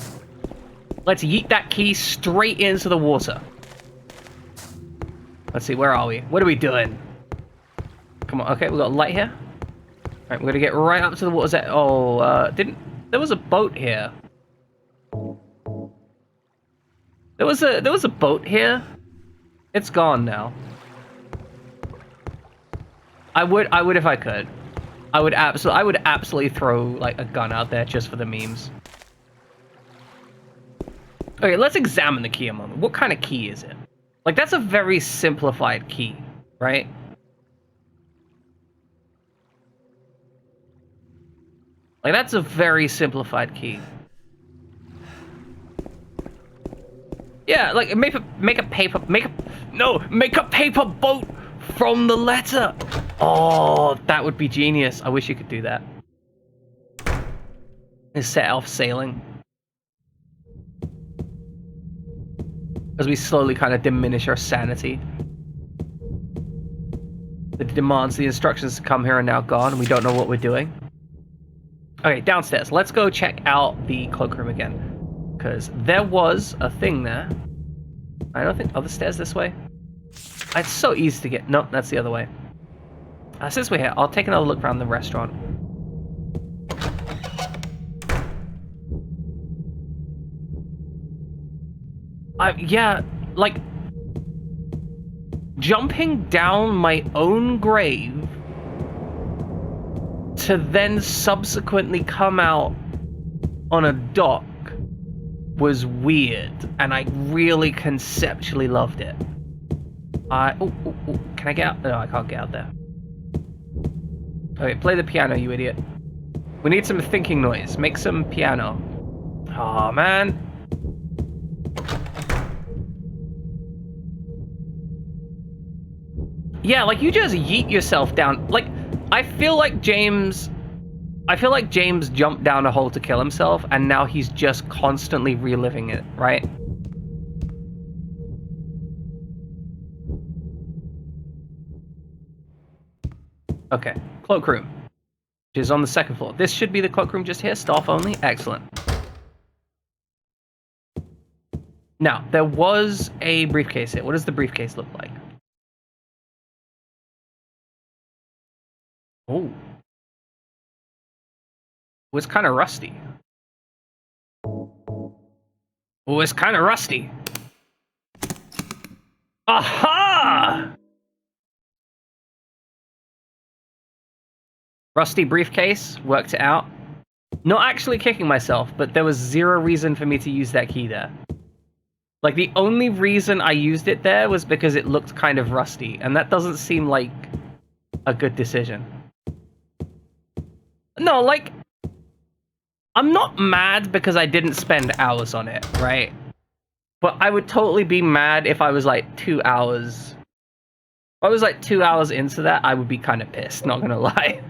Let's yeet that key straight into the water. Let's see, where are we? What are we doing? Come on, okay, we got a light here. Alright, we're gonna get right up to the water. There was a boat here. There was a boat here. It's gone now. I would if I could. I would absolutely throw like a gun out there just for the memes. Okay, let's examine the key a moment. What kind of key is it? Like, that's a very simplified key, right? Like, that's a very simplified key. Yeah, like, make a paper boat from the letter. Oh, that would be genius. I wish you could do that. And set off sailing. As we slowly kind of diminish our sanity. The demands, the instructions to come here are now gone, and we don't know what we're doing. Okay, downstairs. Let's go check out the cloakroom again. Because there was a thing there. I don't think... Are the stairs this way? It's so easy to get... Nope, that's the other way. Since we're here, I'll take another look around the restaurant. Yeah, like... Jumping down my own grave to then subsequently come out on a dock was weird, and I really conceptually loved it. Oh, can I get out? No, I can't get out there. Okay, play the piano, you idiot. We need some thinking noise. Make some piano. Oh man. Yeah, like you just yeet yourself down. Like, I feel like James jumped down a hole to kill himself, and now he's just constantly reliving it, right? Okay, cloakroom, which is on the second floor. This should be the cloakroom just here, staff only. Excellent. Now, there was a briefcase here. What does the briefcase look like? Oh. Oh, it's kind of rusty. Oh, it's kind of rusty. Aha! Rusty briefcase, worked it out. Not actually kicking myself, but there was zero reason for me to use that key there. Like, the only reason I used it there was because it looked kind of rusty, and that doesn't seem like a good decision. No, like, I'm not mad because I didn't spend hours on it, right? But I would totally be mad if I was like 2 hours. If I was like 2 hours into that, I would be kind of pissed, not gonna lie.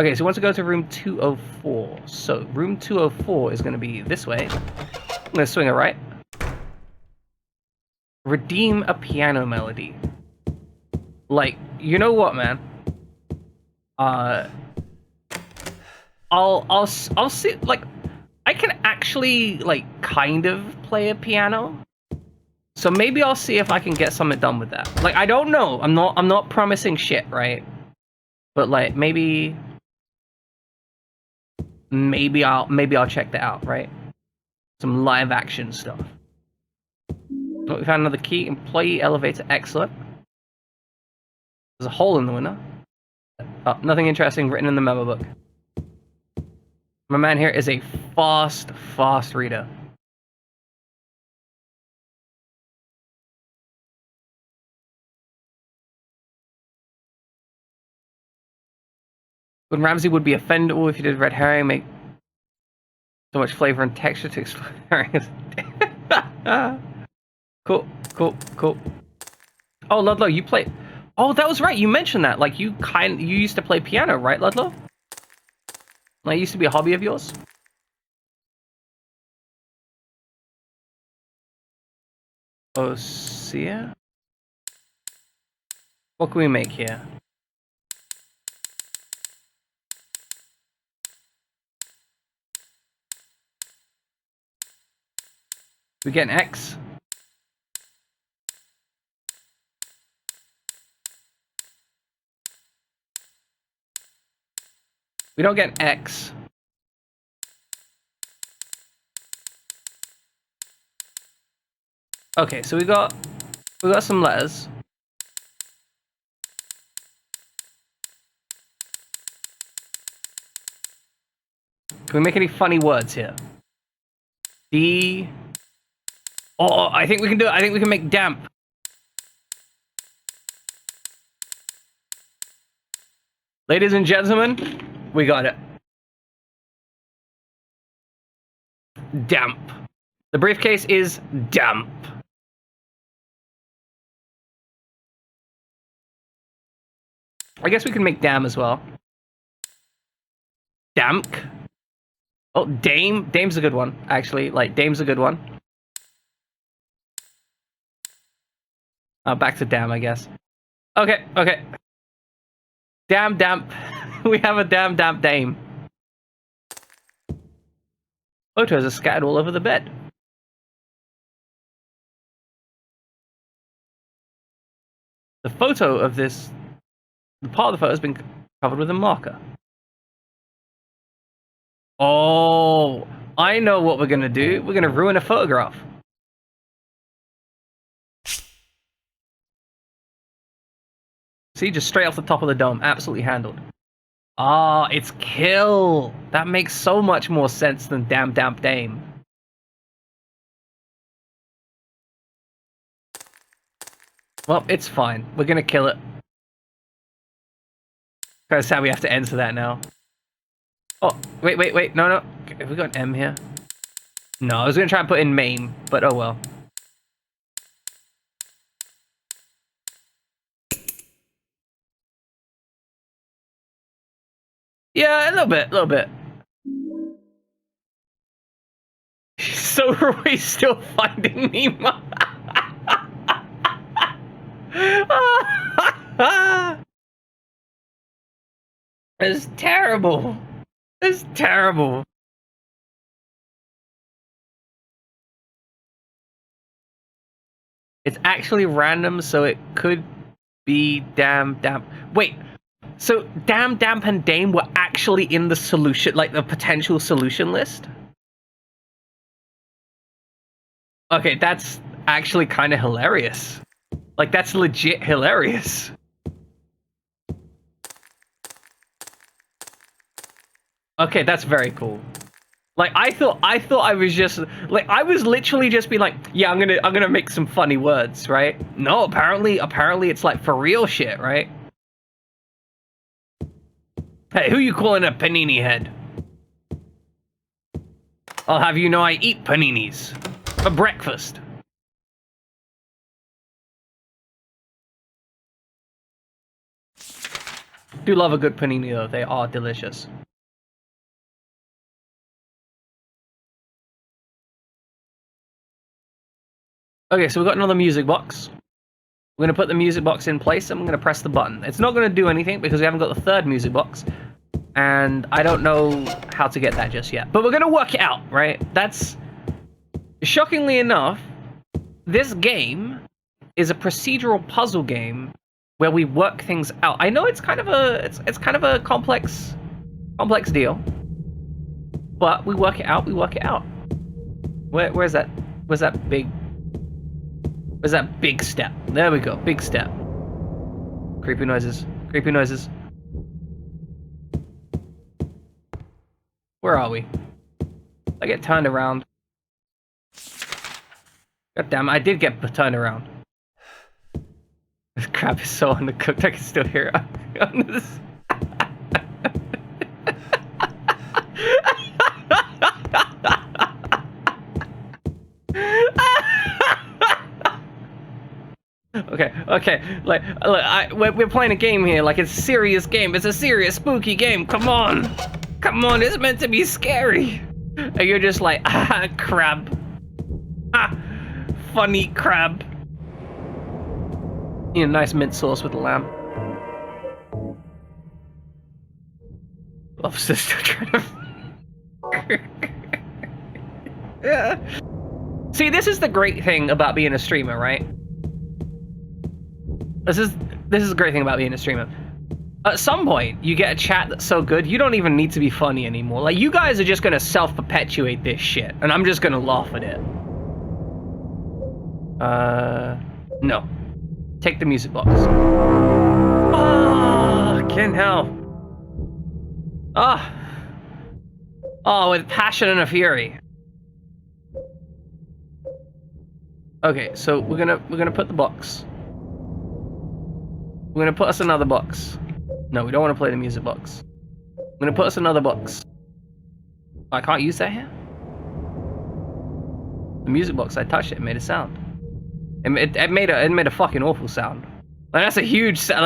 Okay, so once we go to room 204. So room 204 is gonna be this way. I'm gonna swing it right. Redeem a piano melody. Like, you know what, man? I'll see, like, I can actually, like, kind of play a piano. So maybe I'll see if I can get something done with that. Like, I don't know. I'm not promising shit, right? But like, maybe I'll check that out, right? Some live action stuff. Oh, we found another key. Employee elevator, excellent. There's a hole in the window. Oh, nothing interesting written in the memo book. My man here is a fast reader. Gordon Ramsay would be offendable if you did red herring, make so much flavor and texture to explode herring. Cool. Oh, Ludlow, you play... Oh, that was right, you mentioned that. Like, you used to play piano, right, Ludlow? Like, it used to be a hobby of yours? Osea? What can we make here? We get an X. We don't get an X. Okay, so we got some letters. Can we make any funny words here? D. Oh, I think we can do it. I think we can make damp. Ladies and gentlemen, we got it. Damp. The briefcase is damp. I guess we can make dam as well. Damp. Oh, dame. Dame's a good one, actually. Like, dame's a good one. Back to dam, I guess. Okay. Damp. We have a damn dame. Photos are scattered all over the bed. The photo of this, the part of the photo has been covered with a marker. Oh, I know what we're gonna do. We're gonna ruin a photograph. See, just straight off the top of the dome, absolutely handled. Ah, it's kill. That makes so much more sense than damn dame. Well, it's fine. We're gonna kill it. That's how we have to answer that now. Oh, wait. No. Have we got an M here? No, I was gonna try and put in main, but oh well. Yeah, a little bit. So are we still finding Nemo? It's terrible. It's terrible. It's actually random, so it could be damn. Wait, so damn, and Dame were actually in the solution, like the potential solution list? Okay, that's actually kind of hilarious. Like, that's legit hilarious. Okay, that's very cool. Like, I thought I was just like, I was literally just being like, yeah, I'm gonna make some funny words, right? No, apparently it's like for real shit, right? Hey, who you calling a panini head? I'll have you know I eat paninis for breakfast. Do love a good panini though, they are delicious. Okay, so we've got another music box. We're going to put the music box in place and we're going to press the button. It's not going to do anything because we haven't got the third music box. And I don't know how to get that just yet. But we're going to work it out, right? That's... Shockingly enough, this game is a procedural puzzle game where we work things out. I know it's kind of a... It's kind of a complex deal. But we work it out, Where's that? Where's that big... Where's that big step? There we go, big step. Creepy noises. Where are we? I get turned around. God damn, I did get turned around. This crab is so undercooked, I can still hear it. Okay. Like, we're playing a game here. Like, it's a serious game. It's a serious, spooky game. Come on, it's meant to be scary. And you're just like, crab. Funny crab. You know, nice mint sauce with the lamb. Lobster's still trying to... Yeah. See, this is the great thing about being a streamer, right? This is a great thing about being a streamer. At some point, you get a chat that's so good, you don't even need to be funny anymore. Like, you guys are just gonna self-perpetuate this shit, and I'm just gonna laugh at it. No. Take the music box. Fucking hell. Oh, with passion and a fury. Okay, so we're gonna put the box. We're gonna put us another box. No, we don't want to play the music box. We're gonna put us another box. I can't use that here? The music box, I touched it, it made a sound. It made a fucking awful sound. Like, that's a huge sound,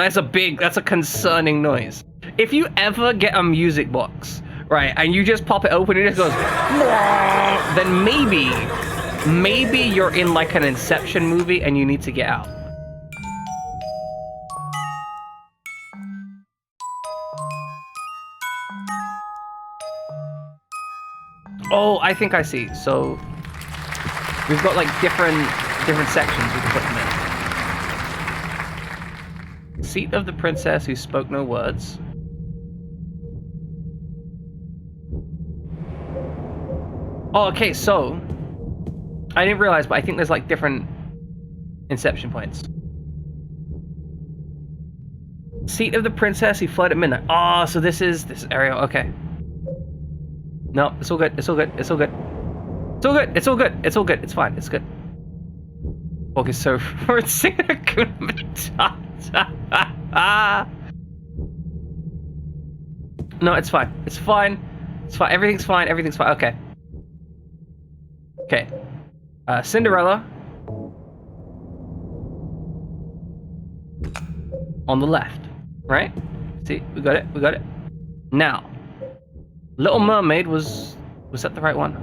that's a concerning noise. If you ever get a music box, right, and you just pop it open and it just goes, then maybe you're in like an Inception movie and you need to get out. Oh, I think I see. So we've got like different sections we can put them in. Seat of the princess who spoke no words. Oh, okay, so I didn't realize, but I think there's like different inception points. Seat of the princess who fled at midnight. Oh, so this is Ariel. Okay. No, it's all good. It's all good. It's all good. It's all good. It's all good. It's all good. It's fine. It's good. Focus so forward. Sing Hakuna Matata. No, it's fine. It's fine. It's fine. Everything's fine. Everything's fine. Okay. Okay. Cinderella. On the left. Right? See, we got it. We got it. Now, Little Mermaid was that the right one?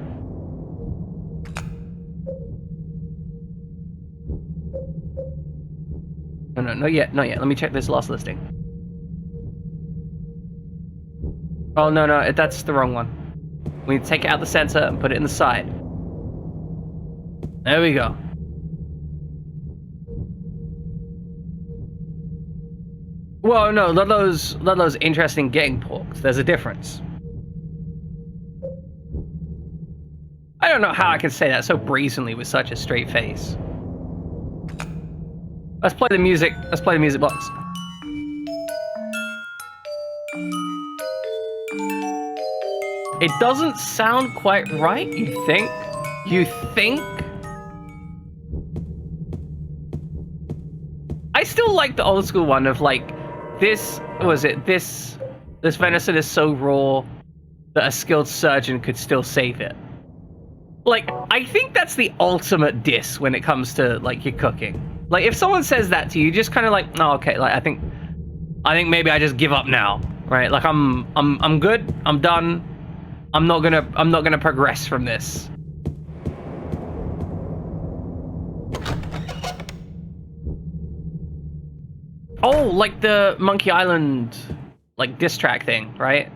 No, not yet. Not yet. Let me check this last listing. Oh, no, that's the wrong one. We need to take it out the center and put it in the side. There we go. Well, no, Ludlow's interested in getting porked. There's a difference. I don't know how I can say that so brazenly with such a straight face. Let's play the music. Let's play the music box. It doesn't sound quite right, you think? You think? I still like the old school one of like, this venison is so raw that a skilled surgeon could still save it. Like, I think that's the ultimate diss when it comes to like your cooking. Like, if someone says that to you, just kind of like, oh, okay, like I think maybe I just give up now, right? Like I'm good, I'm done. I'm not gonna progress from this. Oh, like the Monkey Island, like diss track thing, right?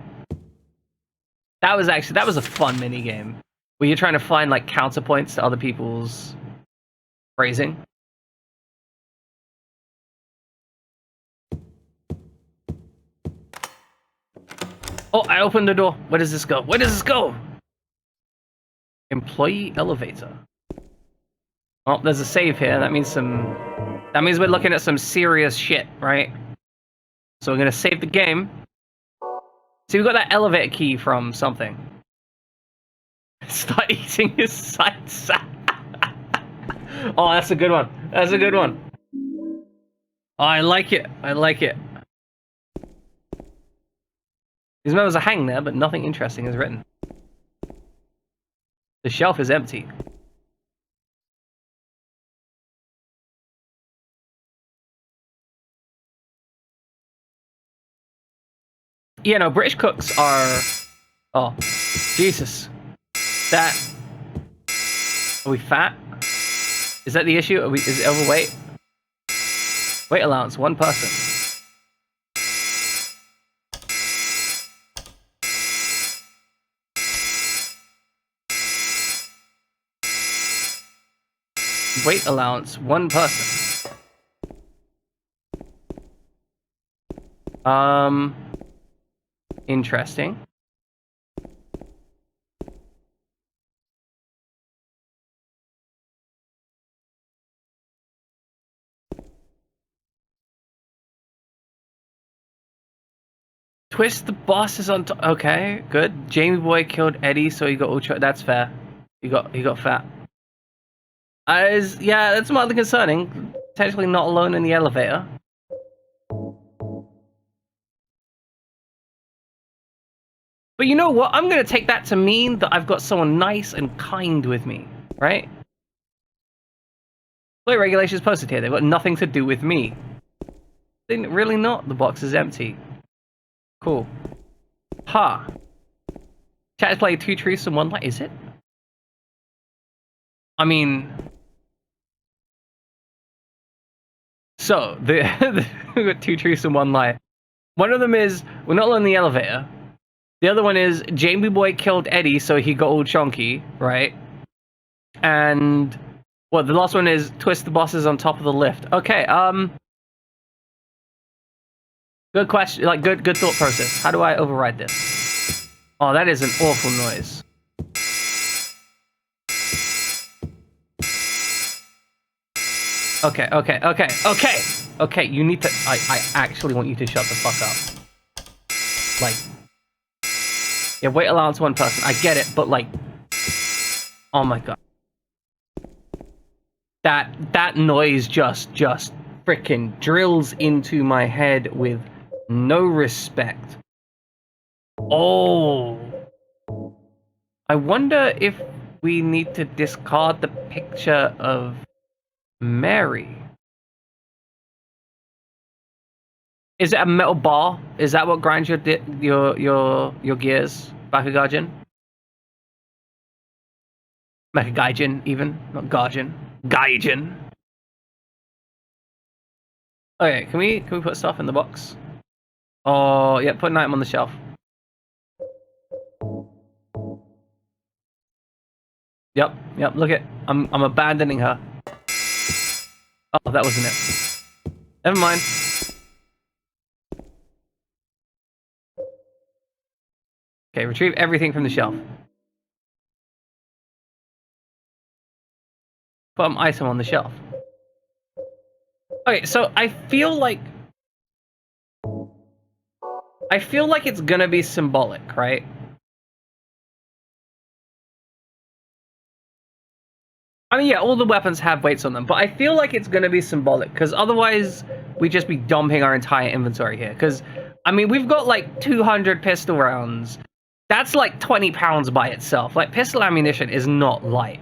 That was a fun mini game where you're trying to find like counterpoints to other people's phrasing. Oh, I opened the door. Where does this go? Where does this go? Employee elevator. Oh, there's a save here. That means we're looking at some serious shit, right? So we're gonna save the game. See, we got that elevator key from something. Start eating his sights. Oh, that's a good one. That's a good one. Oh, I like it. I like it. These members are hanging there, but nothing interesting is written. The shelf is empty. Yeah, no, British cooks are... Oh, Jesus. That... Are we fat? Is that the issue? Is it overweight? Weight allowance, one person. Weight allowance, one person. Interesting. Twist the boss is on top. Okay, good. Jamie Boy killed Eddie, so he got ultra. That's fair. He got fat. Yeah, that's mildly concerning. Potentially not alone in the elevator. But you know what? I'm gonna take that to mean that I've got someone nice and kind with me, right? Play regulations posted here. They've got nothing to do with me. Really not. The box is empty. Cool. Ha. Chat is playing 2 truths and 1 lie. Is it? I mean... So, we've got 2 truths and 1 lie. One of them is, we're not alone in the elevator. The other one is Jamie Boy killed Eddie, so he got all chunky, right? And well, the last one is twist the bosses on top of the lift. Okay, good question, like good thought process. How do I override this? Oh, that is an awful noise. Okay, you need to, I actually want you to shut the fuck up. Like, yeah, weight allowance one person, I get it, but like, oh my god. That noise just freaking drills into my head with no respect. Oh. I wonder if we need to discard the picture of Mary. Is it a metal bar? Is that what grinds your gears, Bakugaijin? Mechagaijin, even, not Gaijin. Gaijin. Okay, can we put stuff in the box? Oh yeah, put an item on the shelf. Yep, look it. I'm abandoning her. Oh, that wasn't it. Never mind. Okay, retrieve everything from the shelf. Put an item on the shelf. Okay, so I feel like it's gonna be symbolic, right? I mean, yeah, all the weapons have weights on them, but I feel like it's gonna be symbolic, because otherwise we'd just be dumping our entire inventory here. Because, I mean, we've got like 200 pistol rounds. That's like 20 pounds by itself. Like, pistol ammunition is not light.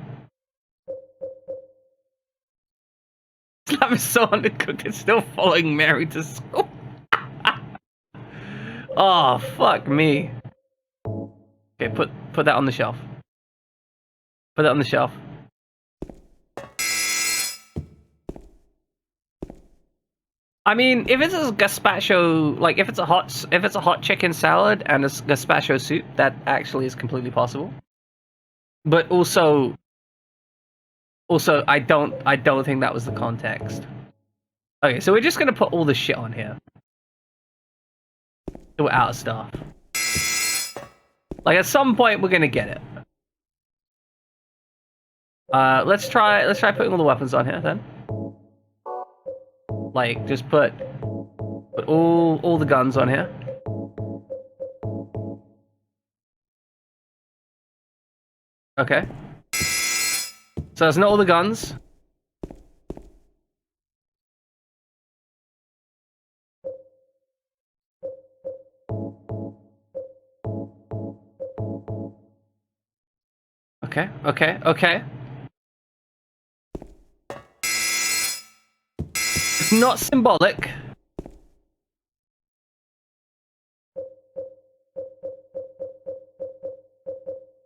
Slap is so undercooked, it's still following Mary to school. Oh, fuck me. Okay, put that on the shelf. Put that on the shelf. I mean, if it's a gazpacho, like if it's a hot chicken salad and a gazpacho soup, that actually is completely possible. But also I don't think that was the context. Okay, so we're just gonna put all the shit on here. So we're out of stuff. Like, at some point we're gonna get it. Let's try putting all the weapons on here then. Like, just put all the guns on here. Okay. So that's not all the guns. Okay. It's not symbolic.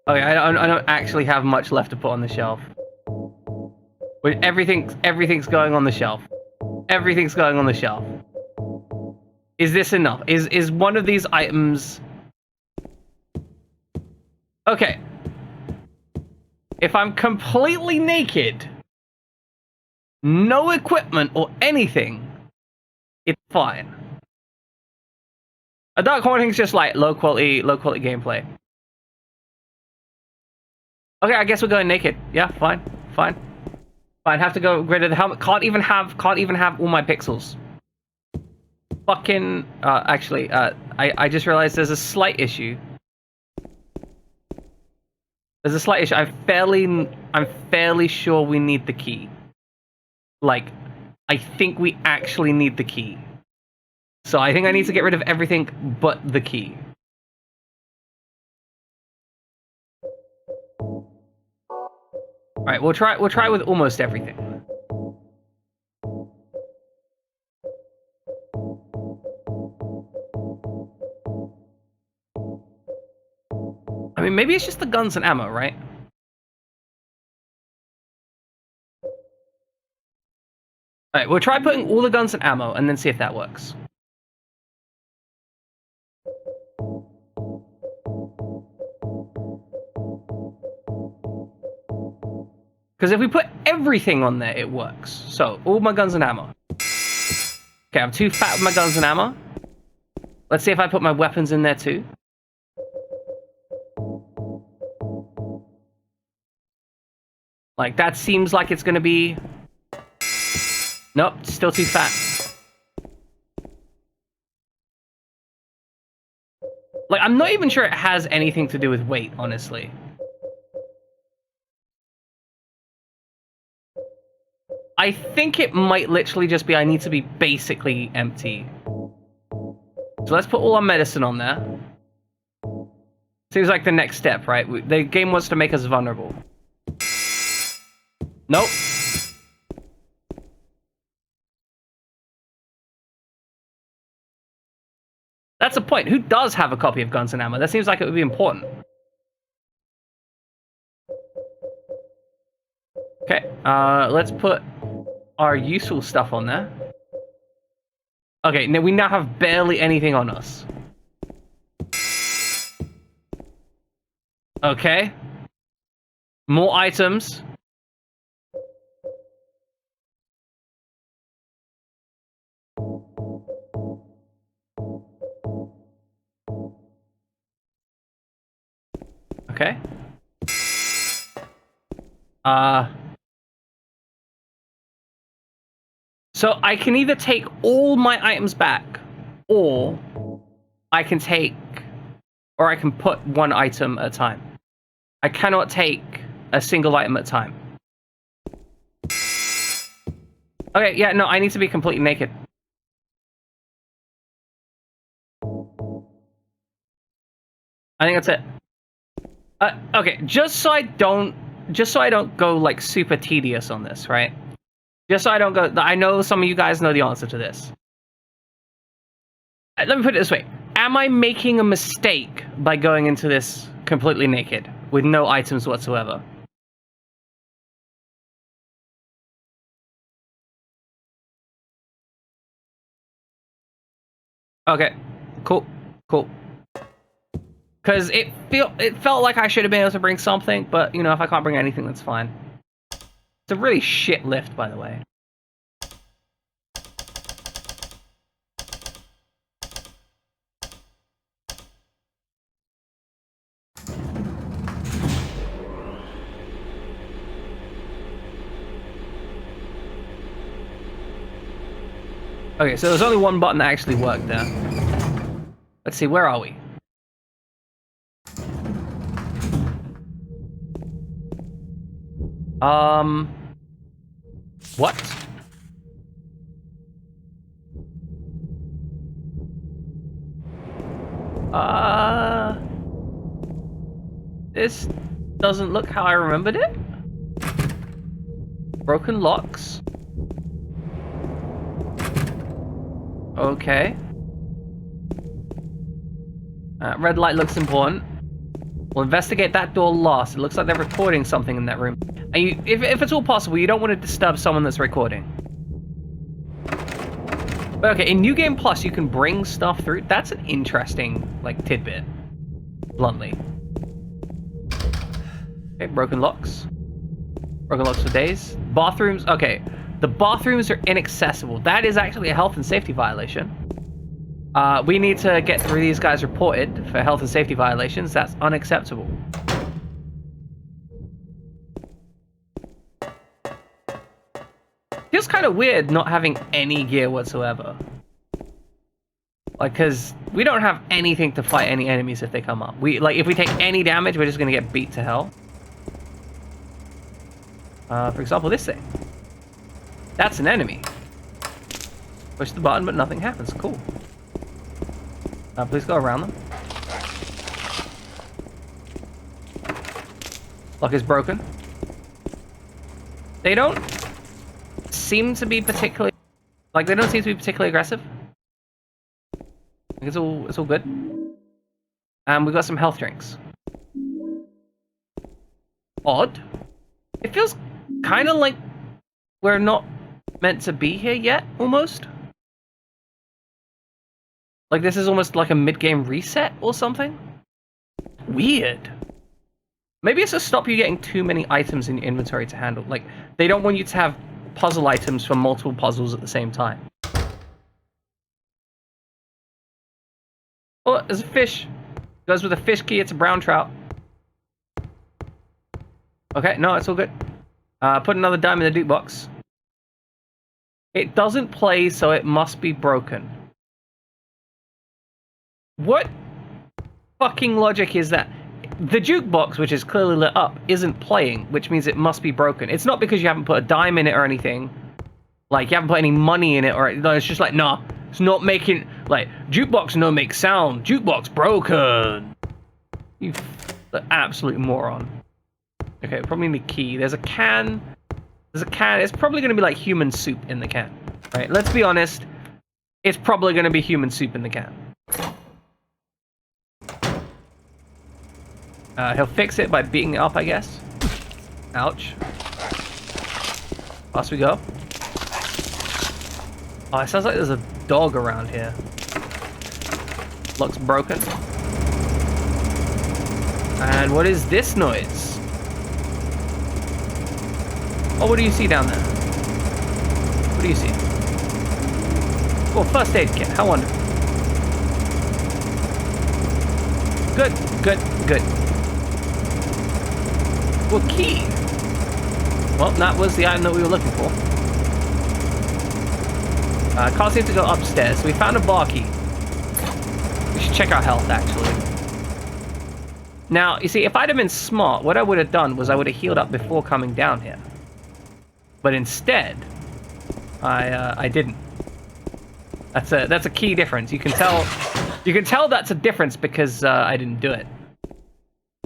Okay, I don't actually have much left to put on the shelf. But everything's going on the shelf. Everything's going on the shelf. Is this enough? Is one of these items... Okay. If I'm completely naked, no equipment or anything, it's fine. A dark haunting's just like low quality gameplay. Okay, I guess we're going naked. Yeah, fine. Have to go rid of the helmet. Can't even have all my pixels. Fucking actually, I just realized there's a slight issue. I'm fairly sure we need the key. Like, I think we actually need the key. So I think I need to get rid of everything but the key. Alright, we'll try with almost everything. I mean, maybe it's just the guns and ammo, right? Alright, we'll try putting all the guns and ammo and then see if that works. Because if we put everything on there, it works. So, all my guns and ammo. Okay, I'm too fat with my guns and ammo. Let's see if I put my weapons in there too. Like, that seems like it's gonna be... Nope, still too fat. Like, I'm not even sure it has anything to do with weight, honestly. I think it might literally just be I need to be basically empty. So let's put all our medicine on there. Seems like the next step, right? The game wants to make us vulnerable. Nope. That's the point. Who does have a copy of Guns and Ammo? That seems like it would be important. Okay, let's put our useful stuff on there. Okay, now we now have barely anything on us. Okay. More items. Okay. So I can either take all my items back, or I can put one item at a time. I cannot take a single item at a time. Okay, yeah, no, I need to be completely naked. I think that's it. Okay, just so I don't go like super tedious on this, right? Just so I don't go. I know some of you guys know the answer to this. Let me put it this way: am I making a mistake by going into this completely naked with no items whatsoever? Okay, cool. Because it felt like I should have been able to bring something, but you know, if I can't bring anything, that's fine. It's a really shit lift, by the way. Okay, so there's only one button that actually worked there. Let's see, where are we? What? This doesn't look how I remembered it. Broken locks. Okay. Red light looks important. We'll investigate that door last. It looks like they're recording something in that room. And if it's all possible, you don't want to disturb someone that's recording. But okay, in New Game Plus, you can bring stuff through. That's an interesting, like, tidbit. Bluntly. Okay, broken locks. Broken locks for days. Bathrooms. Okay, the bathrooms are inaccessible. That is actually a health and safety violation. We need to get through these guys reported for health and safety violations. That's unacceptable. Feels kind of weird not having any gear whatsoever. Like, because we don't have anything to fight any enemies if they come up. If we take any damage, we're just going to get beat to hell. For example, this thing. That's an enemy. Push the button, but nothing happens. Cool. Please go around them. Lock is broken. They don't seem to be particularly... Like, they don't seem to be particularly aggressive. Like, it's all good. We've got some health drinks. Odd. It feels kind of like we're not meant to be here yet, almost. Like, this is almost like a mid-game reset or something? Weird. Maybe it's to stop you getting too many items in your inventory to handle. Like, they don't want you to have puzzle items for multiple puzzles at the same time. Oh, there's a fish. Goes with a fish key, it's a brown trout. Okay, no, it's all good. Put another dime in the loot box. It doesn't play, so it must be broken. What fucking logic is that? The jukebox, which is clearly lit up, isn't playing, which means it must be broken. It's not because you haven't put a dime in it or anything. Like, you haven't put any money in it, or no, it's just like, nah, it's not making, like, jukebox no make sound, jukebox broken. You absolute moron. Okay, probably need a key. There's a can. There's a can. It's probably going to be like human soup in the can, right? Let's be honest. It's probably going to be human soup in the can. He'll fix it by beating it up, I guess. Ouch. Past we go. Oh, it sounds like there's a dog around here. Looks broken. And what is this noise? Oh, what do you see down there? What do you see? Oh, first aid kit. How wonderful. Good, good, good. Well, key. Well, that was the item that we were looking for. Can't seem to go upstairs, so we found a bar key. We should check our health, actually. Now, you see, if I'd have been smart, what I would have done was I would have healed up before coming down here. But instead, I didn't. That's a key difference. You can tell that's a difference because I didn't do it.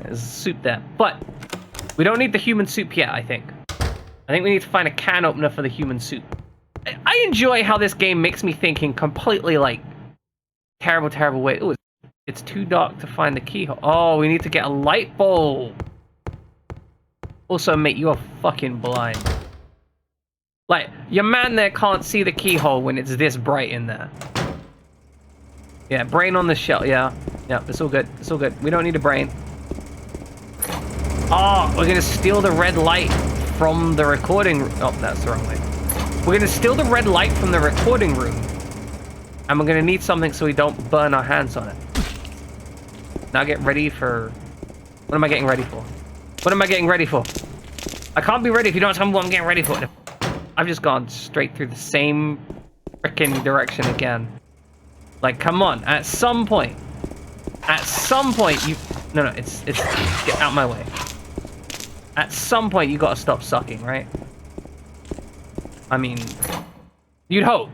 There's soup there, but we don't need the human soup yet. I think we need to find a can opener for the human soup. I enjoy how this game makes me think in completely like terrible way. Ooh, it's too dark to find the keyhole. Oh, we need to get a light bulb. Also, mate, you are fucking blind. Like, your man there can't see the keyhole when it's this bright in there. Yeah, brain on the shelf. Yeah, it's all good. It's all good. We don't need a brain. Oh, we're gonna steal the red light from the recording room. Oh, that's the wrong way. We're gonna steal the red light from the recording room. And we're gonna need something so we don't burn our hands on it. Now get ready for... What am I getting ready for? What am I getting ready for? I can't be ready if you don't tell me what I'm getting ready for. I've just gone straight through the same freaking direction again. Like, come on. At some point you... No, it's... Get out my way. At some point, you gotta stop sucking, right? I mean... You'd hope.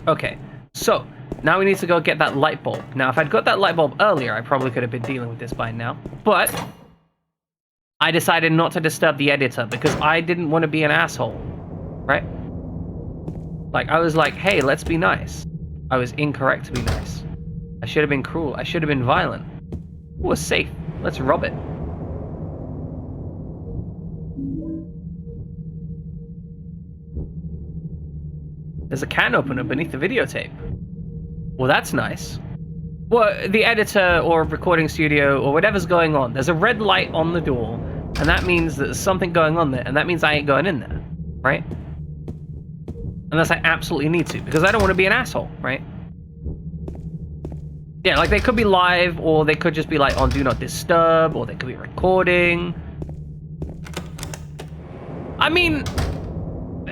Okay, so... Now we need to go get that light bulb. Now, if I'd got that light bulb earlier, I probably could have been dealing with this by now. But... I decided not to disturb the editor because I didn't want to be an asshole, right? Like, I was like, hey, let's be nice. I was incorrect to be nice. I should have been cruel. I should have been violent. Ooh, a safe. Let's rob it. There's a can opener beneath the videotape. Well, that's nice. Well, the editor or recording studio or whatever's going on, there's a red light on the door. And that means that there's something going on there, and that means I ain't going in there, right? Unless I absolutely need to, because I don't want to be an asshole, right? Yeah, like they could be live, or they could just be like on Do Not Disturb, or they could be recording. I mean,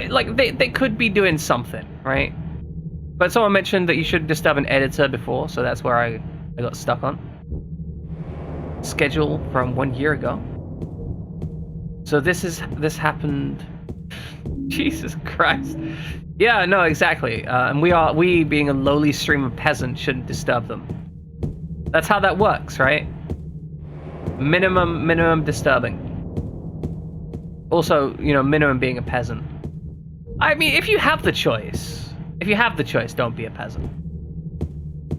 like they could be doing something, right? But someone mentioned that you should disturb an editor before, so that's where I got stuck on. Schedule from 1 year ago. So this happened. Jesus Christ. Yeah, no, exactly. And we being a lowly streamer peasant shouldn't disturb them. That's how that works, right? Minimum disturbing. Also, you know, minimum being a peasant. I mean, if you have the choice, don't be a peasant.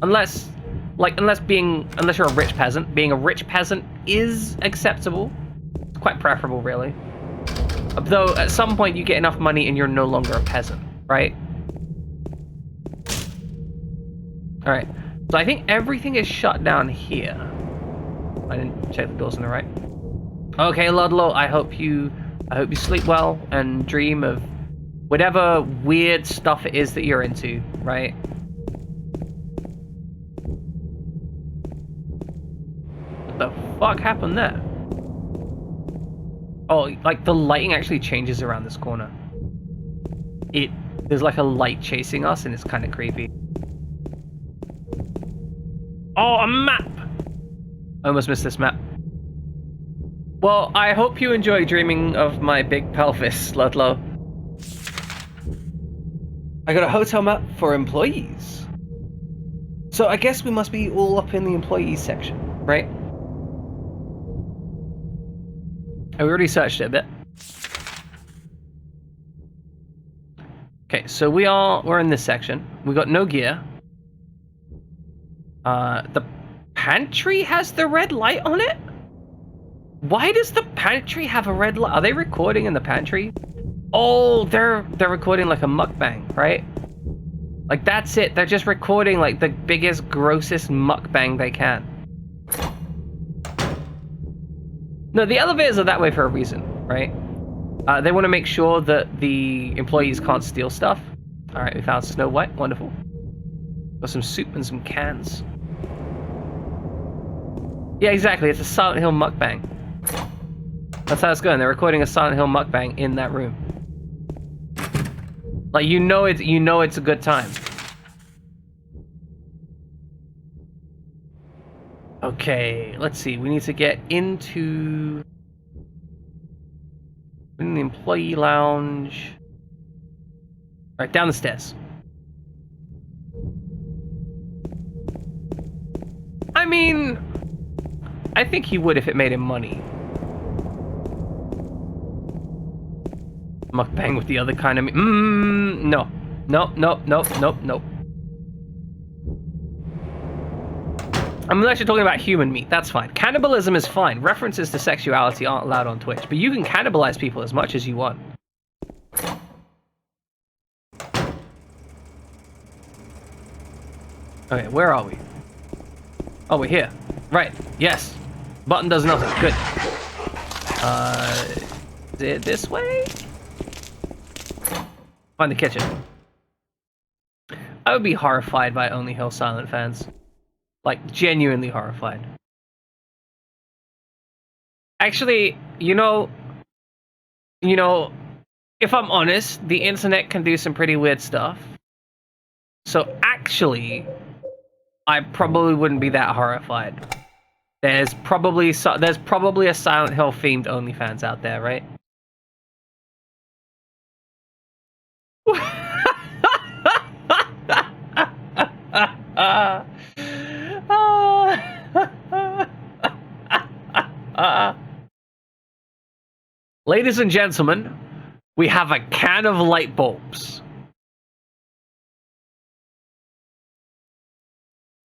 Unless you're a rich peasant, being a rich peasant is acceptable. Quite preferable, really. Though at some point you get enough money and you're no longer a peasant, right? Alright, so I think everything is shut down here. I didn't check the doors on the right. Okay, Ludlow, I hope you sleep well and dream of whatever weird stuff it is that you're into, right? What the fuck happened there? Oh, like the lighting actually changes around this corner. There's like a light chasing us and it's kind of creepy. Oh, a map! I almost missed this map. Well, I hope you enjoy dreaming of my big pelvis, Ludlow. I got a hotel map for employees. So I guess we must be all up in the employees section, right? We already searched it a bit. Okay, so we're in this section. We got no gear. The pantry has the red light on it? Why does the pantry have a red light? Are they recording in the pantry? Oh, they're recording like a mukbang, right? Like that's it. They're just recording like the biggest, grossest mukbang they can. No, the elevators are that way for a reason, right? They want to make sure that the employees can't steal stuff. All right, we found Snow White. Wonderful. Got some soup and some cans. Yeah, exactly. It's a Silent Hill mukbang. That's how it's going. They're recording a Silent Hill mukbang in that room. Like you know it's a good time. Okay, let's see. We need to get into in the employee lounge. All right, down the stairs. I mean, I think he would if it made him money. Mukbang with the other kind of meat. No. Nope. I'm actually talking about human meat. That's fine. Cannibalism is fine. References to sexuality aren't allowed on Twitch, but you can cannibalize people as much as you want. Okay, where are we? Oh, we're here. Right. Yes. Button does nothing. Good. Is it this way? Find the kitchen. I would be horrified by Only Hill Silent fans. Like, genuinely horrified. Actually, you know, if I'm honest, the internet can do some pretty weird stuff. So actually, I probably wouldn't be that horrified. There's probably a Silent Hill themed OnlyFans out there, right? Ladies and gentlemen, we have a can of light bulbs.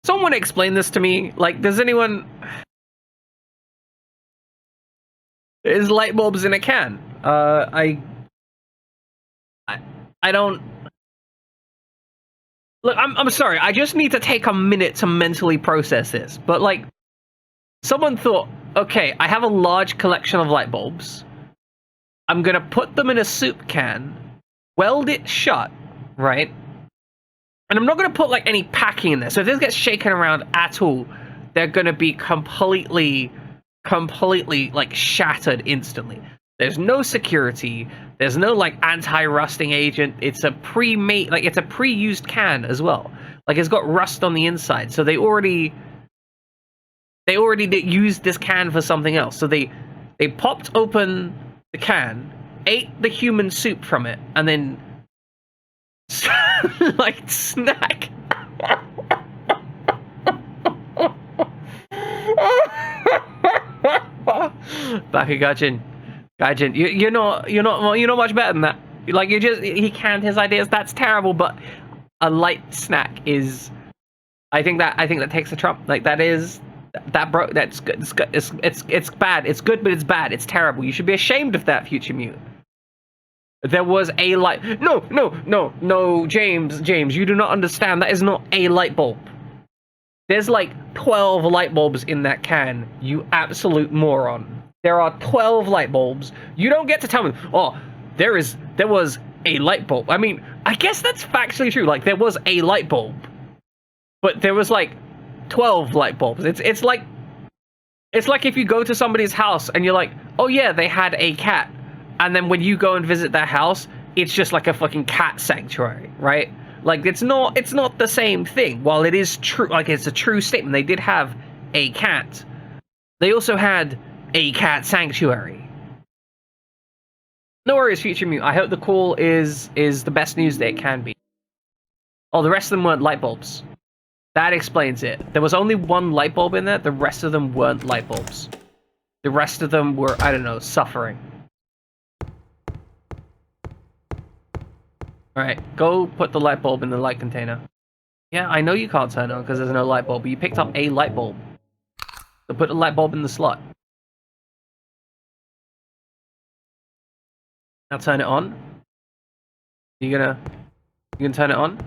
Someone explain this to me. Like, does anyone... Is light bulbs in a can? I don't... Look, I'm sorry. I just need to take a minute to mentally process this. But, like, someone thought, okay, I have a large collection of light bulbs. I'm gonna put them in a soup can, weld it shut, right? And I'm not gonna put, like, any packing in there. So if this gets shaken around at all, they're gonna be completely, like, shattered instantly. There's no security. There's no, like, anti-rusting agent. It's a pre-made, like, it's a pre-used can as well. Like, it's got rust on the inside. So they already used this can for something else. So they popped open the can, ate the human soup from it, and then, like, snack. Back a Gaijin. You're not much better than that. Like, he canned his ideas. That's terrible, but a light snack is, I think that takes the trump. Like, that's good. It's bad. It's good, but it's bad. It's terrible. You should be ashamed of that, Future Mute. There was a light. No, James, you do not understand. That is not a light bulb. There's like 12 light bulbs in that can, you absolute moron. There are 12 light bulbs. You don't get to tell me, oh, there was a light bulb. I mean, I guess that's factually true. Like, there was a light bulb. But there was like 12 light bulbs. It's like if you go to somebody's house and you're like, oh yeah, they had a cat. And then when you go and visit their house, it's just like a fucking cat sanctuary, right? Like, it's not the same thing. While it is true, like, it's a true statement, they did have a cat. They also had a cat sanctuary. No worries, Future Mute. I hope the call is the best news that it can be. Oh, the rest of them weren't light bulbs. That explains it. There was only one light bulb in there. The rest of them weren't light bulbs. The rest of them were, I don't know, suffering. Alright, go put the light bulb in the light container. Yeah, I know you can't turn it on because there's no light bulb, but you picked up a light bulb. So put the light bulb in the slot. Now turn it on. You gonna turn it on?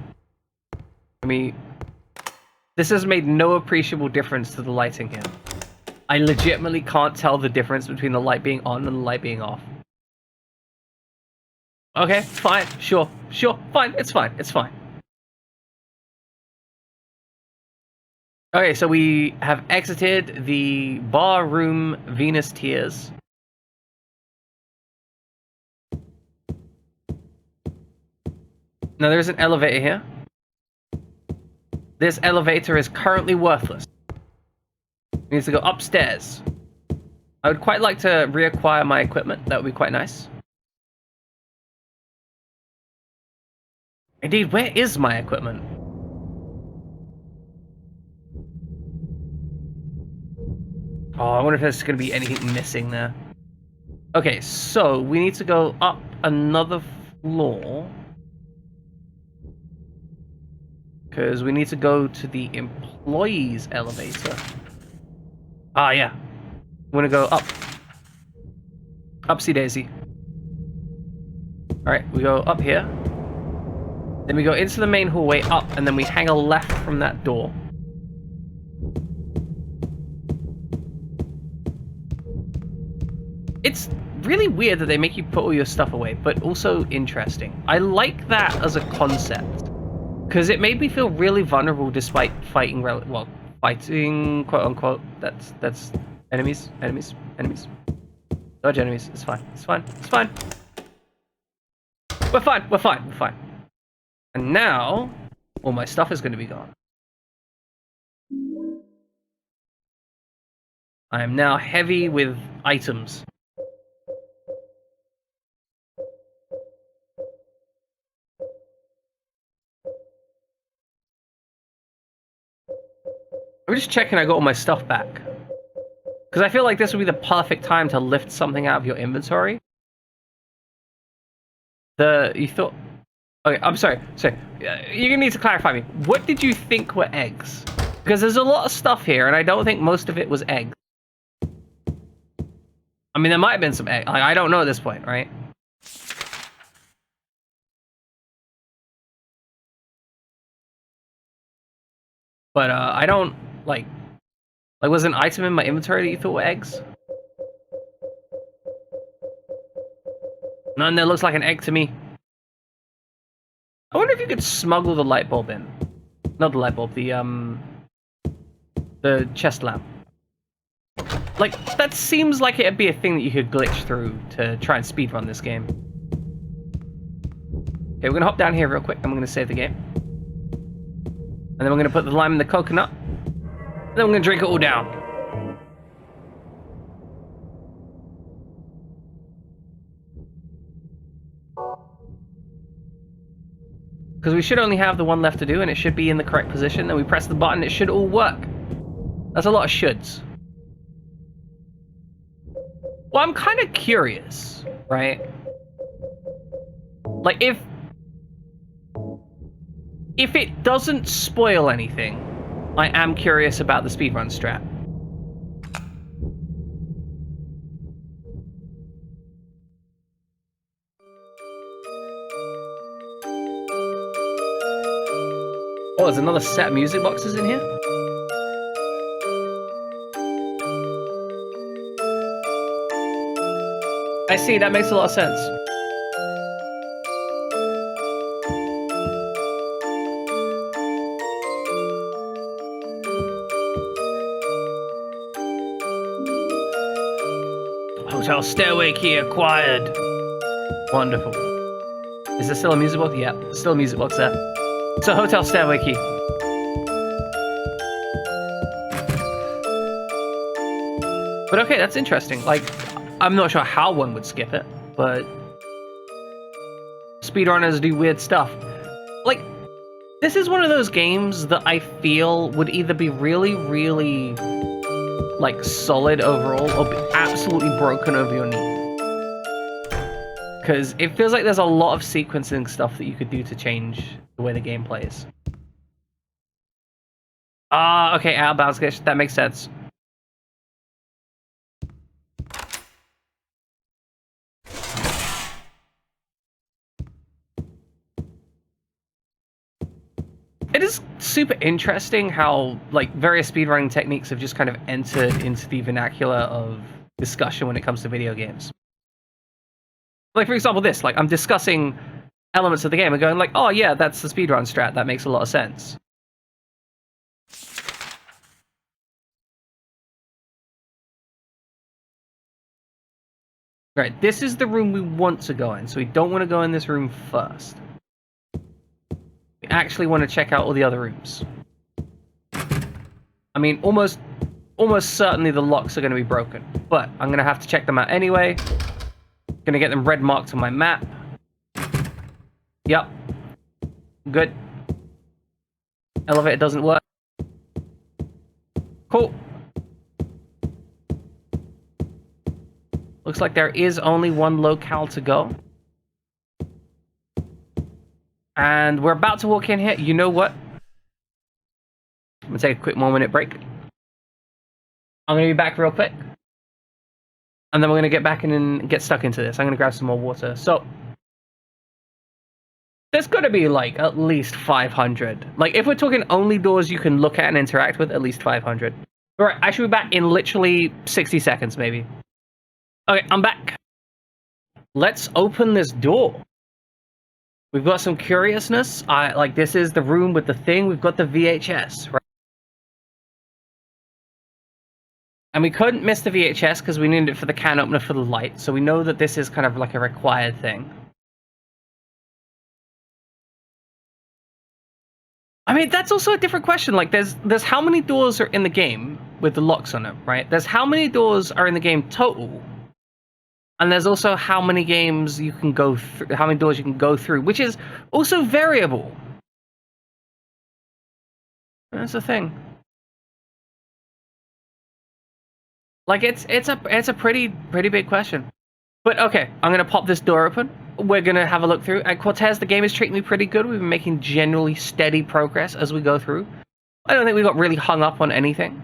I mean, this has made no appreciable difference to the lighting here. I legitimately can't tell the difference between the light being on and the light being off. Okay, fine, sure, fine, it's fine. Okay, so we have exited the bar room Venus Tears. Now there's an elevator here. This elevator is currently worthless. It needs to go upstairs. I would quite like to reacquire my equipment. That would be quite nice. Indeed, where is my equipment? Oh, I wonder if there's going to be anything missing there. Okay, so we need to go up another floor. Because we need to go to the employees elevator. Ah, yeah. We're going to go up. Upsy daisy. Alright, we go up here. Then we go into the main hallway up, and then we hang a left from that door. It's really weird that they make you put all your stuff away, but also interesting. I like that as a concept, because it made me feel really vulnerable despite fighting, fighting, quote unquote. That's enemies. Dodge enemies. It's fine. We're fine. And now, all my stuff is going to be gone. I am now heavy with items. I'm just checking I got all my stuff back. Because I feel like this would be the perfect time to lift something out of your inventory. You thought... Okay, I'm sorry. You need to clarify me. What did you think were eggs? Because there's a lot of stuff here, and I don't think most of it was eggs. I mean, there might have been some eggs. Like, I don't know at this point, right? But, I don't, like, was an item in my inventory that you thought were eggs? None that looks like an egg to me. I wonder if you could smuggle the light bulb in. Not the light bulb, the chest lamp. Like, that seems like it'd be a thing that you could glitch through to try and speedrun this game. Okay, we're gonna hop down here real quick, and we're gonna save the game. And then we're gonna put the lime in the coconut. And then we're gonna drink it all down. Because we should only have the one left to do, and it should be in the correct position. Then we press the button, it should all work. That's a lot of shoulds. Well, I'm kind of curious, right? Like, if it doesn't spoil anything, I am curious about the speedrun strat. Oh, there's another set of music boxes in here? I see, that makes a lot of sense. Hotel stairway key acquired. Wonderful. Is there still a music box? Yeah, still a music box there. So hotel stairway key. But okay, that's interesting. Like, I'm not sure how one would skip it, but speedrunners do weird stuff. Like, this is one of those games that I feel would either be really, really, like, solid overall, or be absolutely broken over your knee. Because it feels like there's a lot of sequencing stuff that you could do to change the way the game plays. Ah, okay, outbound sketch, that makes sense. It is super interesting how, like, various speedrunning techniques have just kind of entered into the vernacular of discussion when it comes to video games. Like, for example, this. Like, I'm discussing elements of the game and going like, oh yeah, that's the speedrun strat. That makes a lot of sense. Right, this is the room we want to go in, so we don't want to go in this room first. We actually want to check out all the other rooms. I mean, almost certainly the locks are going to be broken, but I'm going to have to check them out anyway. Going to get them red marked on my map. Yep. Good. Elevator doesn't work. Cool. Looks like there is only one locale to go. And we're about to walk in here. You know what? I'm going to take a quick 1-minute break. I'm going to be back real quick. And then we're going to get back in and get stuck into this. I'm going to grab some more water. So, there's got to be, like, at least 500. Like, if we're talking only doors you can look at and interact with, at least 500. Alright, I should be back in literally 60 seconds, maybe. Okay, I'm back. Let's open this door. We've got some curiousness. Like, this is the room with the thing. We've got the VHS, right? And we couldn't miss the VHS because we needed it for the can opener for the light. So we know that this is kind of like a required thing. I mean, that's also a different question. Like, there's how many doors are in the game with the locks on them, right? There's how many doors are in the game total. And there's also how many games you can go through, how many doors you can go through, which is also variable. That's the thing. Like, it's a pretty big question. But okay, I'm gonna pop this door open. We're gonna have a look through. And Cortez, the game is treating me pretty good. We've been making generally steady progress as we go through. I don't think we got really hung up on anything.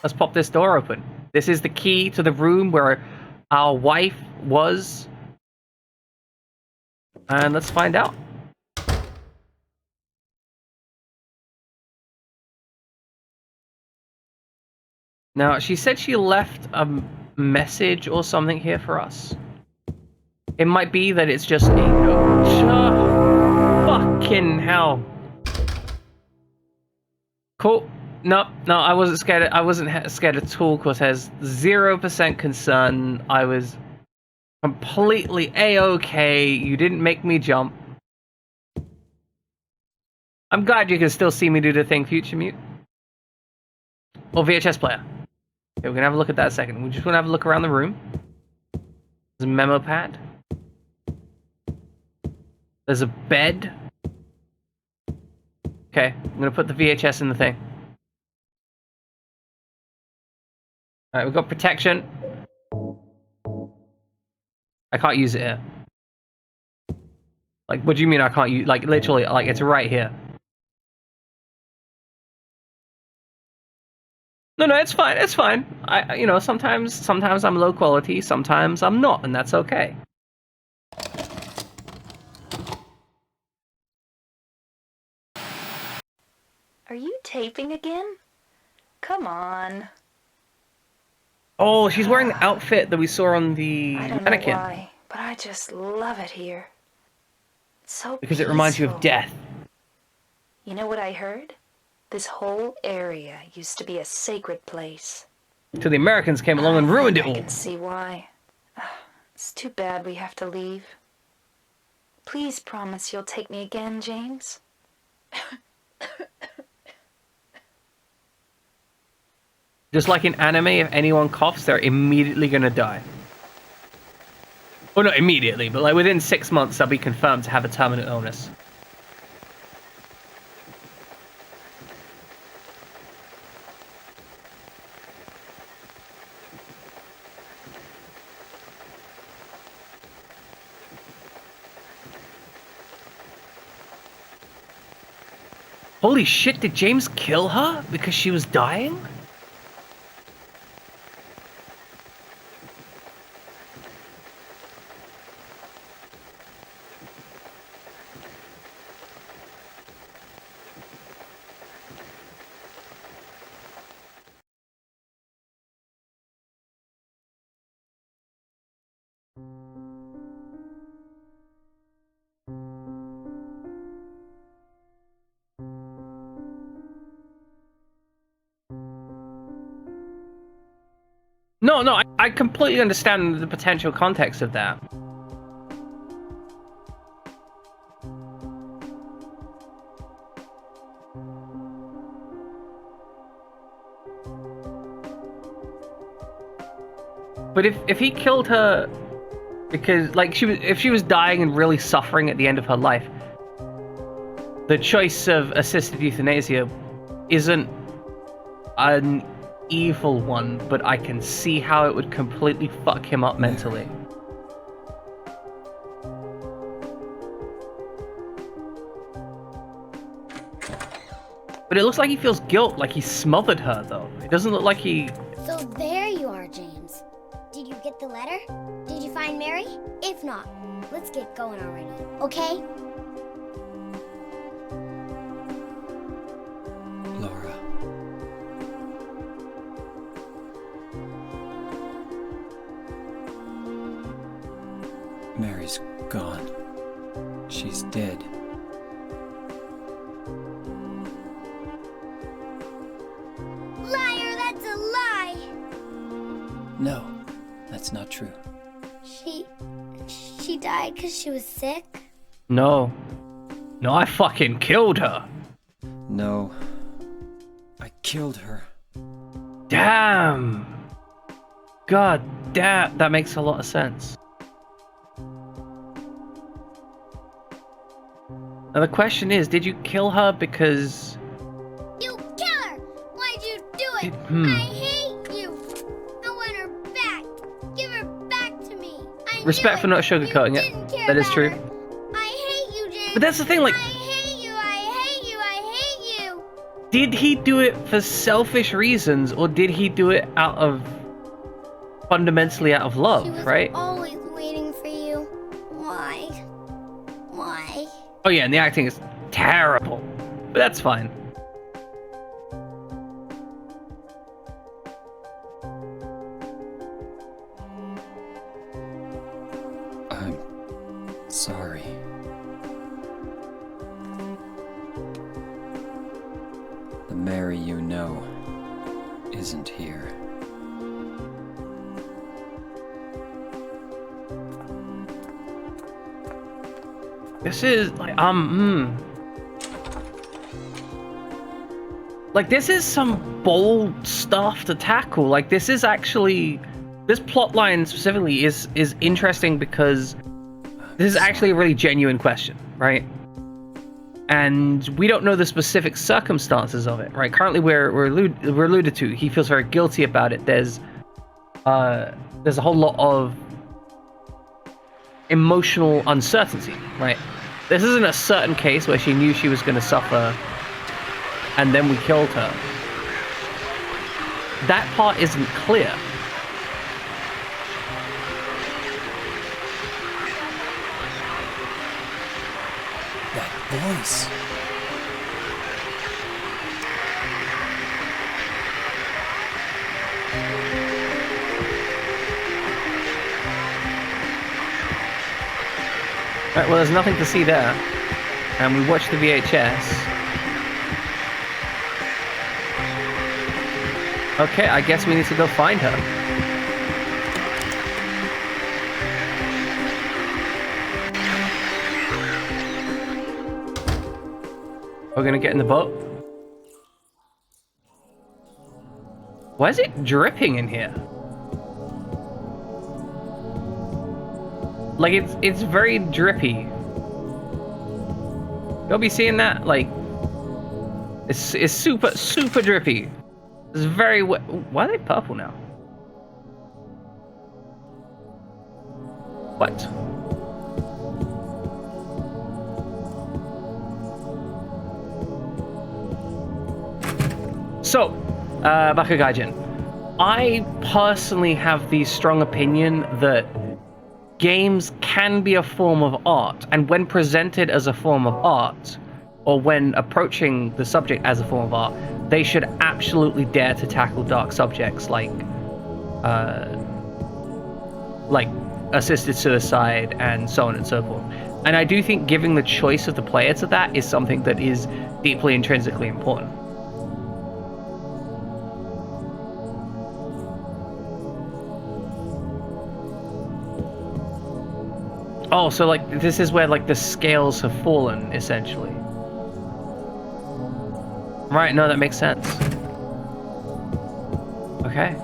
Let's pop this door open. This is the key to the room where our wife was. And let's find out. Now, she said she left a message or something here for us. It might be that it's just a note. Fucking hell. Cool. No, I wasn't scared. I wasn't scared at all because there's 0% concern. I was completely A-okay. You didn't make me jump. I'm glad you can still see me do the thing, Future Mute. Or VHS player. Okay, we're gonna have a look at that in a second. We just wanna have a look around the room. There's a memo pad. There's a bed. Okay, I'm gonna put the VHS in the thing. Alright, we've got protection. I can't use it here. Like, what do you mean I can't use, like, literally, like, it's right here. No, it's fine, it's fine. You know, sometimes I'm low quality, sometimes I'm not, and that's okay. Are you taping again? Come on. Oh, she's wearing the outfit that we saw on the I don't mannequin. know why, but I just love it here. It's so Because it reminds you of peaceful. death. You know what I heard? This whole area used to be a sacred place. Till the Americans came along and ruined it I all. can see why. It's too bad we have to leave. Please promise you'll take me again, James. Just like in anime, if anyone coughs, they're immediately gonna die. Well, not immediately, but like within 6 months, they'll be confirmed to have a terminal illness. Holy shit, did James kill her because she was dying? No, I completely understand the potential context of that. But if he killed her because like if she was dying and really suffering at the end of her life, the choice of assisted euthanasia isn't an evil one, but I can see how it would completely fuck him up mentally. But it looks like he feels guilt, like he smothered her, though. It doesn't look like he... So there you are, James. Did you get the letter? Did you find Mary? If not, let's get going already, okay? Laura. Mary's gone. She's dead. Liar, that's a lie! No, that's not true. She died because she was sick? No, I fucking killed her. No, I killed her. Damn. God damn, that makes a lot of sense. Now the question is, did you kill her because... You kill her! Why'd you do it? I hate you! I want her back! Give her back to me! I Respect for not sugarcoating it. That is true. I hate you, James! But that's the thing, like... I hate you! I hate you! I hate you! Did he do it for selfish reasons, or did he do it out of... fundamentally out of love, She was right? always waiting for you. Why? Why? Oh yeah, and the acting is terrible. But that's fine. I'm sorry. The Mary you know isn't here. This is like like this is some bold stuff to tackle. Like this is actually, this plot line specifically is interesting because this is actually a really genuine question, right? And we don't know the specific circumstances of it, right? Currently we're alluded to. He feels very guilty about it. There's a whole lot of emotional uncertainty, right? This isn't a certain case where she knew she was going to suffer and then we killed her. That part isn't clear. That voice. Right, well, there's nothing to see there. And we watch the VHS. Okay, I guess we need to go find her. We're gonna get in the boat. Why is it dripping in here? Like, it's very drippy. You'll be seeing that? Like, it's super drippy. It's very wet. Why are they purple now? What? So, Bakugaijin, I personally have the strong opinion that games can be a form of art, and when presented as a form of art, or when approaching the subject as a form of art, they should absolutely dare to tackle dark subjects like assisted suicide and so on and so forth. And I do think giving the choice of the player to that is something that is deeply intrinsically important. Oh, so like this is where like the scales have fallen, essentially. Right, no, that makes sense. Okay.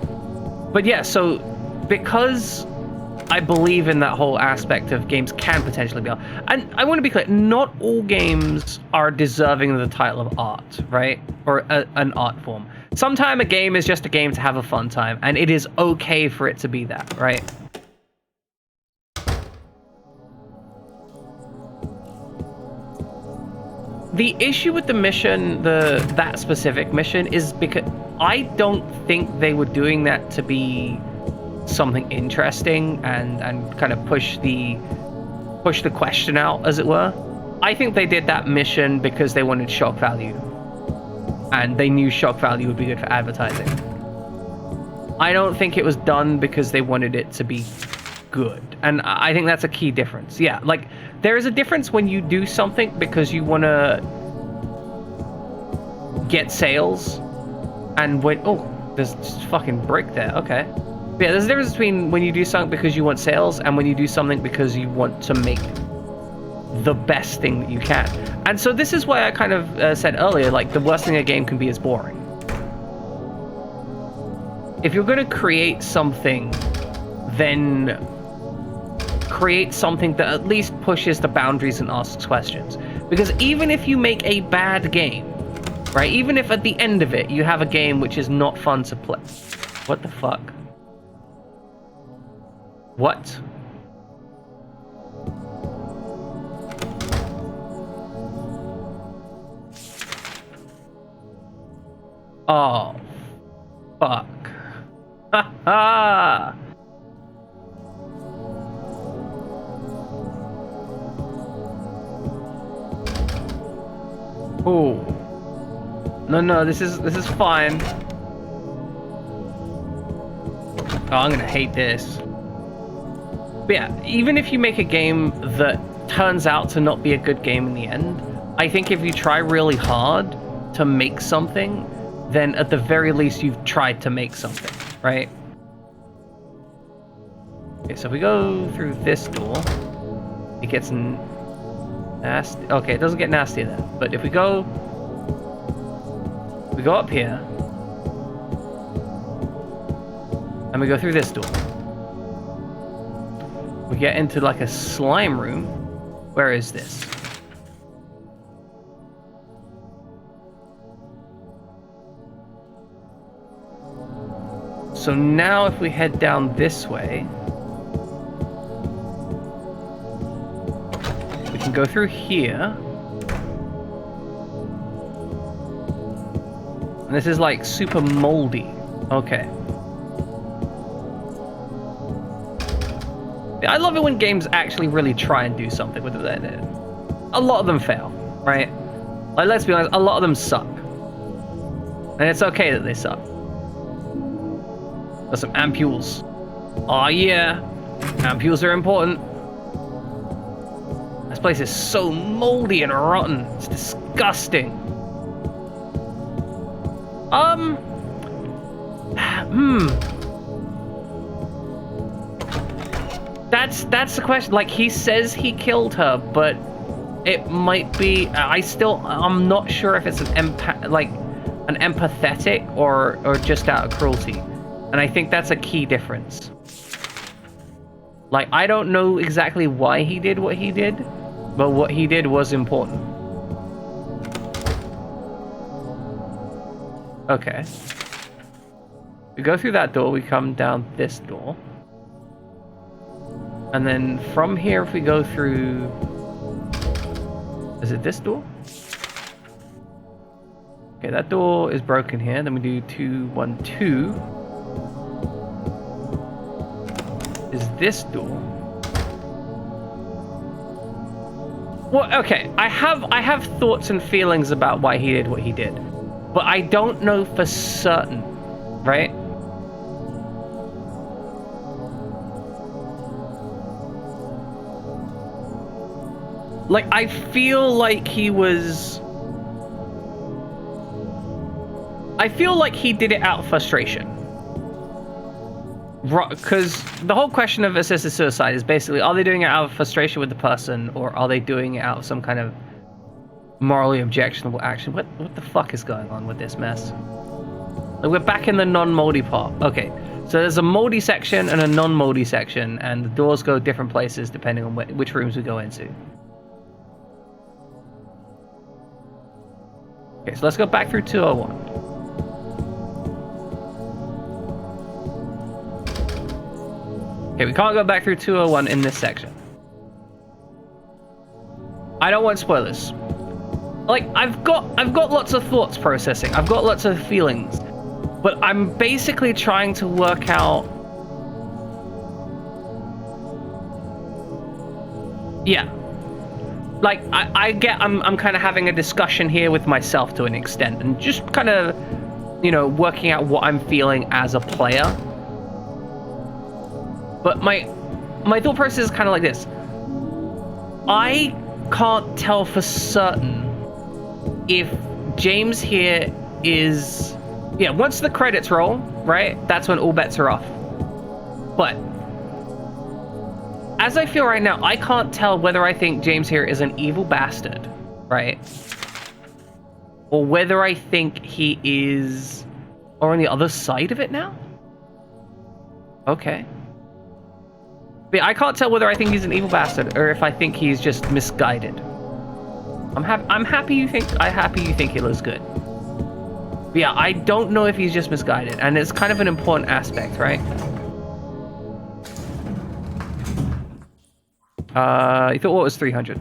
But yeah, so because I believe in that whole aspect of games can potentially be art, and I want to be clear, not all games are deserving of the title of art, right? Or an art form. Sometimes a game is just a game to have a fun time, and it is okay for it to be that, right? The issue with the mission, that specific mission, is because I don't think they were doing that to be something interesting and kind of push the question out, as it were. I think they did that mission because they wanted shock value, and they knew shock value would be good for advertising. I don't think it was done because they wanted it to be good, and I think that's a key difference. Yeah, like there is a difference when you do something because you want to get sales, and when there's just fucking brick there. Okay. But yeah, there's a difference between when you do something because you want sales and when you do something because you want to make the best thing that you can. And so this is why I kind of said earlier, like, the worst thing a game can be is boring. If you're going to create something, then create something that at least pushes the boundaries and asks questions. Because even if you make a bad game, right, even if at the end of it you have a game which is not fun to play. What the fuck? What? Oh, fuck. Ha ha! Oh. No, this is fine. Oh, I'm gonna hate this. But yeah, even if you make a game that turns out to not be a good game in the end, I think if you try really hard to make something, then at the very least you've tried to make something, right? Okay, so if we go through this door, it gets nasty. Okay, it doesn't get nasty there, but if we go up here, and we go through this door, we get into like a slime room. Where is this? So now if we head down this way, we can go through here. And this is like super moldy. Okay. I love it when games actually really try and do something with it. A lot of them fail, right? Like, let's be honest, a lot of them suck. And it's okay that they suck. There's some ampules. Oh yeah, ampules are important. This place is so moldy and rotten. It's disgusting. That's the question. Like, he says he killed her, but it might be. I'm not sure if it's an empathetic or just out of cruelty, and I think that's a key difference. Like, I don't know exactly why he did what he did, but what he did was important. Okay. We go through that door, we come down this door. And then from here, if we go through... Is it this door? Okay, that door is broken here. Then we do 2, 1, 2. Is this door? Well, okay. I have thoughts and feelings about why he did what he did, but I don't know for certain, right? Like, I feel like he was... I feel like he did it out of frustration. Because the whole question of assisted suicide is basically, are they doing it out of frustration with the person, or are they doing it out of some kind of morally objectionable action? What the fuck is going on with this mess? Like, we're back in the non-moldy part. Okay, so there's a moldy section and a non-moldy section, and the doors go different places depending on which rooms we go into. Okay, so let's go back through 201. Okay, we can't go back through 201 in this section. I don't want spoilers. Like, I've got lots of thoughts processing. I've got lots of feelings. But I'm basically trying to work out... Yeah. Like, I'm kind of having a discussion here with myself to an extent, and just kind of, you know, working out what I'm feeling as a player. But my thought process is kind of like this. I can't tell for certain if James here is... Yeah, once the credits roll, right, that's when all bets are off. But as I feel right now, I can't tell whether I think James here is an evil bastard, right? Or whether I think he is... Or on the other side of it now? Okay. But yeah, I can't tell whether I think he's an evil bastard or if I think he's just misguided. I'm happy you think Hitler's good. But yeah, I don't know if he's just misguided, and it's kind of an important aspect, right? You thought what was 300?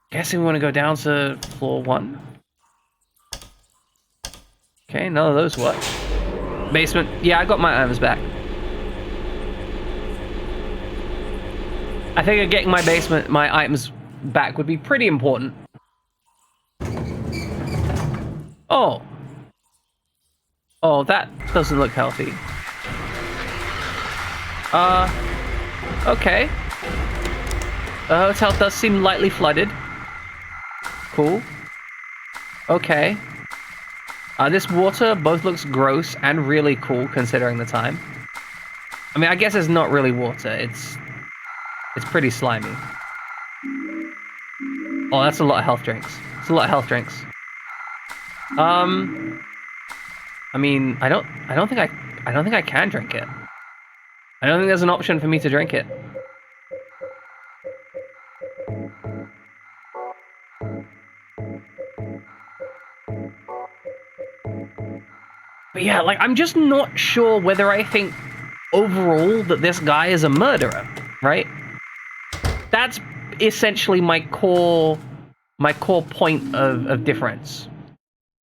Guessing we want to go down to floor 1. Okay, none of those work. Basement. Yeah, I got my items back. I think getting my items back would be pretty important. Oh. Oh, that doesn't look healthy. Okay. The hotel does seem lightly flooded. Cool. Okay. This water both looks gross and really cool considering the time. I mean, I guess it's not really water. It's pretty slimy. Oh, that's a lot of health drinks. It's a lot of health drinks. I mean, I don't think I can drink it. I don't think there's an option for me to drink it. But yeah, like, I'm just not sure whether I think overall that this guy is a murderer, right? That's essentially my core point of difference.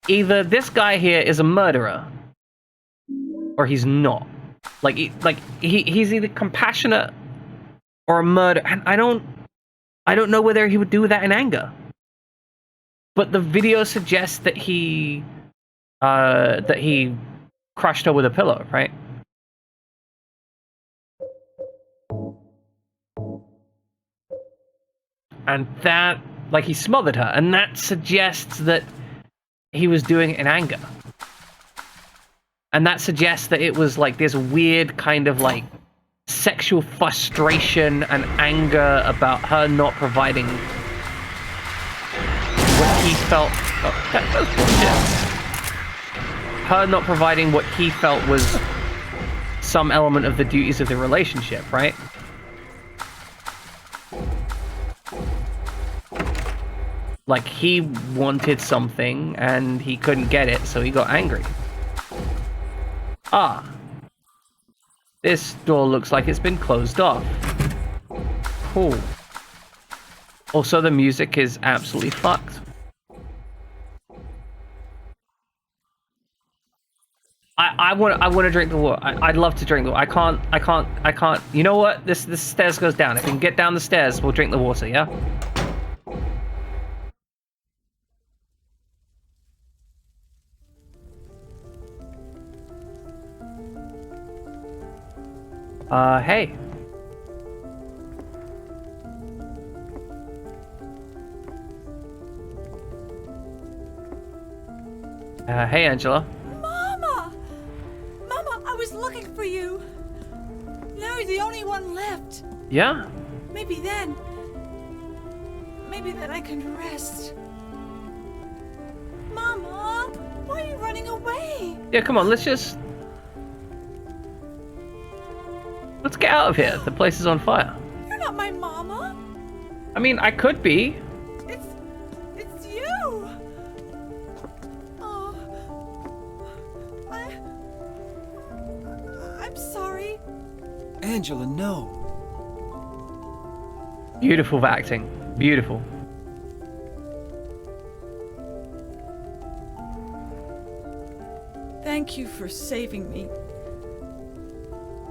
Either this guy here is a murderer, or he's not. He's either compassionate or a murderer, and I don't know whether he would do that in anger. But the video suggests that he that he crushed her with a pillow, right? And that, like, he smothered her, and that suggests that he was doing it in anger. And that suggests that it was like this weird kind of like sexual frustration and anger about her not providing what he felt. Oh, that's bullshit. Her not providing what he felt was some element of the duties of the relationship, right? Like, he wanted something and he couldn't get it, so he got angry. Ah. This door looks like it's been closed off. Cool. Also, the music is absolutely fucked. I want to drink the water. I'd love to drink the water. I can't. You know what? This stairs goes down. If we can get down the stairs, we'll drink the water, yeah? Hey. Hey, Angela. Mama! Mama, I was looking for you. Now you're the only one left. Yeah? Maybe then I can rest. Mama, why are you running away? Yeah, come on, let's get out of here. The place is on fire. You're not my mama. I mean, I could be. It's you. Oh, I'm sorry. Angela, no. Beautiful acting. Beautiful. Thank you for saving me.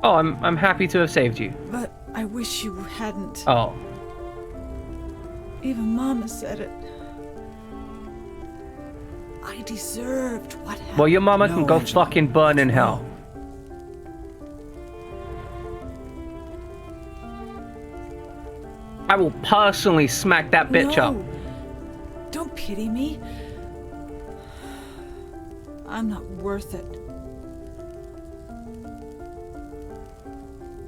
Oh, I'm happy to have saved you. But I wish you hadn't. Oh. Even Mama said it. I deserved what happened. Well, your mama can No, go Angela. fucking burn in hell. I will personally smack that bitch up. Don't pity me. I'm not worth it.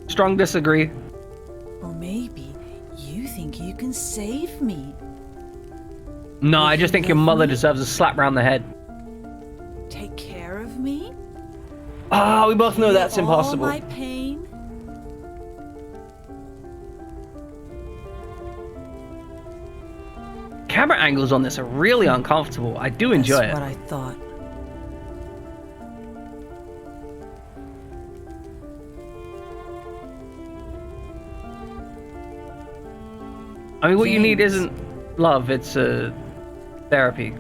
Strong disagree. Or maybe you think you can save me. No, I just think your mother deserves a slap round the head. Take care of me. Oh, we both know that's Heal impossible. All my pain. Camera angles on this are really uncomfortable. I do enjoy That's it. what I thought. I mean, what you need James. isn't love, it's therapy.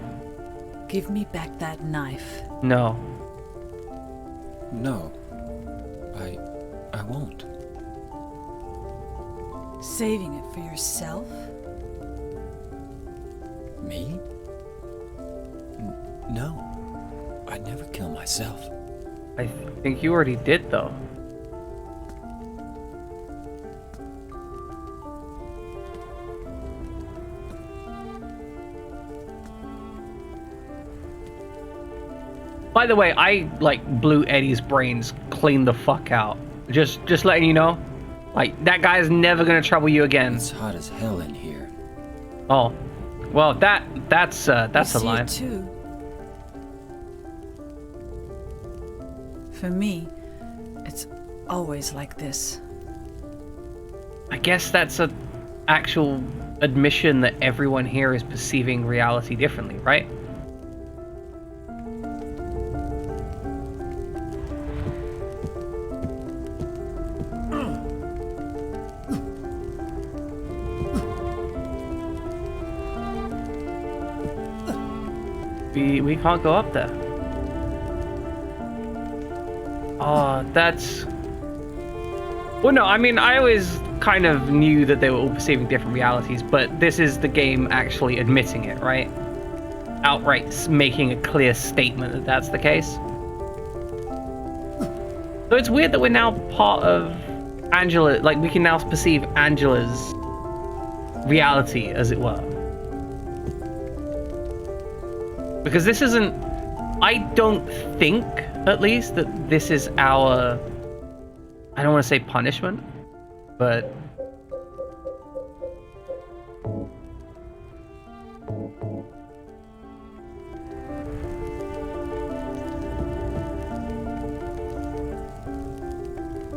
Give me back that knife. No. No. I won't. Saving it for yourself? Me? No. I'd never kill myself. I think you already did, though. By the way, I, like, blew Eddie's brains clean the fuck out. Just letting you know. Like, that guy's never gonna trouble you again. It's hot as hell in here. Oh. Well, that's a I see lie. it too. For me, it's always like this. I guess that's a actual admission that everyone here is perceiving reality differently, right? We can't go up there. Oh, that's... Well, no, I mean, I always kind of knew that they were all perceiving different realities, but this is the game actually admitting it, right? outright making a clear statement that that's the case. So it's weird that we're now part of Angela, like we can now perceive Angela's reality, as it were. Because this isn't, I don't think, at least, that this is our, I don't want to say punishment, but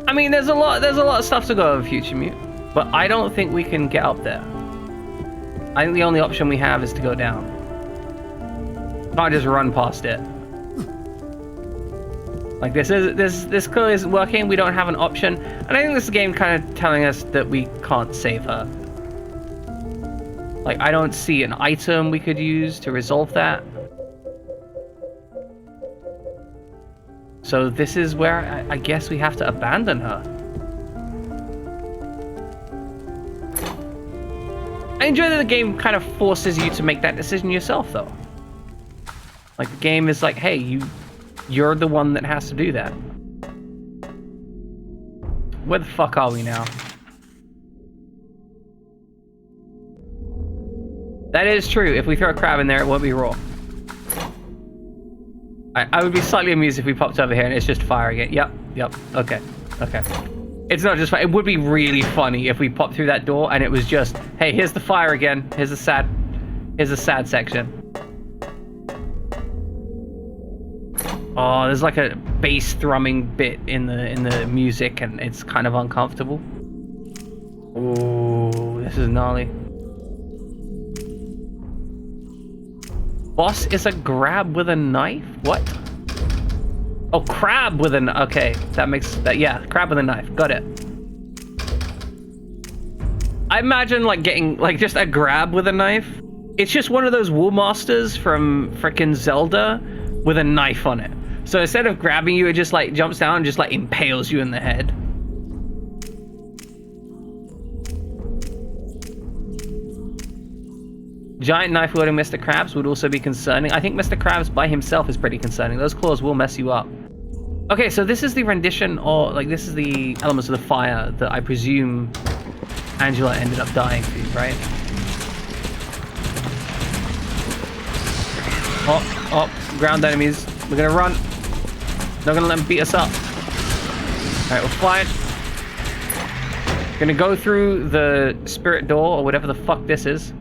I mean, there's a lot of stuff to go over Future Mute, but I don't think we can get up there. I think the only option we have is to go down. Can't just run past it. Like this clearly isn't working. We don't have an option, and I think this game kind of telling us that we can't save her. Like I don't see an item we could use to resolve that. So this is where I guess we have to abandon her. I enjoy that the game kind of forces you to make that decision yourself, though. Like the game is like, hey, you're the one that has to do that. Where the fuck are we now? That is true. If we throw a crab in there, it won't be raw. I would be slightly amused if we popped over here and it's just fire again. Yep. Okay. It's not just fire. It would be really funny if we popped through that door and it was just, hey, here's the fire again. Here's a sad section. Oh, there's like a bass thrumming bit in the music and it's kind of uncomfortable. Oh, this is gnarly. Boss is a grab with a knife? What? Oh, crab with an... Okay, that makes... that. Yeah, crab with a knife. Got it. I imagine, like, getting, like, just a grab with a knife. It's just one of those War Masters from frickin' Zelda with a knife on it. So instead of grabbing you, it just, like, jumps down and just, like, impales you in the head. Giant knife wielding Mr. Krabs would also be concerning. I think Mr. Krabs by himself is pretty concerning. Those claws will mess you up. Okay, so this is the rendition, or like this is the elements of the fire that I presume Angela ended up dying to, right? Oh, ground enemies. We're gonna run. Not gonna let them beat us up. Alright, we're flying. Gonna go through the spirit door, or whatever the fuck this is.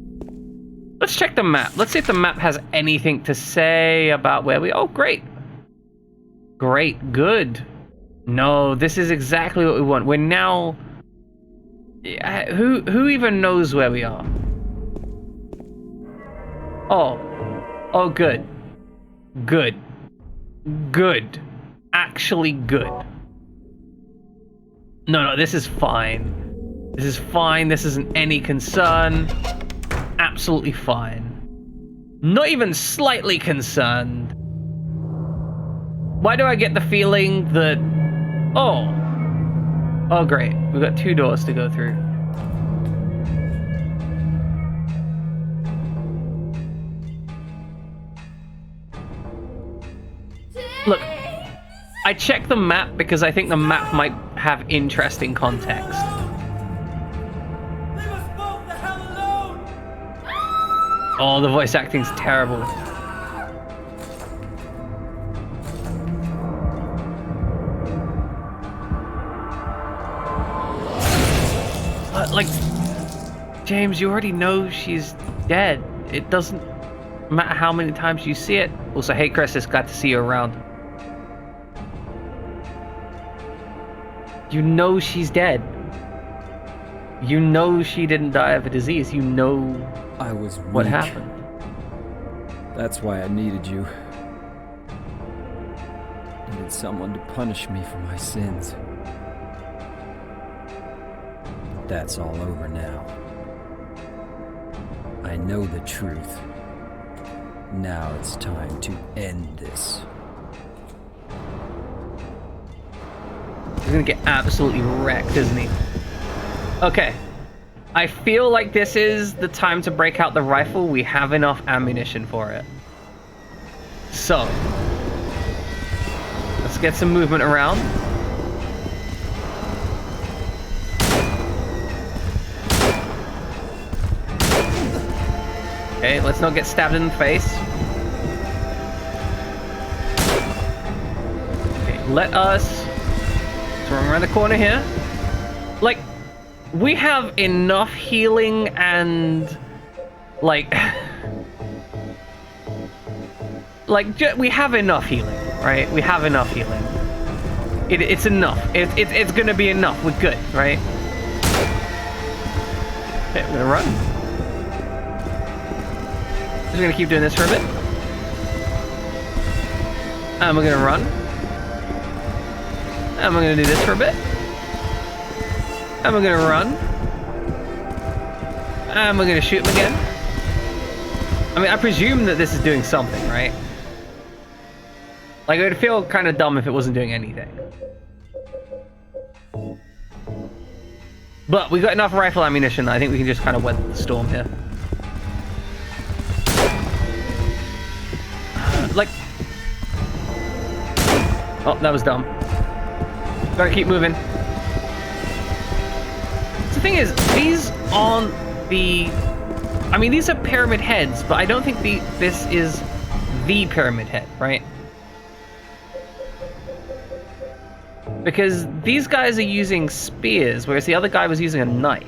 Let's check the map. Let's see if the map has anything to say about where we... Oh, great. Great. Good. No, this is exactly what we want. We're now... Who even knows where we are? Oh. Oh, good. Good. Good. Actually good. No, this is fine. This is fine. This isn't any concern. Absolutely fine. Not even slightly concerned. Why do I get the feeling that... Oh, great. We've got 2 doors to go through. Look, I checked the map because I think the map might have interesting context. Oh, the voice acting's terrible. Like, James, you already know she's dead. It doesn't matter how many times you see it. Also, hey, Chris, it's glad to see you around. You know she's dead. You know she didn't die of a disease. You know I was weak. What happened. That's why I needed you. Needed someone to punish me for my sins. But that's all over now. I know the truth. Now it's time to end this. He's gonna get absolutely wrecked, isn't he? Okay. I feel like this is the time to break out the rifle. We have enough ammunition for it. So, let's get some movement around. Okay, let's not get stabbed in the face. Okay, let us swing around the corner here. Like, we have enough healing and, like, we have enough healing, right? We have enough healing. It's enough. It's gonna be enough. We're good, right? Okay, we're gonna run. Just gonna keep doing this for a bit. And we're gonna run. And we're gonna do this for a bit. And we're gonna run. And we're gonna shoot him again. I mean, I presume that this is doing something, right? Like, it would feel kind of dumb if it wasn't doing anything. But we got enough rifle ammunition. I think we can just kind of weather the storm here. Like... Oh, that was dumb. Gotta keep moving. The thing is, these aren't the... I mean, these are pyramid heads, but I don't think this is the pyramid head, right? Because these guys are using spears, whereas the other guy was using a knife.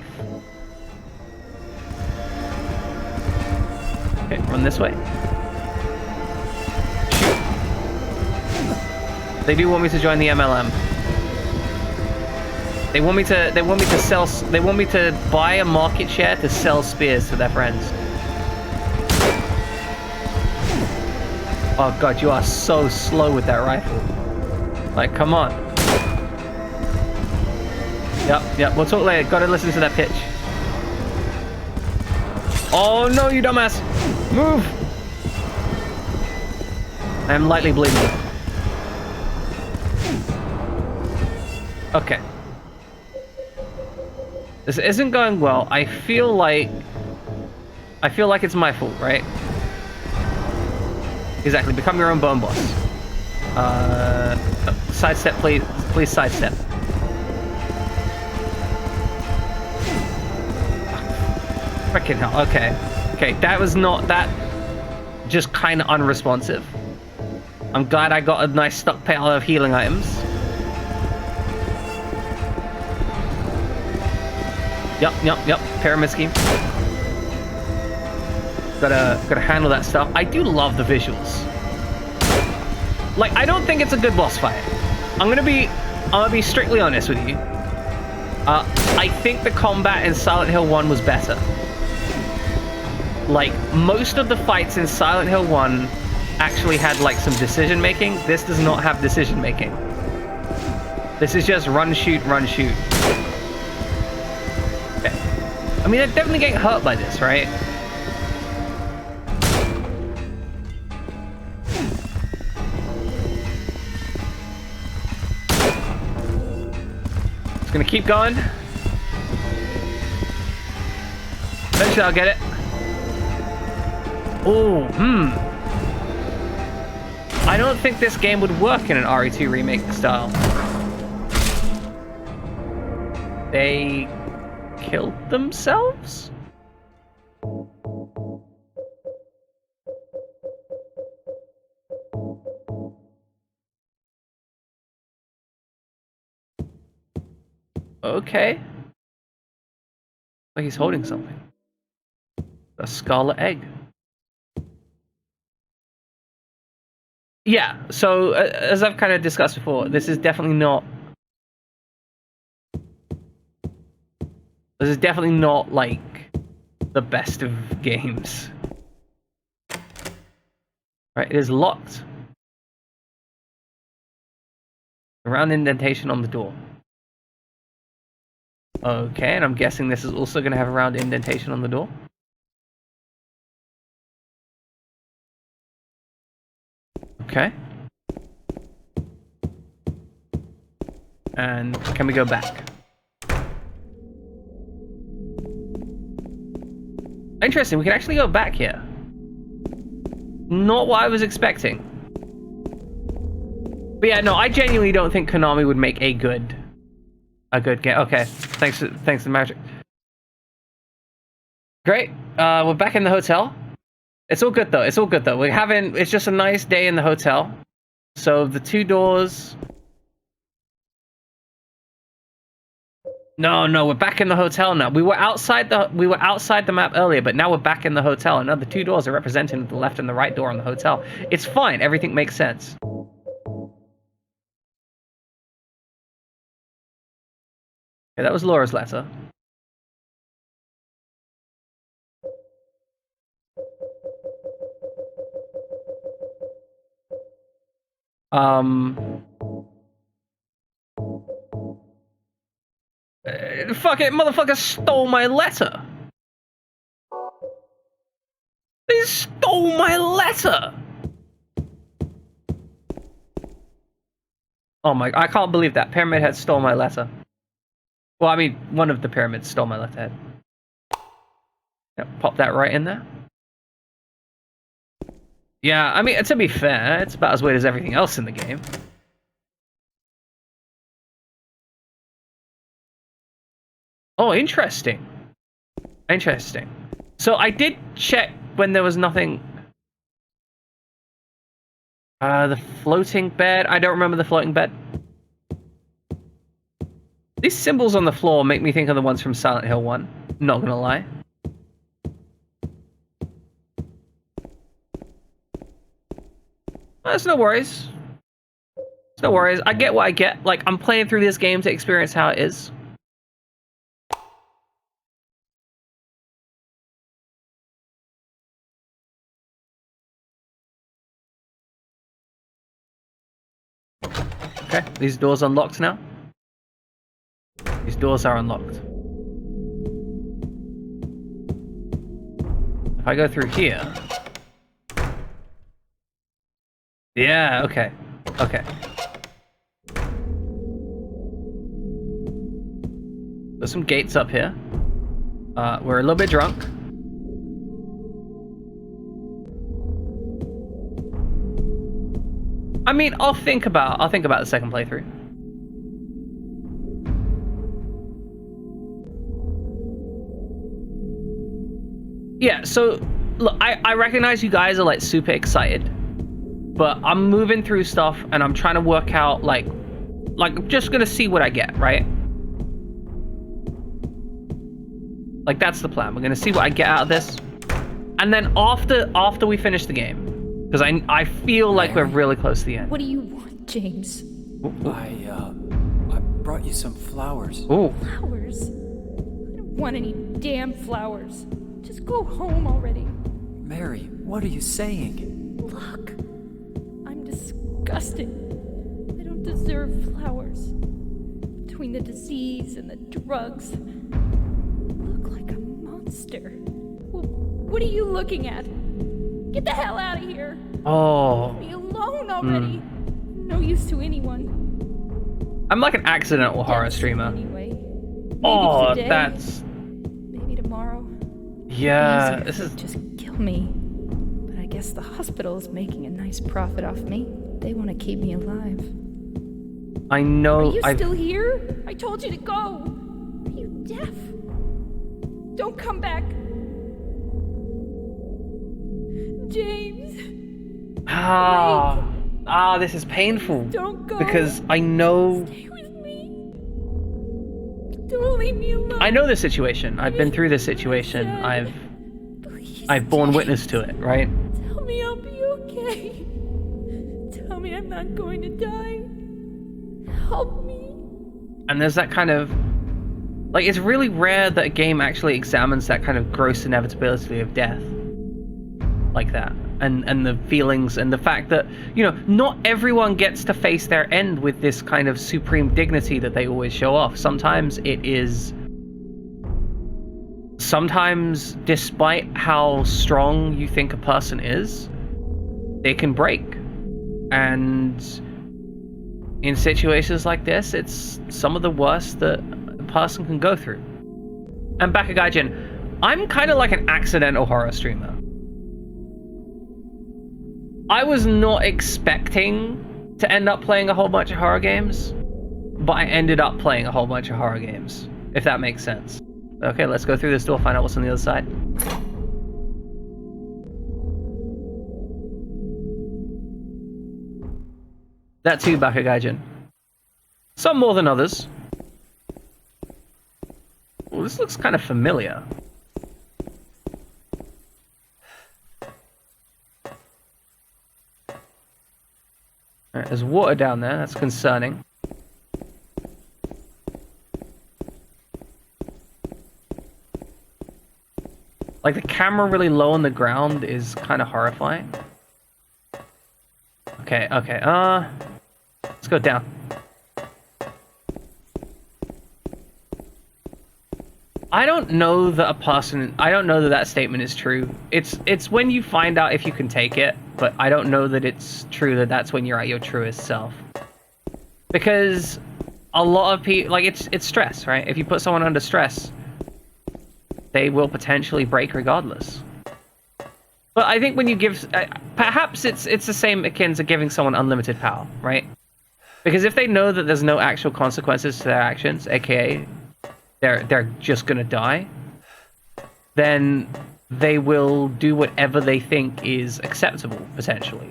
Okay, run this way. Shoot. They do want me to join the MLM. They want me to buy a market share to sell spears to their friends. Oh god, you are so slow with that rifle. Like, come on. Yep, we'll talk later. Gotta listen to that pitch. Oh no, you dumbass! Move! I am lightly bleeding. Okay. This isn't going well. I feel like it's my fault, right? Exactly. Become your own bone boss. Sidestep, please. Please sidestep. Frickin' hell. Okay. Okay, that was not that. Just kind of unresponsive. I'm glad I got a nice stockpile of healing items. Yep. Pyramid scheme. Gotta handle that stuff. I do love the visuals. Like, I don't think it's a good boss fight. I'm gonna be strictly honest with you. I think the combat in Silent Hill 1 was better. Like, most of the fights in Silent Hill 1 actually had, like, some decision making. This does not have decision making. This is just run, shoot, run, shoot. Okay. I mean, they're definitely getting hurt by this, right? Just gonna keep going. Eventually I'll get it. Oh, I don't think this game would work in an RE2 remake style. They killed themselves? Okay. Like he's holding something. A scarlet egg. Yeah, so as I've kind of discussed before, this is definitely not... This is definitely not, like, the best of games. Right, it is locked. A round indentation on the door. Okay, and I'm guessing this is also going to have a round indentation on the door. Okay. And can we go back? Interesting, we can actually go back here. Not what I was expecting. But yeah, no, I genuinely don't think Konami would make a good game. Okay, thanks to Magic. Great. We're back in the hotel. It's all good though. It's all good though. It's just a nice day in the hotel. So the two doors. No, we're back in the hotel now. We were outside the map earlier, but now we're back in the hotel. And now the two doors are representing the left and the right door in the hotel. It's fine. Everything makes sense. Okay, that was Laura's letter. Fuck it, motherfucker stole my letter. They stole my letter. Oh my, I can't believe that. Pyramid Head stole my letter. Well, I mean, one of the pyramids stole my letterhead. Yep, pop that right in there. Yeah, I mean, to be fair, it's about as weird as everything else in the game. Oh, interesting. Interesting. So I did check when there was nothing... the floating bed. I don't remember the floating bed. These symbols on the floor make me think of the ones from Silent Hill 1. Not gonna lie. There's no worries. There's no worries. I get what I get. Like, I'm playing through this game to experience how it is. Okay, these doors unlocked now. These doors are unlocked. If I go through here... Yeah, okay. Okay. There's some gates up here. We're a little bit drunk. I mean, I'll think about the second playthrough. Yeah, so look, I recognize you guys are like super excited, but I'm moving through stuff and I'm trying to work out like I'm just gonna see what I get, right? Like, that's the plan. We're gonna see what I get out of this, and then after we finish the game, because I feel like we're really close to the end. What do you want, James? I brought you some flowers. Oh. Flowers? I don't want any damn flowers. Just go home already. Mary, what are you saying? Look, I'm disgusting. I don't deserve flowers. Between the disease and the drugs, I look like a monster. Well, what are you looking at? Get the hell out of here. Oh. Leave me alone already. No use to anyone. I'm like an accidental horror streamer. Anyway. Maybe Oh, today, that's... maybe tomorrow. Yeah, Easy this is... just kill me. But I guess the hospital is making a nice profit off me. They want to keep me alive. I know. Are you still here? I told you to go. Are you deaf? Don't come back. James. This is painful. Don't go. Because I know... Stay with me. Don't leave me alone. I know this situation. I've been through this situation. Please, I've borne James. witness to it, right? Tell me I'll be okay. Tell me I'm not going to die. Help me. And there's that kind of... Like, it's really rare that a game actually examines that kind of gross inevitability of death. Like that. And the feelings and the fact that, you know, not everyone gets to face their end with this kind of supreme dignity that they always show off. Sometimes it is... Sometimes, despite how strong you think a person is, it can break. And in situations like this, it's some of the worst that a person can go through. And back a Gaijin, I'm kind of like an accidental horror streamer. I was not expecting to end up playing a whole bunch of horror games, but I ended up playing a whole bunch of horror games, if that makes sense. Okay, let's go through this door, find out what's on the other side. That too, Baka Gaijin. Some more than others. Well, this looks kind of familiar. Alright, there's water down there, that's concerning. Like, the camera really low on the ground is kind of horrifying. Okay, let's go down. I don't know that that statement is true. It's when you find out if you can take it, but I don't know that it's true that that's when you're at your truest self. Because a lot of people, like, it's stress, right? If you put someone under stress, they will potentially break regardless. But I think when you give, perhaps it's the same akin to giving someone unlimited power, right? Because if they know that there's no actual consequences to their actions, aka they're just gonna die, then they will do whatever they think is acceptable, potentially.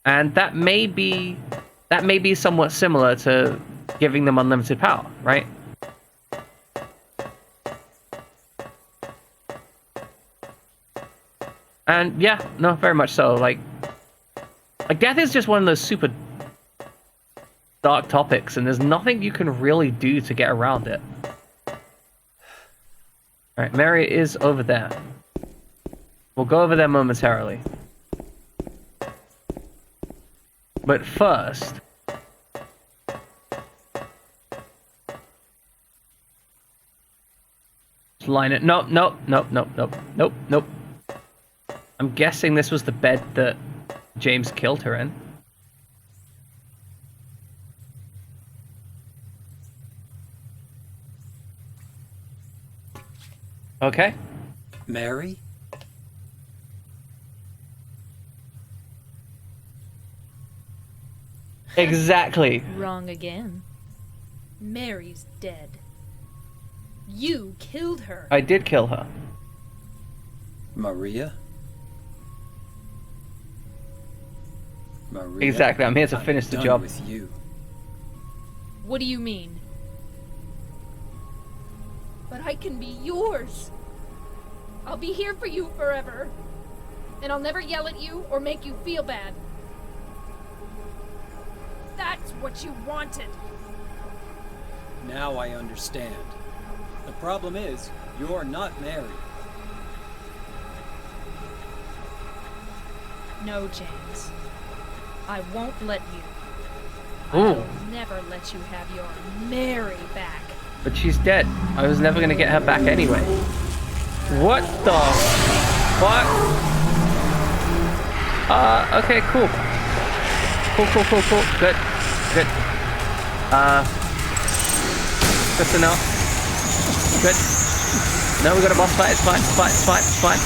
And that may be somewhat similar to giving them unlimited power, right? And yeah, no, very much so. Like death is just one of those super dark topics, and there's nothing you can really do to get around it. Alright, Mary is over there. We'll go over there momentarily. But first... line it. Nope. I'm guessing this was the bed that James killed her in. Okay. Mary? Exactly. Wrong again. Mary's dead. You killed her. I did kill her. Maria? Maria? Exactly, I'm here to finish the done job. With you. What do you mean? But I can be yours. I'll be here for you forever. And I'll never yell at you or make you feel bad. That's what you wanted. Now I understand. The problem is, you're not Mary. No, James. I won't let you. Ooh. I'll never let you have your Mary back. But she's dead. I was never gonna get her back anyway. What the fuck? Okay, cool. Cool. Good. Just enough. Good. No, we got a boss fight. It's fine.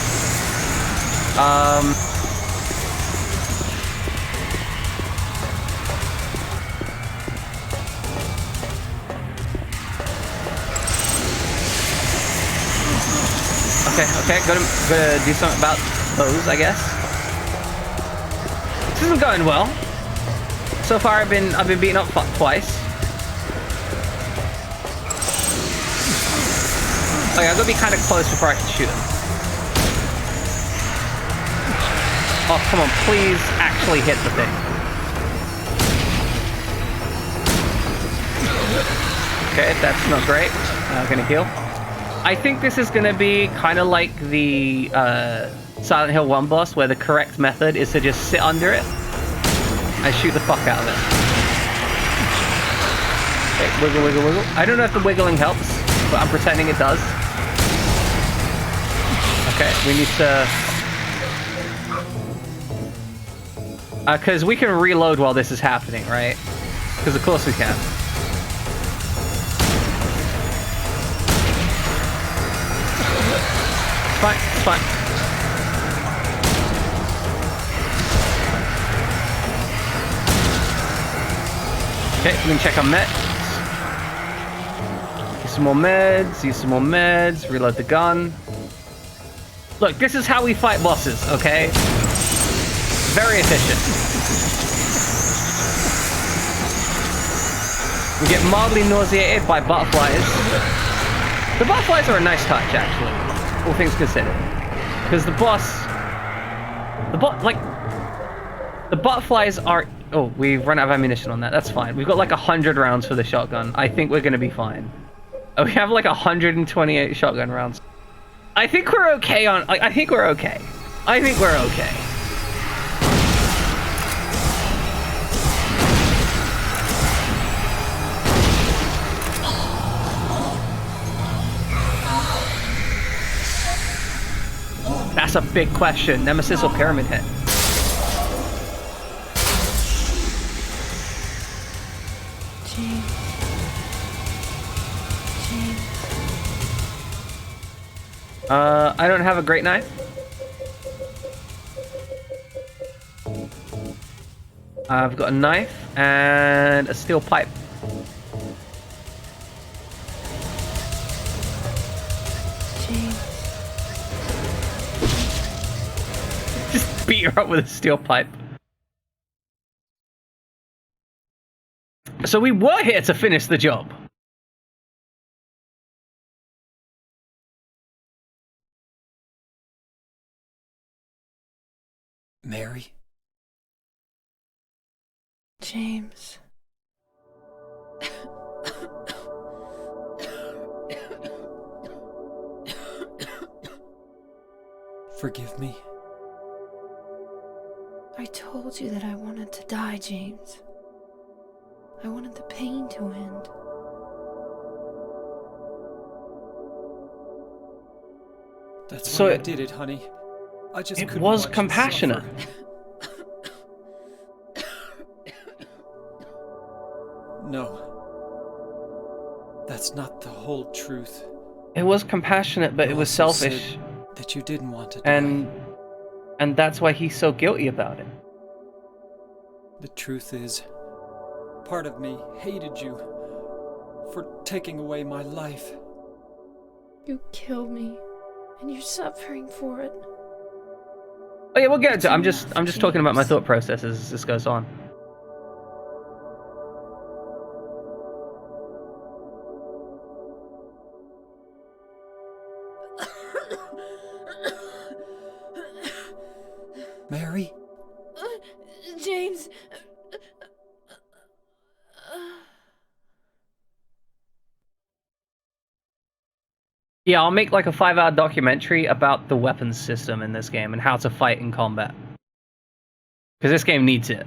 Okay, gotta do something about those, I guess. This isn't going well. So far, I've been beaten up twice. Okay, I'm gonna be kind of close before I can shoot him. Oh, come on, please actually hit the thing. Okay, that's not great. I'm gonna heal. I think this is gonna be kind of like the Silent Hill 1 boss, where the correct method is to just sit under it and shoot the fuck out of it. Okay, wiggle. I don't know if the wiggling helps, but I'm pretending it does. Okay, we need to... because we can reload while this is happening, right? Because of course we can. It's fine. Okay, we can check our meds. Use some more meds, use some more meds, reload the gun. Look, this is how we fight bosses, okay? Very efficient. We get mildly nauseated by butterflies. The butterflies are a nice touch, actually, all things considered. Because the butterflies are... Oh, we've run out of ammunition on that. That's fine. We've got like 100 rounds for the shotgun. I think we're going to be fine. Oh, we have like 128 shotgun rounds. I think we're okay on... I think we're okay. I think we're okay. That's a big question. Nemesis or Pyramid Head? James. I don't have a great knife. I've got a knife and a steel pipe. James. Just beat her up with a steel pipe. So we were here to finish the job. Mary? James. Forgive me. I told you that I wanted to die, James. I wanted the pain to end. That's So why I did it, honey. I just It couldn't was watch you compassionate. suffer. No. That's not the whole truth. It was compassionate, but You it was also selfish. said that you didn't want to die. And that's why he's so guilty about it. The truth is, part of me hated you for taking away my life. You killed me, and you're suffering for it. Oh yeah, we'll get into it. I'm It's just enough, talking about my James. thought process as this goes on. Mary? James. Yeah, I'll make like a 5-hour documentary about the weapons system in this game and how to fight in combat. Because this game needs it.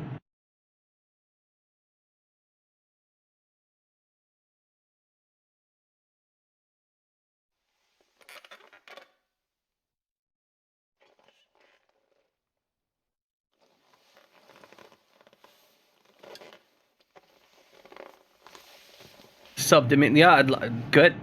Subbed him in the yard. Good.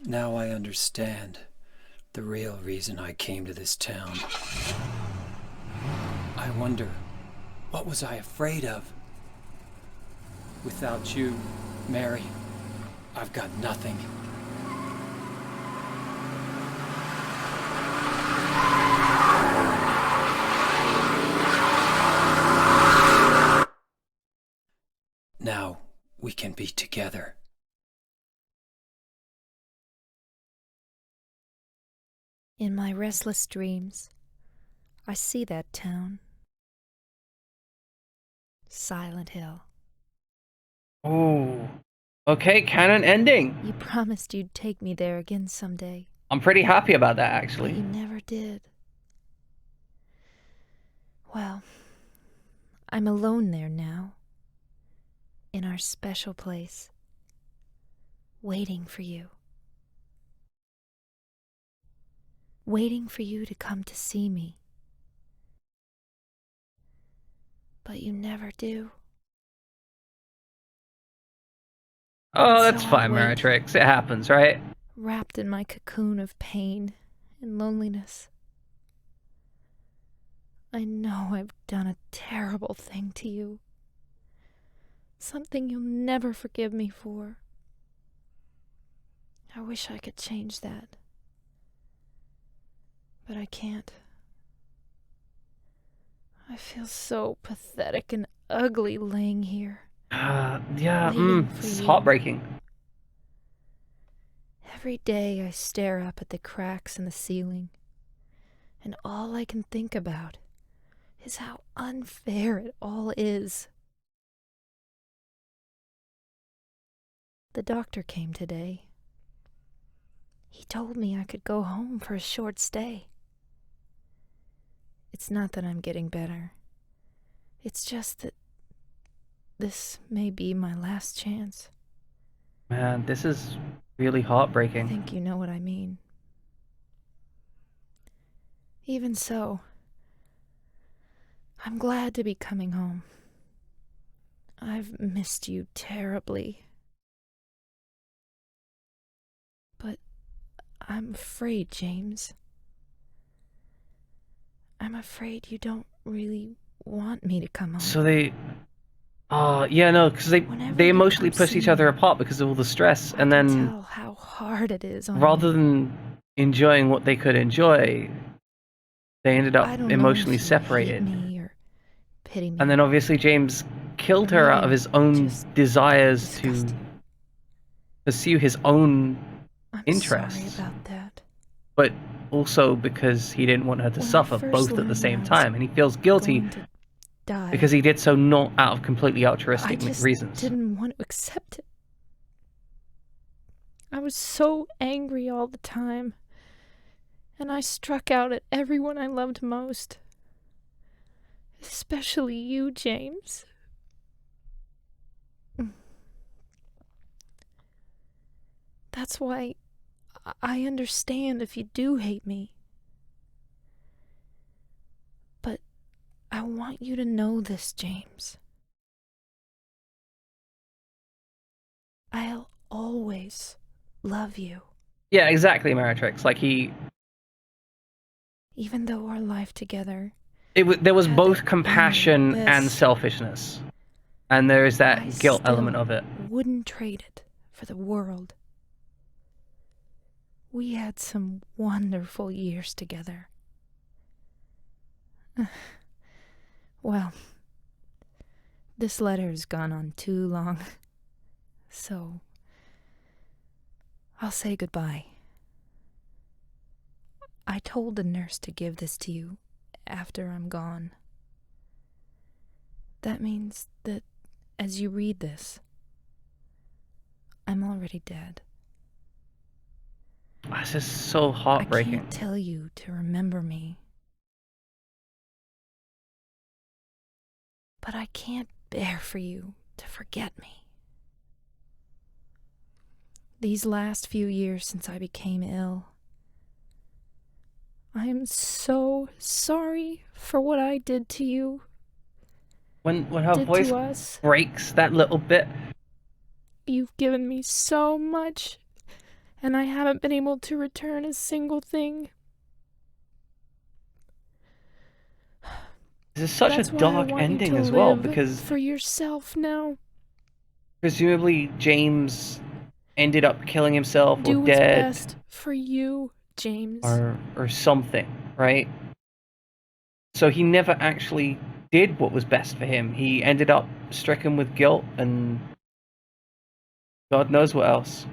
Now I understand the real reason I came to this town. I wonder, what was I afraid of? Without you, Mary, I've got nothing. Now we can be together. In my restless dreams, I see that town. Silent Hill. Oh. Okay, canon ending. You promised you'd take me there again someday, I'm pretty happy about that, but actually. you never did. Well, I'm alone there now, in our special place, waiting for you. waiting for you to come to see me. But you never do. Oh, So that's I fine, wait. Meritrix. It happens, right? Wrapped in my cocoon of pain and loneliness. I know I've done a terrible thing to you. Something you'll never forgive me for. I wish I could change that. But I can't. I feel so pathetic and ugly laying here. Yeah, Waiting for it's you. heartbreaking. Every day I stare up at the cracks in the ceiling, and all I can think about is how unfair it all is. The doctor came today. He told me I could go home for a short stay. It's not that I'm getting better. It's just that this may be my last chance. Man, this is really I heartbreaking. think you know what I mean. Even so, I'm glad to be coming home. I've missed you terribly. But I'm afraid, James. I'm afraid you don't really want me to come home. So they... Oh, yeah, no, because Whenever they you emotionally come push see each other me, apart because of all the stress, I and can then tell how hard it is on rather you. than enjoying what they could enjoy, they ended up I don't know emotionally if you separated. hate me or pity me. And then obviously James killed Or her out of maybe his own just desires disgust to you. pursue his own I'm interests, sorry about that. but also because he didn't want her to When I suffer first both at the learned same that I was time, and he feels guilty going to die, because he did so not out of completely I altruistic just reasons. didn't want to accept it. I was so angry all the time, and I struck out at everyone I loved most. Especially you, James. That's why I understand if you do hate me. But I want you to know this, James. I'll always love you. Yeah, exactly, Meritrix. Like Even though our life together... there was had both their compassion own and best. selfishness, and there is that I guilt still element of it. wouldn't trade it for the world. We had some wonderful years together. Well, this letter has gone on too long, so I'll say goodbye. I told the nurse to give this to you after I'm gone. That means that as you read this, I'm already dead. This is so I heartbreaking. can't tell you to remember me. But I can't bear for you to forget me. These last few years since I became ill, I am so sorry for what I did to you, When her did voice to us. breaks that little bit, You've given me so much, and I haven't been able to return a single thing. this is such That's a why I dark want you ending to as well, live because for yourself now. presumably James ended up killing himself or Do what's dead best for you, James. or something, right? So he never actually did what was best for him. He ended up stricken with guilt and God knows what else.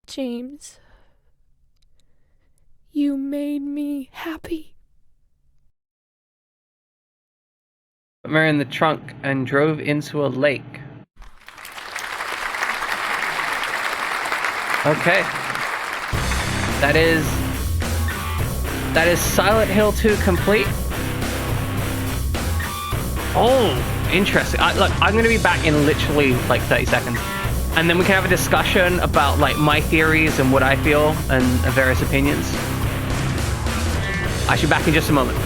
James, you made me happy. Put Mary in the trunk and drove into a lake. Okay. That is Silent Hill 2 complete. Oh, interesting. Look, I'm going to be back in literally like 30 seconds. and then we can have a discussion about like my theories and what I feel and various opinions. I should be back in just a moment.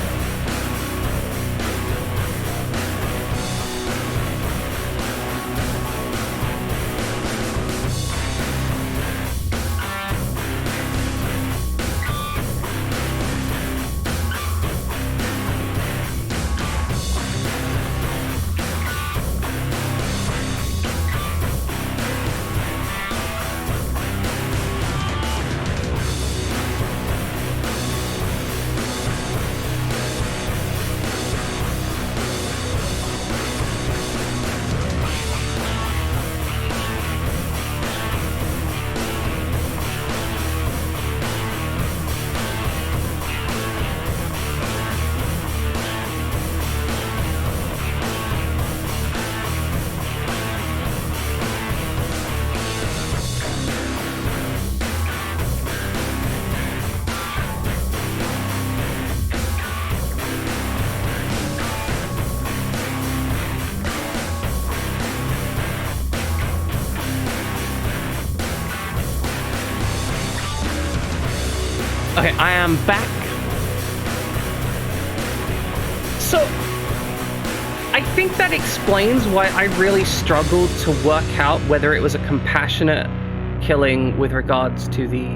Okay, I am back. So, I think that explains why I really struggled to work out whether it was a compassionate killing with regards to the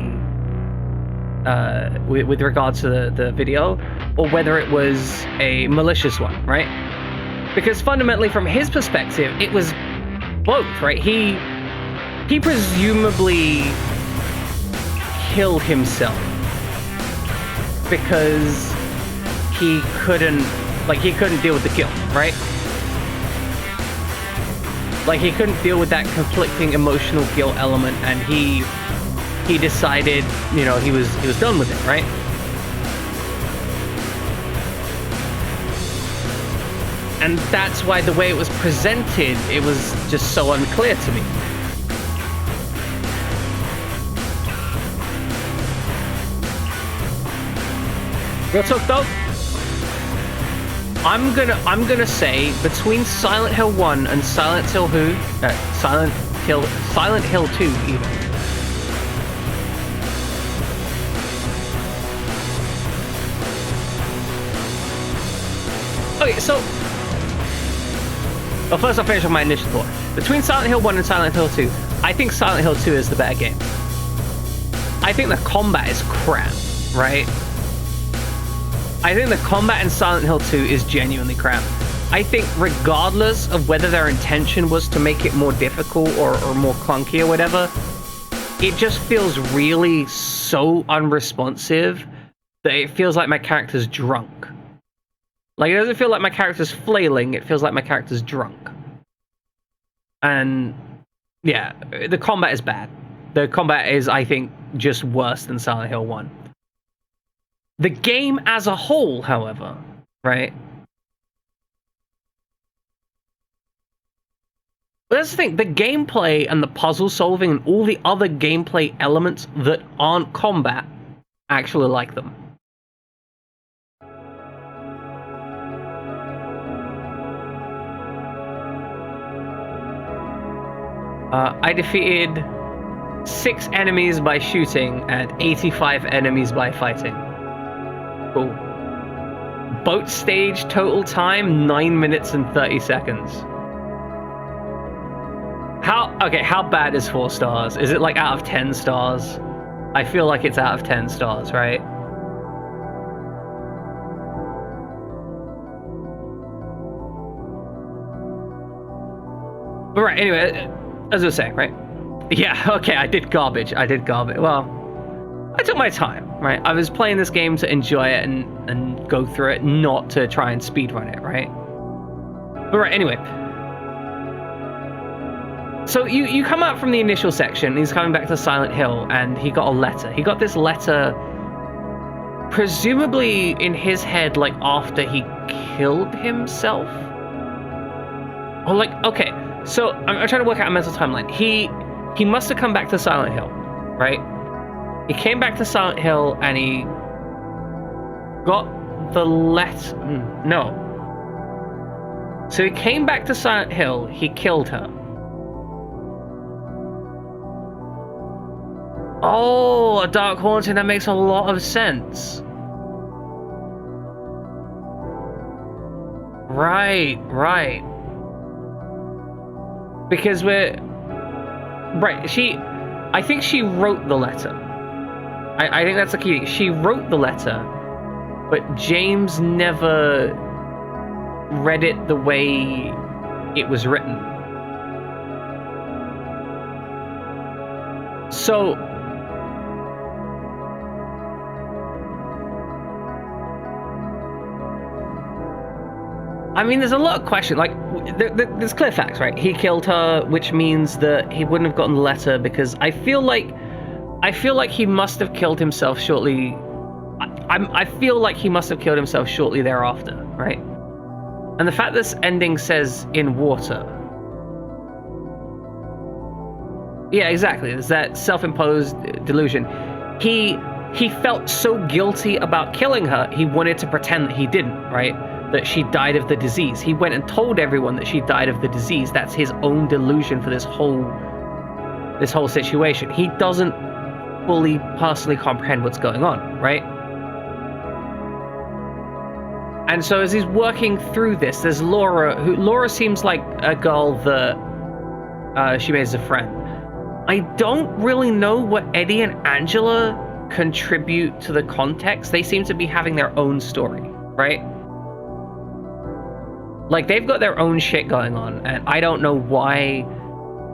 with regards to the video, or whether it was a malicious one, right? Because fundamentally, from his perspective, it was both, right? He presumably killed himself because he couldn't deal with the guilt, right? Like, he couldn't deal with that conflicting emotional guilt element, and he decided, you know, he was done with it, right? And that's why the way it was presented, it was just so unclear to me. Real talk though, I'm gonna say between Silent Hill 1 and Silent Hill 2 even. Okay, so well, first I'll finish with my initial thought. Between Silent Hill 1 and Silent Hill 2, I think Silent Hill 2 is the better game. I think the combat is crap, right? I think the combat in Silent Hill 2 is genuinely crap. I think regardless of whether their intention was to make it more difficult or more clunky or whatever, it just feels really so unresponsive that it feels like my character's drunk. Like, it doesn't feel like my character's flailing, it feels like my character's drunk. And yeah, the combat is bad. The combat is, I think, just worse than Silent Hill 1. The game as a whole, however, right? But that's the thing, the gameplay and the puzzle solving and all the other gameplay elements that aren't combat, I actually like them. I defeated 6 enemies by shooting and 85 enemies by fighting. Cool. Boat stage total time 9 minutes and 30 seconds. How bad is 4 stars? Is it like out of 10 stars? I feel like it's out of 10 stars, right? But right, anyway, as I was saying, right? Yeah, okay, I did garbage. Well, I took my time, right? I was playing this game to enjoy it and go through it, not to try and speedrun it, right? But right, anyway. So you come out from the initial section, he's coming back to Silent Hill, and he got a letter. He got this letter, presumably in his head, like after he killed himself? Or like, okay, so I'm trying to work out a mental timeline. He must have come back to Silent Hill, right? He came back to Silent Hill and he got the letter. No. So he came back to Silent Hill, he killed her. Oh, a dark haunting, that makes a lot of sense. Right. Because I think she wrote the letter. I think that's the key. She wrote the letter, but James never read it the way it was written. So I mean, there's a lot of questions. Like, there's clear facts, right? He killed her, which means that he wouldn't have gotten the letter, because I feel like he must have killed himself shortly. I feel like he must have killed himself shortly thereafter, right? And the fact this ending says in water. Yeah, exactly. There's that self-imposed delusion. He felt so guilty about killing her, he wanted to pretend that he didn't, right? That she died of the disease. He went and told everyone that she died of the disease. That's his own delusion for this whole situation. He doesn't fully personally comprehend what's going on, right? And so as he's working through this, there's Laura, Laura seems like a girl that she made as a friend. I don't really know what Eddie and Angela contribute to the context. They seem to be having their own story, right? Like, they've got their own shit going on, and I don't know why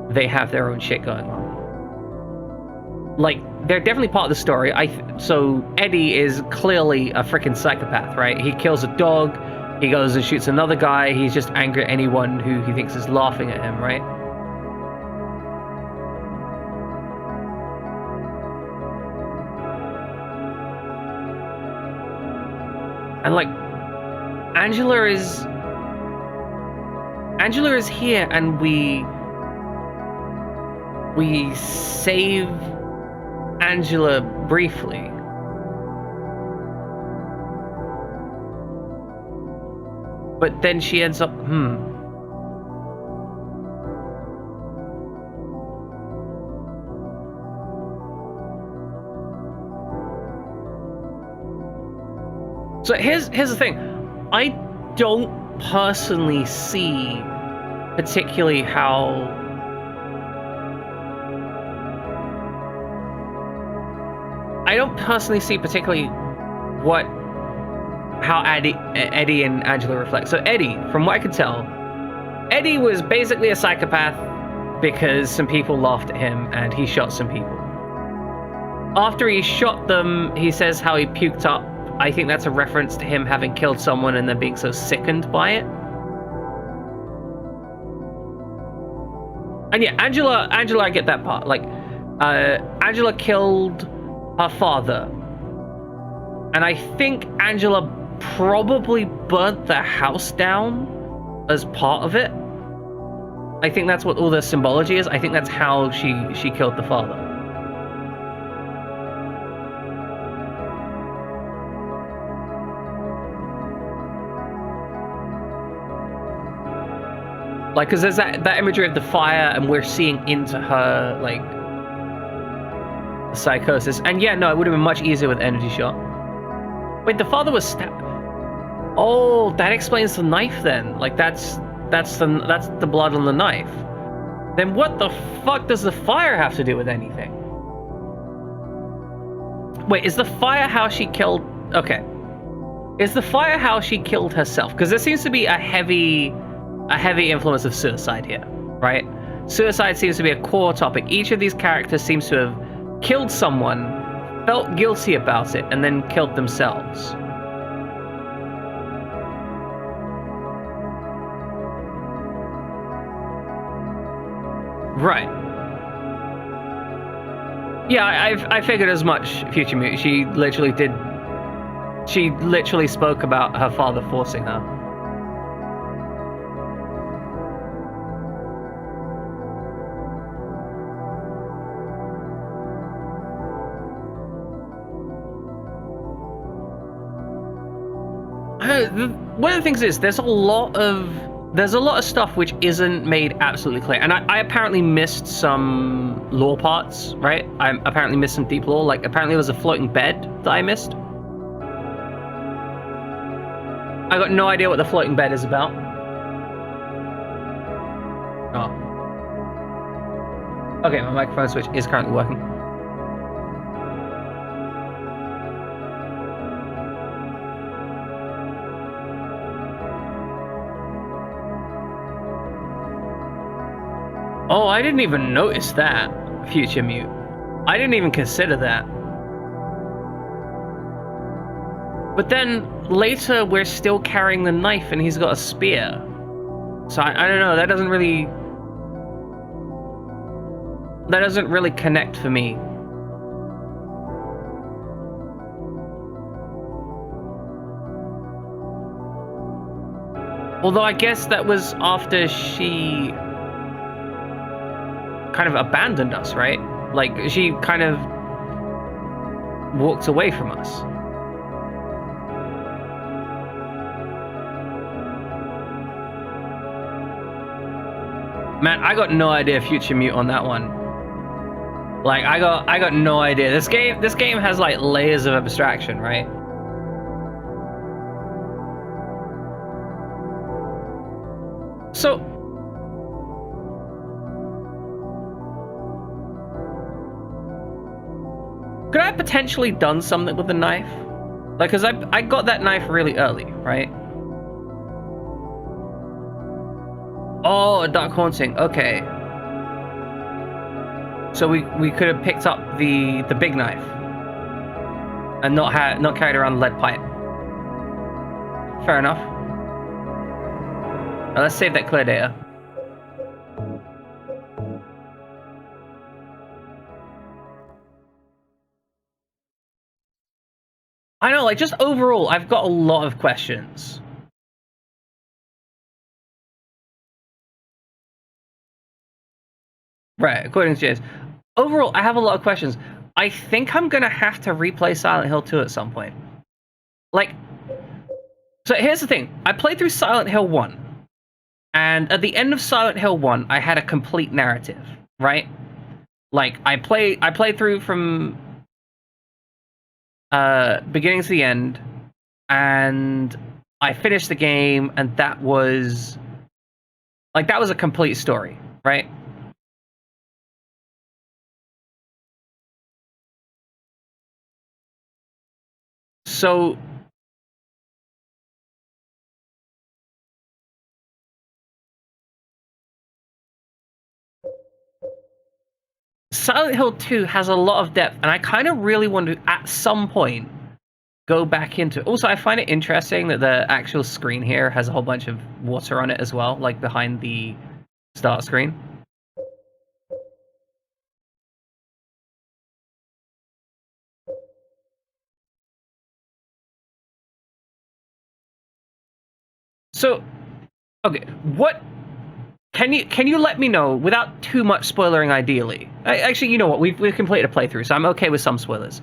they have their own shit going on. Like, they're definitely part of the story. So Eddie is clearly a freaking psychopath, right? He kills a dog, he goes and shoots another guy, he's just angry at anyone who he thinks is laughing at him, right? And, like, Angela is here, and we save Angela briefly. But then she ends up, So here's the thing. I don't personally see particularly how how Eddie and Angela reflect. So Eddie, from what I could tell, Eddie was basically a psychopath because some people laughed at him and he shot some people. After he shot them, he says how he puked up. I think that's a reference to him having killed someone and then being so sickened by it. And yeah, Angela, I get that part. Like, Angela killed her father. And I think Angela probably burnt the house down as part of it. I think that's what all the symbology is. I think that's how she killed the father. Like, because there's that imagery of the fire, and we're seeing into her, like, psychosis. And yeah, no, it would have been much easier with energy shot. Wait, the father was stabbed. Oh, that explains the knife then. Like, that's the blood on the knife. Then what the fuck does the fire have to do with anything? Wait, is the fire how she killed... Okay. Is the fire how she killed herself? Because there seems to be a heavy influence of suicide here, right? Suicide seems to be a core topic. Each of these characters seems to have killed someone, felt guilty about it, and then killed themselves. Right. Yeah, I figured as much, Future Mute. She literally spoke about her father forcing her. One of the things is, there's a lot of there's a lot of stuff which isn't made absolutely clear, and I apparently missed some lore parts, right? I apparently missed some deep lore. Like, apparently there was a floating bed that I missed. I got no idea what the floating bed is about. Oh. Okay, my microphone switch is currently working. Oh, I didn't even notice that, Future Mute. I didn't even consider that. But then, later, we're still carrying the knife and he's got a spear. So, I don't know, that doesn't really... That doesn't really connect for me. Although I guess that was after she... kind of abandoned us, right? Like, she kind of walked away from us. Man, I got no idea Future Mute on that one. Like, I got no idea. This game has like layers of abstraction, right? So could I have potentially done something with the knife? Like, cause I got that knife really early, right? Oh, a dark haunting. Okay. So we could have picked up the big knife and not carried around the lead pipe. Fair enough. Now let's save that clear data. I know, like, just overall, I've got a lot of questions. Right, according to James. Overall, I have a lot of questions. I think I'm gonna have to replay Silent Hill 2 at some point. Like, so here's the thing. I played through Silent Hill 1. And at the end of Silent Hill 1, I had a complete narrative, right? Like, I played through from beginning to the end, and I finished the game, and that was a complete story, right? So Silent Hill 2 has a lot of depth, and I kind of really want to, at some point, go back into... Also, I find it interesting that the actual screen here has a whole bunch of water on it as well, like behind the start screen. So, okay, what... Can you let me know, without too much spoilering, ideally? Actually, you know what? We've completed a playthrough, so I'm okay with some spoilers.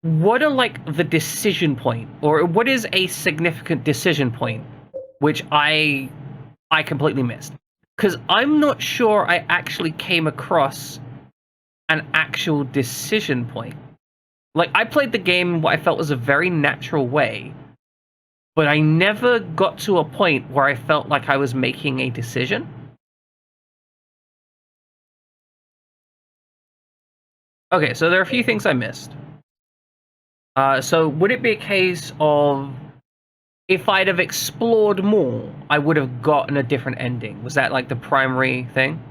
What are, like, the decision point, or what is a significant decision point, which I completely missed? Because I'm not sure I actually came across an actual decision point. Like, I played the game in what I felt was a very natural way, but I never got to a point where I felt like I was making a decision. Okay, so there are a few things I missed. So would it be a case of, if I'd have explored more, I would have gotten a different ending? Was that like the primary thing?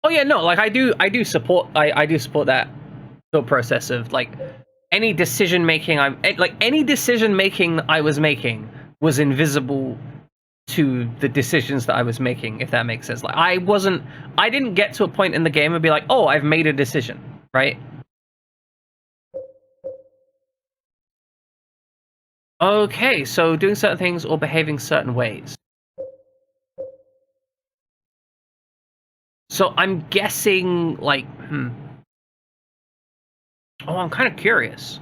Oh yeah, no, like I do support that thought process of, like, any decision making any decision making I was making was invisible to the decisions that I was making, if that makes sense. Like, I didn't get to a point in the game and be like, oh, I've made a decision, right? Okay, so doing certain things or behaving certain ways. So I'm guessing, like, Oh, I'm kind of curious.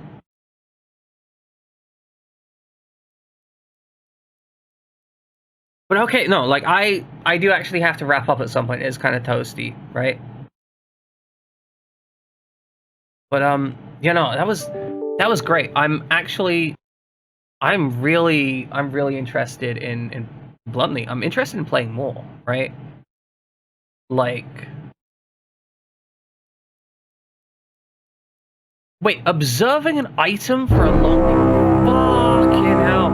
But okay, no, like, I do actually have to wrap up at some point. It's kind of toasty, right? But, that was great. I'm really interested in bluntly, I'm interested in playing more, right? Like, wait, observing an item for a long... Fucking hell.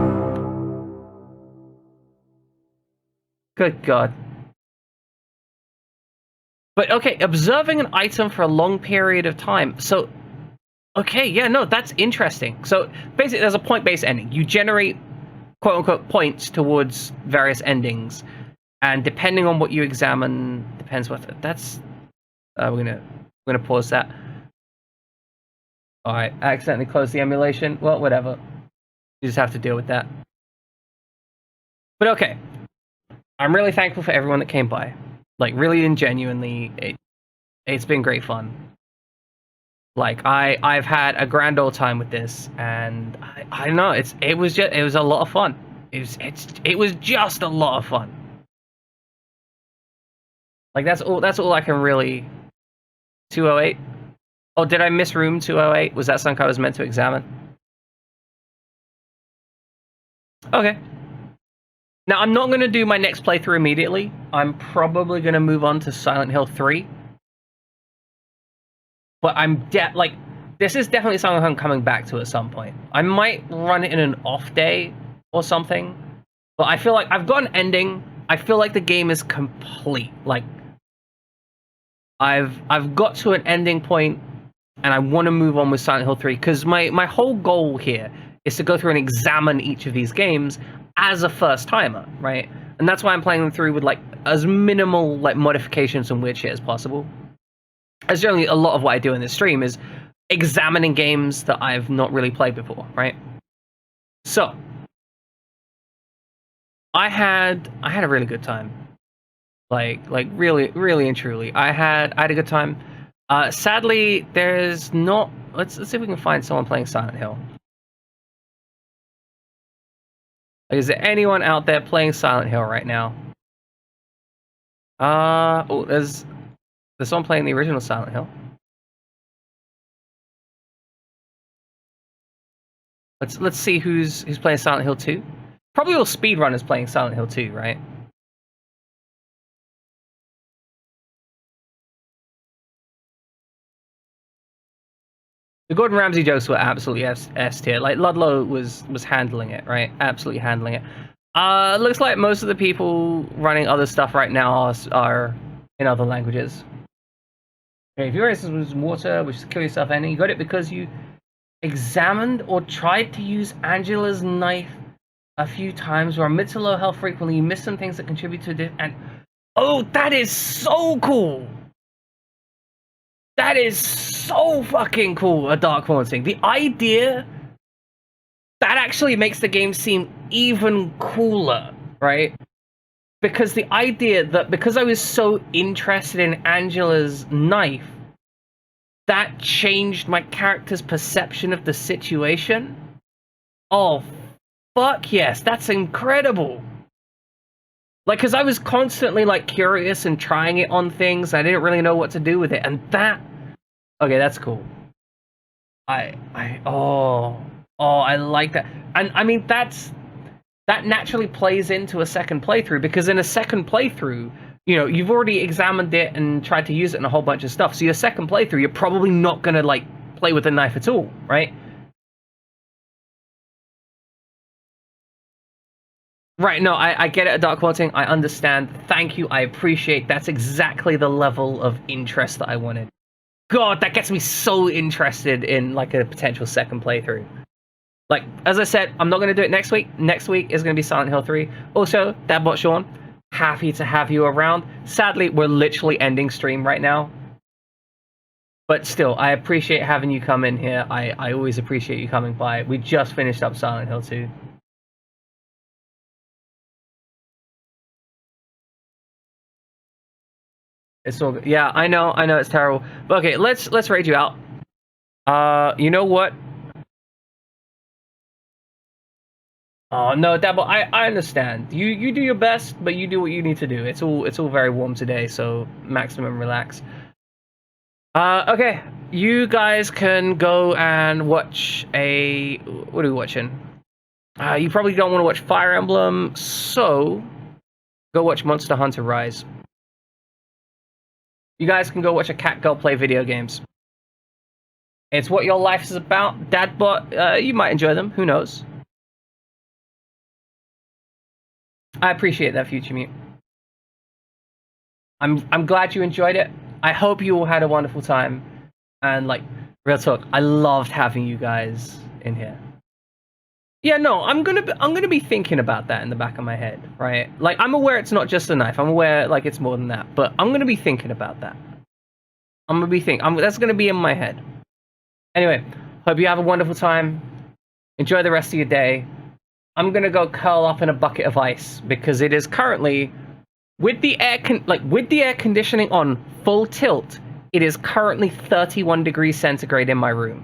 Good God. But okay, observing an item for a long period of time. So, okay, yeah, no, that's interesting. So, basically, there's a point-based ending. You generate, quote-unquote, points towards various endings. And depending on what you examine, depends what... That's... we're gonna pause that. Alright, I accidentally closed the emulation. Well, whatever. You just have to deal with that. But okay. I'm really thankful for everyone that came by. Like, really and genuinely, it's been great fun. Like, I've had a grand old time with this, and I don't know, it was a lot of fun. It was just a lot of fun. Like, that's all I can really... 208? Oh, did I miss room 208? Was that something I was meant to examine? Okay. Now, I'm not going to do my next playthrough immediately. I'm probably going to move on to Silent Hill 3. But this is definitely something I'm coming back to at some point. I might run it in an off day or something. But I feel like I've got an ending. I feel like the game is complete. Like, I've got to an ending point, and I want to move on with Silent Hill 3, because my whole goal here is to go through and examine each of these games as a first-timer, right? And that's why I'm playing them through with, like, as minimal, like, modifications and weird shit as possible. As generally a lot of what I do in this stream is examining games that I've not really played before, right? So, I had a really good time. Like really, really and truly. I had a good time. Sadly, there's not... Let's see if we can find someone playing Silent Hill. Like, is there anyone out there playing Silent Hill right now? Oh, there's someone playing the original Silent Hill. Let's see who's playing Silent Hill 2. Probably all speedrunners playing Silent Hill 2, right? The Gordon Ramsay jokes were absolutely S tier. Like, Ludlow was handling it, right? Absolutely handling it. Looks like most of the people running other stuff right now are in other languages. Okay, if your race was water, which is kill yourself ending, you got it because you examined or tried to use Angela's knife a few times, or amid to low health frequently, you missed some things that contribute to and oh, that is so cool! That is so fucking cool, a Dark Haunting. The idea that actually makes the game seem even cooler, right? Because the idea that because I was so interested in Angela's knife, that changed my character's perception of the situation. Oh, fuck yes, that's incredible. Like, because I was constantly, like, curious and trying it on things. I didn't really know what to do with it. And that... Okay, that's cool. I like that. And, I mean, that naturally plays into a second playthrough. Because in a second playthrough, you know, you've already examined it and tried to use it in a whole bunch of stuff. So your second playthrough, you're probably not going to, like, play with the knife at all, right? Right, no, I get it at Dark Haunting, I understand. Thank you, I appreciate. That's exactly the level of interest that I wanted. God, that gets me so interested in, like, a potential second playthrough. Like, as I said, I'm not going to do it next week. Next week is going to be Silent Hill 3. Also, Dadbot Sean, happy to have you around. Sadly, we're literally ending stream right now. But still, I appreciate having you come in here. I always appreciate you coming by. We just finished up Silent Hill 2. It's all good. Yeah, I know it's terrible. But okay, let's raid you out. You know what? Oh no, Dabble, I understand. You do your best, but you do what you need to do. It's all very warm today, so maximum relax. Okay, you guys can go and watch a... What are we watching? You probably don't want to watch Fire Emblem, so go watch Monster Hunter Rise. You guys can go watch a cat girl play video games. It's what your life is about. Dadbot, you might enjoy them. Who knows? I appreciate that, Future Mute. I'm glad you enjoyed it. I hope you all had a wonderful time. And like, real talk, I loved having you guys in here. Yeah, no, I'm gonna be thinking about that in the back of my head, right? Like, I'm aware it's not just a knife. I'm aware like it's more than that, but I'm gonna be thinking about that. That's gonna be in my head. Anyway, hope you have a wonderful time. Enjoy the rest of your day. I'm gonna go curl up in a bucket of ice because it is currently, with the air conditioning on full tilt, it is currently 31 degrees centigrade in my room.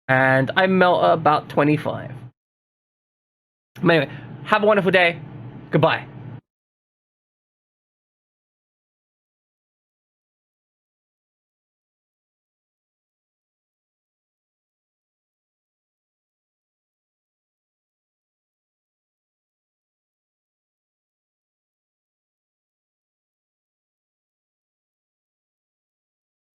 And I melt at about 25. Anyway, have a wonderful day. Goodbye.